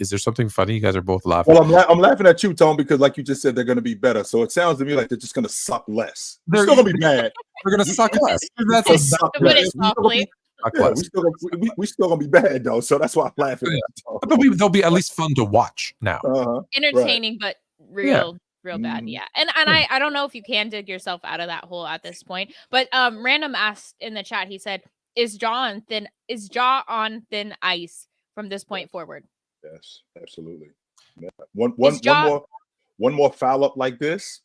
A: is there something funny? You guys are both laughing.
B: Well, I'm laughing at you, Tone, because like you just said, they're going to be better. So it sounds to me like they're just going to suck less. They're still going to be bad.
A: They're going to suck less.
B: That's
C: we still
B: going to be bad, though. So that's why I'm laughing.
A: They'll be at least fun to watch now.
C: Entertaining, but real bad. Yeah. And I don't know if you can dig yourself out of that hole at this point, but Random asked in the chat, he said, is Ja on thin ice from this point forward?
B: Yes, absolutely. Yeah. One more foul up like this,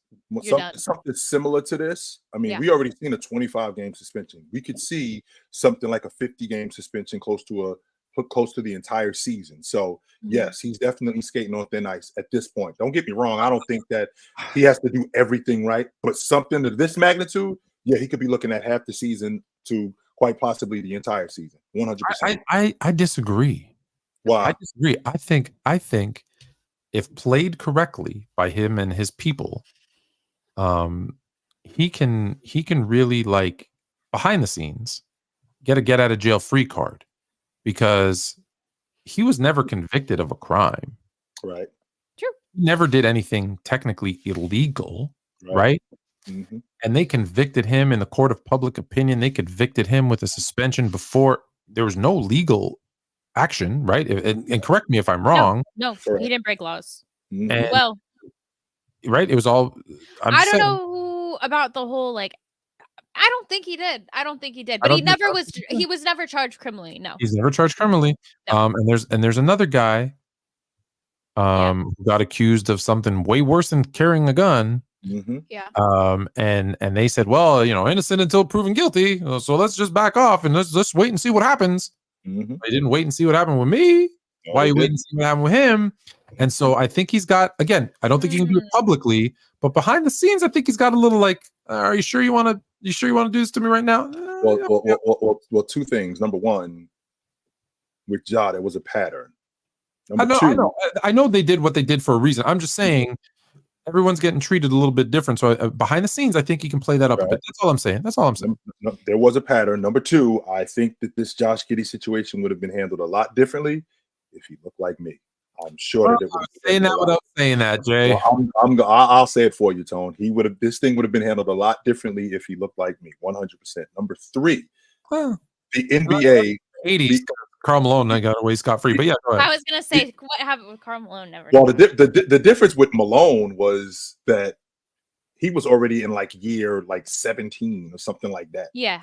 B: something similar to this. I mean, we already seen a 25-game suspension. We could see something like a 50-game suspension close to the entire season. So yes, he's definitely skating on thin ice at this point. Don't get me wrong. I don't think that he has to do everything right, but something of this magnitude, he could be looking at half the season to quite possibly the entire season. 100%.
A: I disagree.
B: Why?
A: I disagree. I think if played correctly by him and his people, he can really, behind the scenes, get a get out of jail free card, because he was never convicted of a crime.
B: Right.
C: True.
A: He never did anything technically illegal. Right.
B: Mm-hmm.
A: And they convicted him in the court of public opinion. They convicted him with a suspension before there was no legal action, right? And correct me if I'm wrong.
C: No, he didn't break laws.
B: Mm-hmm.
A: Right? It was all.
C: I don't know about the whole I don't think he did. But he was never charged criminally. No,
A: he's never charged criminally. No. And there's another guy who got accused of something way worse than carrying a gun.
C: Yeah.
A: And they said, well, innocent until proven guilty. So let's just back off and let's wait and see what happens. They didn't wait and see what happened with me. Why you wait and see what happened with him? And so I think he's got, again, I don't think he can do it publicly, but behind the scenes, I think he's got a little like, are you sure you want to do this to me right now?
B: Well, two things. Number one, with Ja, there was a pattern.
A: I know they did what they did for a reason. I'm just saying everyone's getting treated a little bit different. So behind the scenes, I think he can play that up a bit. That's all I'm saying.
B: No, there was a pattern. Number two, I think that this Josh Giddey situation would have been handled a lot differently if he looked like me. I'm sure that it would.
A: Saying that without saying that, Jay.
B: Well, I'll say it for you, Tone. This thing would have been handled a lot differently if he looked like me. 100%. Number three, the NBA
A: 80s. Karl Malone, I got away scot-free. But yeah, go ahead.
C: I was gonna say, what happened with Karl Malone? Never.
B: Well, the difference with Malone was that he was already in like year 17 or something like that.
C: Yeah.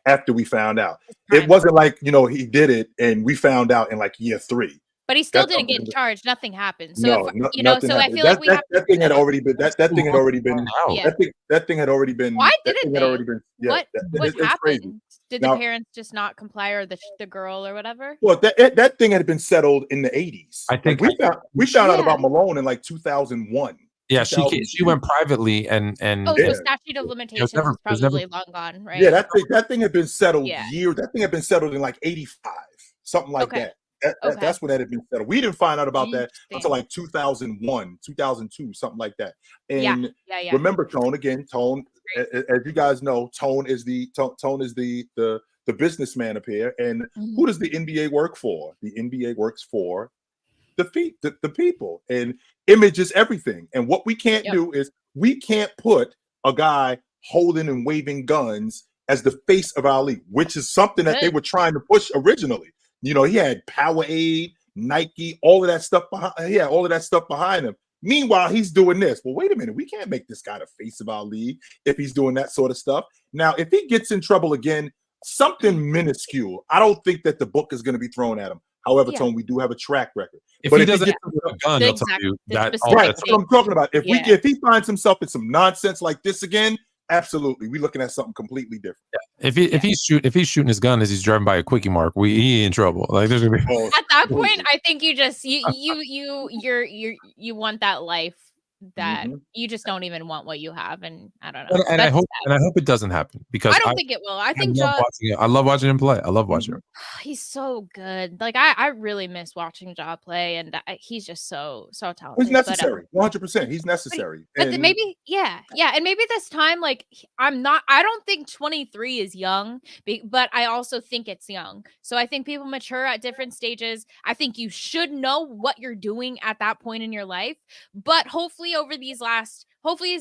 B: After we found out, it wasn't like he did it and we found out in like year 3.
C: But he still didn't get charged. Nothing happened. So
B: nothing
C: so I
B: happened.
C: feel like we have
B: that thing had already been that thing had already been
C: Yeah.
B: that thing had already been.
C: Why didn't they?
B: Yeah,
C: what
B: it's
C: happened?
B: crazy.
C: Did the parents just not comply, or the girl or whatever?
B: Well, that thing had been settled in the 80s.
A: I think
B: we found out about Malone in like 2001.
A: Yeah, she went privately and
C: so statute of limitations is probably long gone, right?
B: Yeah, that thing had been settled That thing had been settled in like 85, something like that. That's when that had been settled. We didn't find out about that until like 2001, 2002, something like that. And remember, Tone, as you guys know, Tone is the businessman up here. And who does the NBA work for? The NBA works for the people, and image is everything. And what we can't do is we can't put a guy holding and waving guns as the face of our league, which is something that they were trying to push originally. He had Powerade, Nike, all of that stuff behind him. Meanwhile, he's doing this. Well, wait a minute. We can't make this guy the face of our league if he's doing that sort of stuff. Now, if he gets in trouble again, something minuscule, I don't think that the book is going to be thrown at him. However, Tone, we do have a track record.
A: If he doesn't have a gun, they'll tell you that.
B: Right, that's what I'm talking about. If he finds himself in some nonsense like this again, absolutely, we're looking at something completely different.
A: Yeah. If he's shooting his gun as he's driving by a quickie mark, he in trouble. Like there's gonna be
C: at that point, I think you just you want that life that you just don't even want what you have, and I don't know.
A: And I hope it doesn't happen because
C: I don't think it will. I think
A: I love watching him play. I love watching him.
C: He's so good. Like I really miss watching Ja play, and he's just so talented.
B: He's necessary. 100%. He's necessary.
C: But maybe, and maybe this time, like I don't think 23 is young, but I also think it's young. So I think people mature at different stages. I think you should know what you're doing at that point in your life, but hopefully he's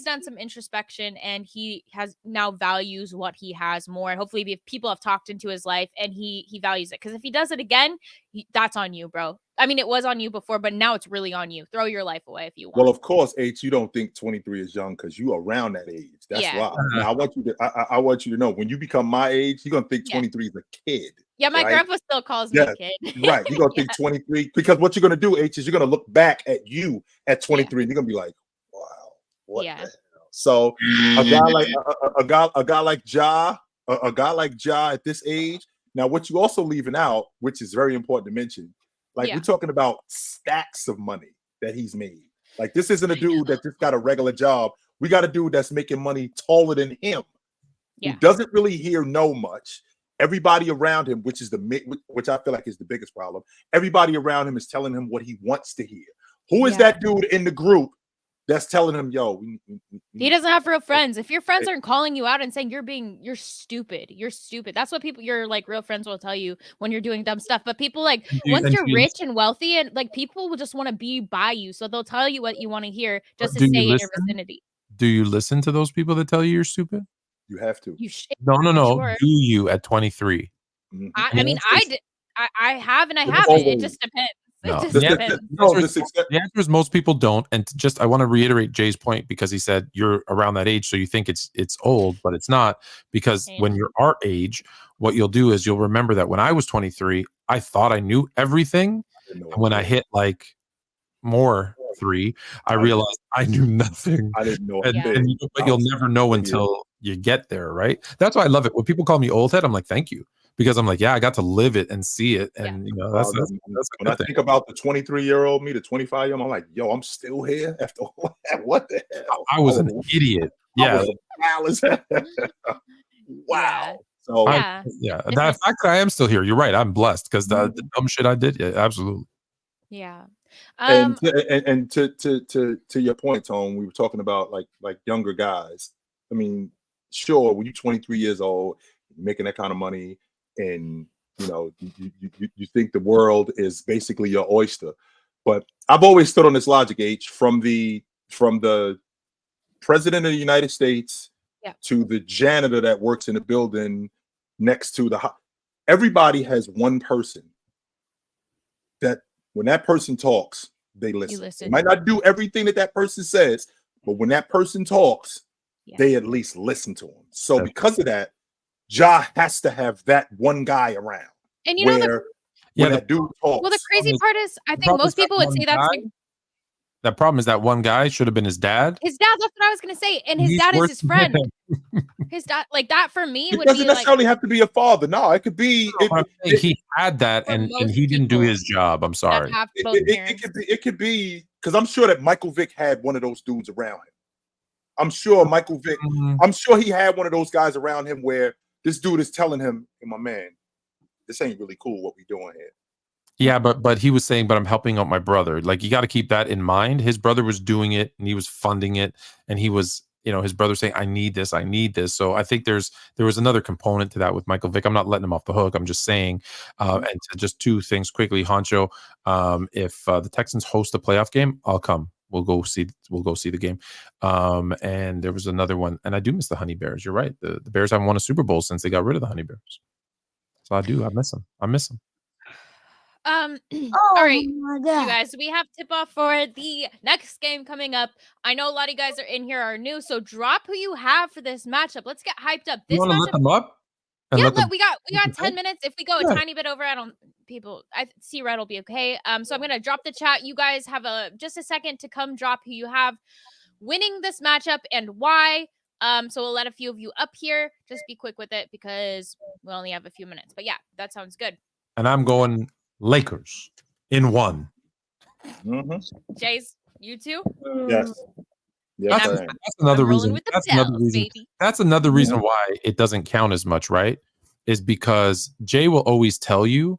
C: done some introspection and he has now values what he has more. Hopefully if people have talked into his life and he values it. Because if he does it again, that's on you, bro. I mean, it was on you before, but now it's really on you. Throw your life away if you want.
B: Well, of course, H, you don't think 23 is young because you around that age. That's why. Now, I want you to know when you become my age, you're gonna think 23 is a kid.
C: Yeah, my grandpa still calls me a kid.
B: Right. You're gonna think 23 because what you're gonna do, H, is you're gonna look back at you at 23 and you're gonna be like, wow, what the hell? So a guy like Ja at this age. Now, what you also leaving out, which is very important to mention, we're talking about stacks of money that he's made. Like this isn't a dude that just got a regular job. We got a dude that's making money taller than him. Who doesn't really know much. Everybody around him, which I feel like is the biggest problem. Everybody around him is telling him what he wants to hear. Who is that dude in the group that's telling him, yo,
C: he doesn't have real friends. If your friends aren't calling you out and saying you're stupid. That's what your like real friends will tell you when you're doing dumb stuff. But people once you're rich and wealthy and like people will just want to be by you. So they'll tell you what you want to hear just to stay in your vicinity.
A: Do you listen to those people that tell you you're stupid?
B: You have to.
C: You should.
A: No. Sure. Do you at 23?
C: I mean, I have and I haven't. It just depends.
A: No. The answer is most people don't. And I want to reiterate Jay's point because he said you're around that age, so you think it's old, but it's not. Because when you're our age, what you'll do is you'll remember that when I was 23, I thought I knew everything. And when I hit like more 3, I realized I knew nothing.
B: I didn't know.
A: But you'll never know until you get there, right? That's why I love it. When people call me old head, I'm like, thank you. Because I'm like, yeah, I got to live it and see it. And, that's
B: when I think about the 23-year-old me, the 25-year-old, I'm like, yo, I'm still here after all that. What the hell?
A: I was an idiot. Yeah.
B: Wow. So
A: the fact that I am still here, you're right. I'm blessed because the dumb shit I did. Yeah, absolutely.
C: Yeah.
B: And to your point, Tone, we were talking about like younger guys. I mean, sure, when you're 23 years old, making that kind of money, and you think the world is basically your oyster. But I've always stood on this logic, H, from the president of the United States to the janitor that works in the building next to everybody has one person that when that person talks, they listen. They might not do everything that person says, but when that person talks, they at least listen to him. So because of that, Ja has to have that one guy around.
C: And
B: that dude talks.
C: Well, the crazy part is, I think most people would say that's
A: that problem is that one guy should have been his dad.
C: His dad, that's what I was gonna say. And his dad is his friend. His dad, like that for me,
B: it doesn't necessarily have to be a father. No, it could be.
A: He had that, and he didn't do his job. I'm sorry.
B: It could be because I'm sure that Michael Vick had one of those dudes around him. I'm sure Michael Vick. I'm sure he had one of those guys around him where this dude is telling him, "Hey, my man, this ain't really cool what we doing here."
A: Yeah, but he was saying, but I'm helping out my brother. Like, you got to keep that in mind. His brother was doing it and he was funding it, and he was, his brother saying, I need this. So I think there was another component to that with Michael Vick. I'm not letting him off the hook. I'm just saying, and to just two things quickly, Honcho, if the Texans host a playoff game, I'll come. We'll go see the game. And there was another one, and I do miss the Honey Bears. You're right. The Bears haven't won a Super Bowl since they got rid of the Honey Bears. So I miss them.
C: All right, you guys, we have tip off for the next game coming up. I know a lot of you guys are new, so drop who you have for this matchup. Let's get hyped up. This matchup,
A: let them up?
C: Yeah, we got 10 minutes. If we go a tiny bit over, I see Red will be okay. So I'm gonna drop the chat. You guys have just a second to come drop who you have winning this matchup and why. So we'll let a few of you up here. Just be quick with it because we only have a few minutes. But yeah, that sounds good.
A: And I'm going Lakers in 1.
C: Jace, you too?
B: Yes.
A: That's another reason. That's another reason why it doesn't count as much, right? Is because Jay will always tell you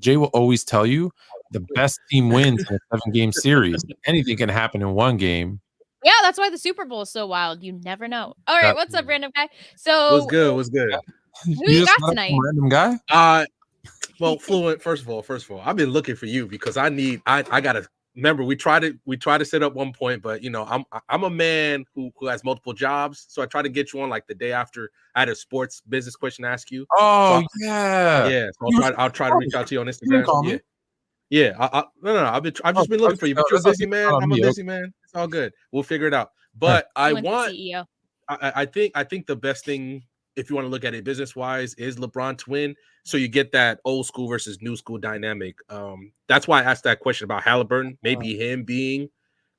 A: the best team wins in a 7-game series. Anything can happen in one game.
C: Yeah, that's why the Super Bowl is so wild. You never know. All right, what's up, random guy? So
G: what's good?
C: Who you got tonight?
A: Random guy?
G: Well, Fluent. First of all, I've been looking for you because I gotta remember we tried to set up one point, but I'm a man who has multiple jobs, so I try to get you on like the day after I had a sports business question to ask you.
A: Oh,
G: so I'll try to reach out to you on Instagram. Yeah. I've just been looking for you, but you're a busy man. I'm a busy man. It's all good. We'll figure it out. But I think the best thing, if you want to look at it business wise, is LeBron to win. So you get that old school versus new school dynamic. That's why I asked that question about Haliburton, maybe him being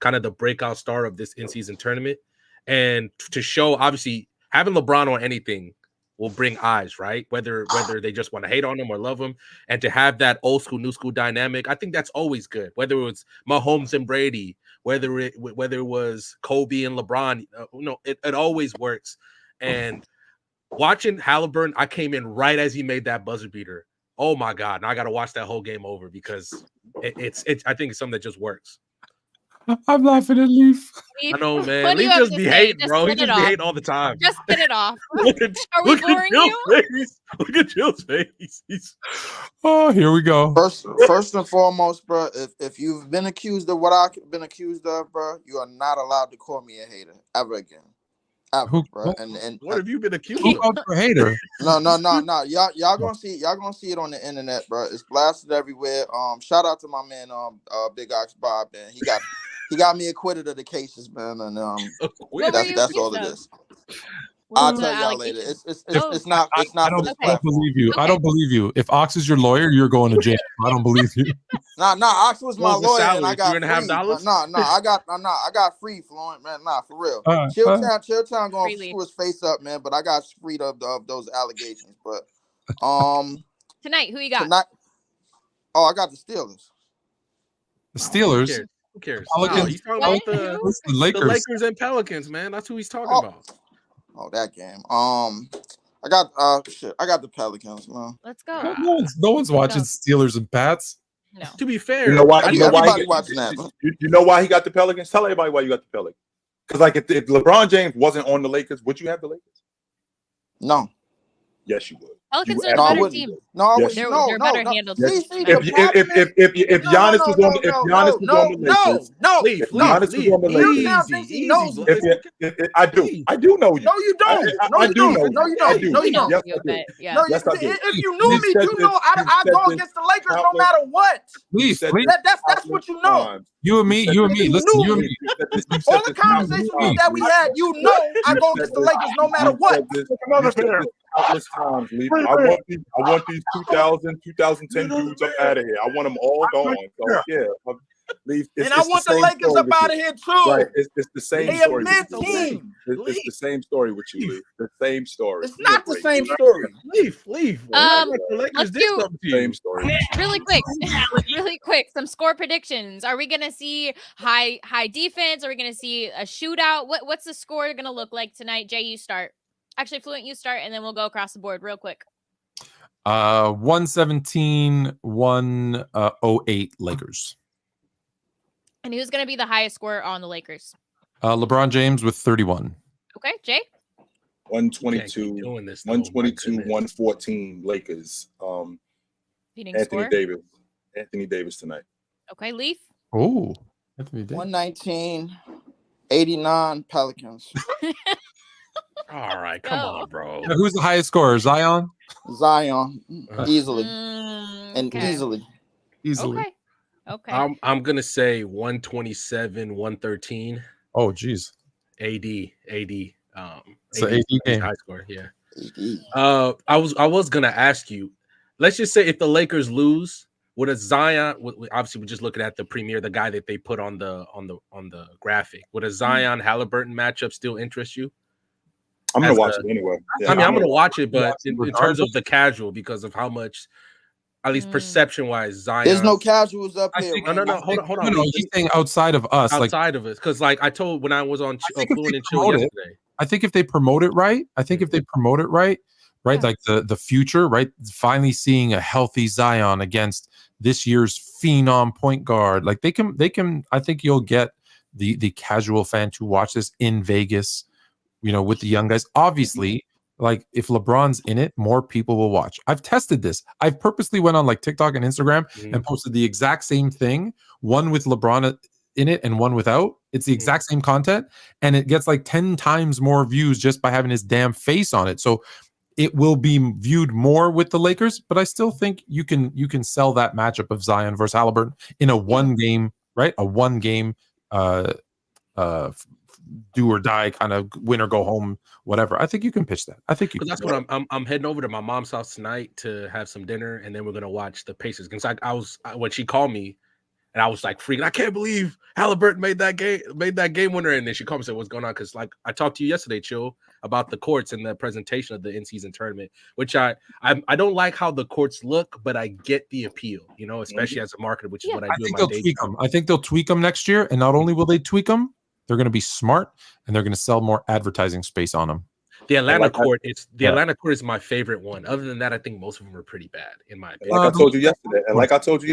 G: kind of the breakout star of this in-season tournament. And to show, obviously, having LeBron on anything will bring eyes, right? Whether they just want to hate on him or love him. And to have that old school, new school dynamic, I think that's always good. Whether it was Mahomes and Brady, whether it was Kobe and LeBron, it always works. And watching Haliburton, I came in right as he made that buzzer beater. Oh my God! Now I got to watch that whole game over because it's. I think it's something that just works.
A: I'm laughing at Leaf.
G: I know, man. Leaf just be hating, bro. He just be hating all the time.
C: Just get it off.
G: Are we boring you? Look at Jill's face.
A: Oh, here we go.
H: First and foremost, bro. If you've been accused of what I've been accused of, bro, you are not allowed to call me a hater ever again. Bro. And
G: what have you been accused
A: of? A hater?
H: No. Y'all gonna see it on the internet, bro. It's blasted everywhere. Shout out to my man, Big Ox Bob, man. He got me acquitted of the cases, man, and that's all it is. I'll tell y'all later. It's not. It's not for this
A: I don't believe you.
C: Okay.
A: I don't believe you. If Ox is your lawyer, you're going to jail. I don't believe you.
H: Nah. Ox was my lawyer, and I got
G: $3.5.
H: free. I got free, Fluent, man. Nah, for real. Chilltown going to screw his face up, man. But I got freed of those allegations. But
C: tonight, who you got?
H: I got the Steelers.
A: The Steelers.
G: Who cares?
A: Pelicans.
G: No, he's talking about
A: the
G: the
A: Lakers.
G: Lakers and Pelicans, man. That's who he's talking about.
H: Oh, that game. I got the Pelicans, man.
C: Let's go.
A: No one's watching Steelers and Pats.
C: No.
G: To be fair,
B: You know why?
H: Everybody watching that.
B: You know why he got the Pelicans? Tell everybody why you got the Pelicans. Because like if LeBron James wasn't on the Lakers, would you have the Lakers?
H: No.
B: Yes, you would.
C: Pelicans are a better team. They're better handled.
B: If Giannis was on the Lakers, I do know you.
H: No, you don't. No, you don't. No, you don't. No, you don't.
B: Yes, I do.
H: If you knew me, you know I go against the Lakers no matter what. That's what you know.
A: You and me. Listen, you and me.
H: All the conversations that we had, you know I go against the Lakers no matter what.
B: Countless times, Lee. I want these 2010 dudes up out of here. I want them all gone. So, yeah.
H: And I want the Lakers up out of here too.
B: Right. It's the same
H: they
B: story.
H: It's
B: the same story with you, Lee. The same story.
H: It's not the same story.
G: Leaf.
C: Let's do
B: same story.
C: Really quick. Some score predictions. Are we gonna see high defense? Are we gonna see a shootout? What's the score gonna look like tonight? Jay, you start. Actually, Fluent, you start, and then we'll go across the board real quick.
A: 117, 108 Lakers.
C: And who's going to be the highest scorer on the Lakers?
A: LeBron James with 31.
C: Okay, Jay?
B: 122, 114 Lakers. Anthony Davis tonight.
C: Okay, Leaf?
A: Oh, Anthony Davis.
H: 119, 89 Pelicans.
G: All right, come on, bro.
A: Who's the highest scorer? Zion,
H: easily,
A: easily.
C: Okay.
G: I'm gonna say 127, 113.
A: Oh, geez.
G: AD.
A: So AD game.
G: High score, yeah. I was gonna ask you. Let's just say if the Lakers lose, would a Zion? Obviously, we're just looking at the premier, the guy that they put on the graphic. Would a Zion Haliburton matchup still interest you?
B: I'm gonna watch it anyway.
G: Yeah, I'm gonna watch it, but in terms of the casual, because of how much, at least perception-wise, Zion.
H: There's no casuals up here.
G: No. Hold on.
A: No, he's saying outside of us,
G: outside of us, because like I told when I was on Fluent and Chill yesterday.
A: I think if they promote it right, like the future, right? Finally seeing a healthy Zion against this year's phenom point guard, like they can. I think you'll get the casual fan to watch this in Vegas. With the young guys, obviously, like if LeBron's in it, more people will watch. I've tested this. I've purposely went on like TikTok and Instagram and posted the exact same thing, one with LeBron in it and one without. It's the exact same content, and it gets like 10 times more views just by having his damn face on it. So it will be viewed more with the Lakers, but I still think you can sell that matchup of Zion versus Haliburton in a one game, right? A one game do or die kind of win or go home, whatever. I think you can pitch that. I think
G: that's what I'm heading over to my mom's house tonight to have some dinner, and then we're gonna watch the Pacers. Because I was when she called me, and I was like freaking. I can't believe Haliburton made that game winner, and then she called me and said, "What's going on?" Because like I talked to you yesterday, Chill, about the courts and the presentation of the in-season tournament, which I don't like how the courts look, but I get the appeal, especially as a marketer, which is what I do.
A: I think they'll tweak them next year, and not only will they tweak them, they're going to be smart, and they're going to sell more advertising space on them.
G: The Atlanta court, Atlanta court is my favorite one. Other than that, I think most of them are pretty bad, in my opinion.
B: Like I told you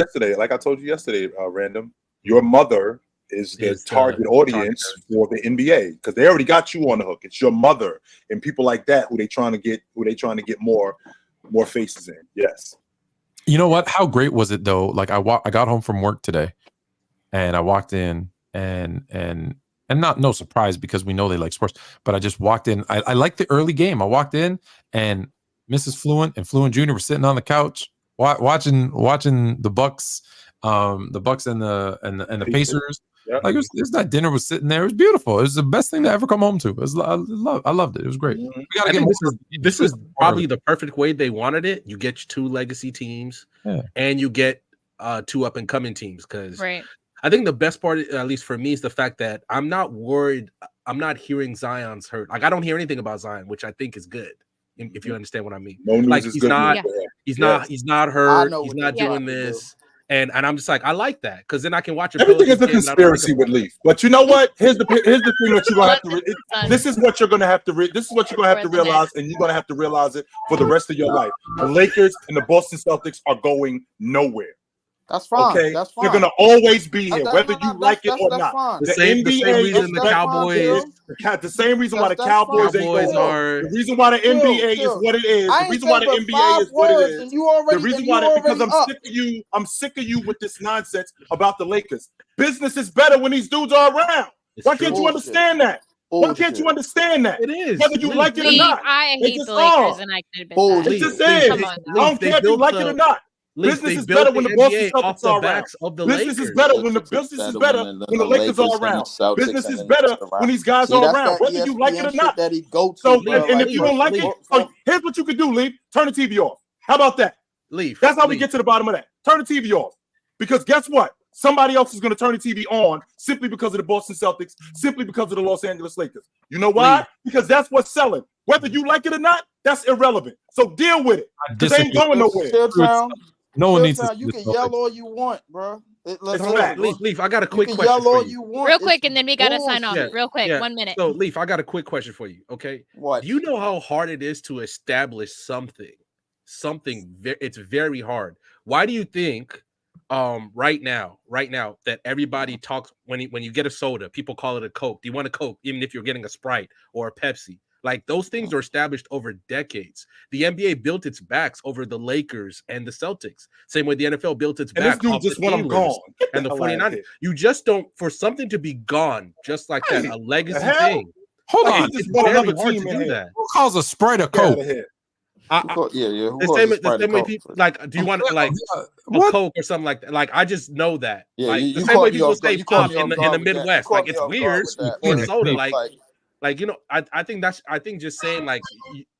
B: yesterday, Random, your mother is the target audience for the NBA because they already got you on the hook. It's your mother and people like that who they trying to get more faces in. Yes.
A: You know what? How great was it though? Like I got home from work today, and I walked in and no surprise because we know they like sports, but I just walked in. I like the early game. I walked in and Mrs. Fluent and Fluent Jr. were sitting on the couch watching the Bucks and the Pacers.
B: Yep.
A: Like that dinner was sitting there. It was beautiful. It was the best thing to ever come home to. I loved it. It was great.
B: Mm-hmm.
A: We gotta get
G: this is probably the perfect way they wanted it. You get 2 legacy teams, and you get 2 up and coming teams. Because I think the best part, at least for me, is the fact that I'm not worried. I'm not hearing Zion's hurt. Like I don't hear anything about Zion, which I think is good. If you understand what I mean.
B: No news
G: like
B: is
G: he's
B: good
G: not,
B: news.
G: he's not hurt. He's not doing this. And I'm just like, I like that because then I can watch
B: everything is a conspiracy with Leaf. But you know what? Here's the thing that you're gonna have to. This is what you're gonna have to. This is what you're gonna have to realize, and you're gonna have to realize it for the rest of your life. The Lakers and the Boston Celtics are going nowhere.
H: That's fine.
B: Okay,
H: that's fine.
B: They're gonna always be here, whether you like it or not.
G: The same reason the Cowboys.
B: The same reason why the Cowboys are. The reason why the NBA is what it is. The reason why the NBA is what it is. The reason why because I'm sick of you with this nonsense about the Lakers. Business is better when these dudes are around. Why can't you understand that? Why can't you understand that?
G: It is.
B: Whether you like it or not.
C: I hate the Lakers and I could have been.
B: It just is. I don't care if you like it or not. Business is better when the Boston Celtics are around. Business is better when the Lakers are around. Business is better when these guys are around, whether you like it or not. So, and if you don't like it, here's what you could do, Leaf. Turn the TV off. How about that?
G: Leaf.
B: That's how we get to the bottom of that. Turn the TV off. Because guess what? Somebody else is going to turn the TV on simply because of the Boston Celtics, simply because of the Los Angeles Lakers. You know why?
G: Leaf.
B: Because that's what's selling. Whether you like it or not, that's irrelevant. So deal with it. This ain't going nowhere.
A: No one needs to.
H: You can yell all you want, bro.
G: Leaf, I got a quick question.
H: Yell all you want.
C: Real quick, and then we gotta sign off. Real quick, 1 minute.
G: So, Leaf, I got a quick question for you. Okay,
H: what?
G: Do you know how hard it is to establish something? It's very hard. Why do you think, right now, that everybody talks when you get a soda, people call it a Coke. Do you want a Coke, even if you're getting a Sprite or a Pepsi? Like those things are established over decades. The NBA built its backs over the Lakers and the Celtics. Same way the NFL built its back off the Steelers and the 49ers. You just don't, for something to be gone just like that, a legacy thing.
A: Hold on.
G: It's very hard to do that.
A: Who calls a Sprite a Coke?
G: The same way people like, do you want like a Coke or something like that? Like I just know that.
H: Yeah,
G: like the same way people say pop in the Midwest. Like it's weird for soda. Like you know, I think just saying like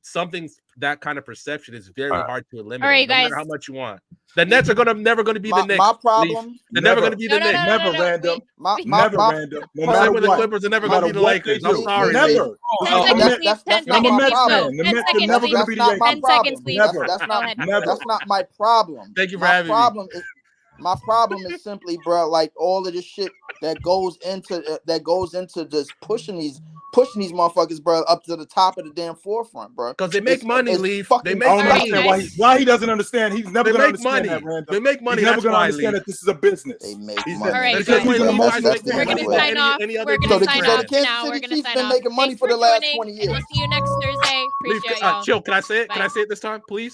G: something that kind of perception is very hard to eliminate.
C: All right,
G: no
C: guys.
G: matter how much you want. The Nets are never gonna be the Knicks.
H: My problem.
G: They're never gonna be the Knicks.
B: Never random.
H: Never
B: random. No
G: Same
B: matter
G: with the
B: what.
G: Clippers are never gonna be the Lakers. I'm sorry.
B: Never.
C: I'm a Mets fan.
B: The Mets are never gonna be the Yankees.
C: 10 seconds, please.
H: That's not my problem.
G: Thank you for having me.
H: My problem is simply, bro, like all of this shit that goes into just pushing these motherfuckers, bro, up to the top of the damn forefront, bro.
G: Because they make money, Leaf. They make
B: money. Why he doesn't understand? He's never going to understand that, Randall.
G: They make money.
B: He's never going to understand that this is a business.
H: They make
C: All
H: money.
C: right, guys. We're going to sign off. We're going to sign off now. We're going to sign off.
H: Making money for the last 20 years.
C: We'll see you next Thursday. Appreciate y'all.
G: Chill. Can I say it? Can I say it this time, please?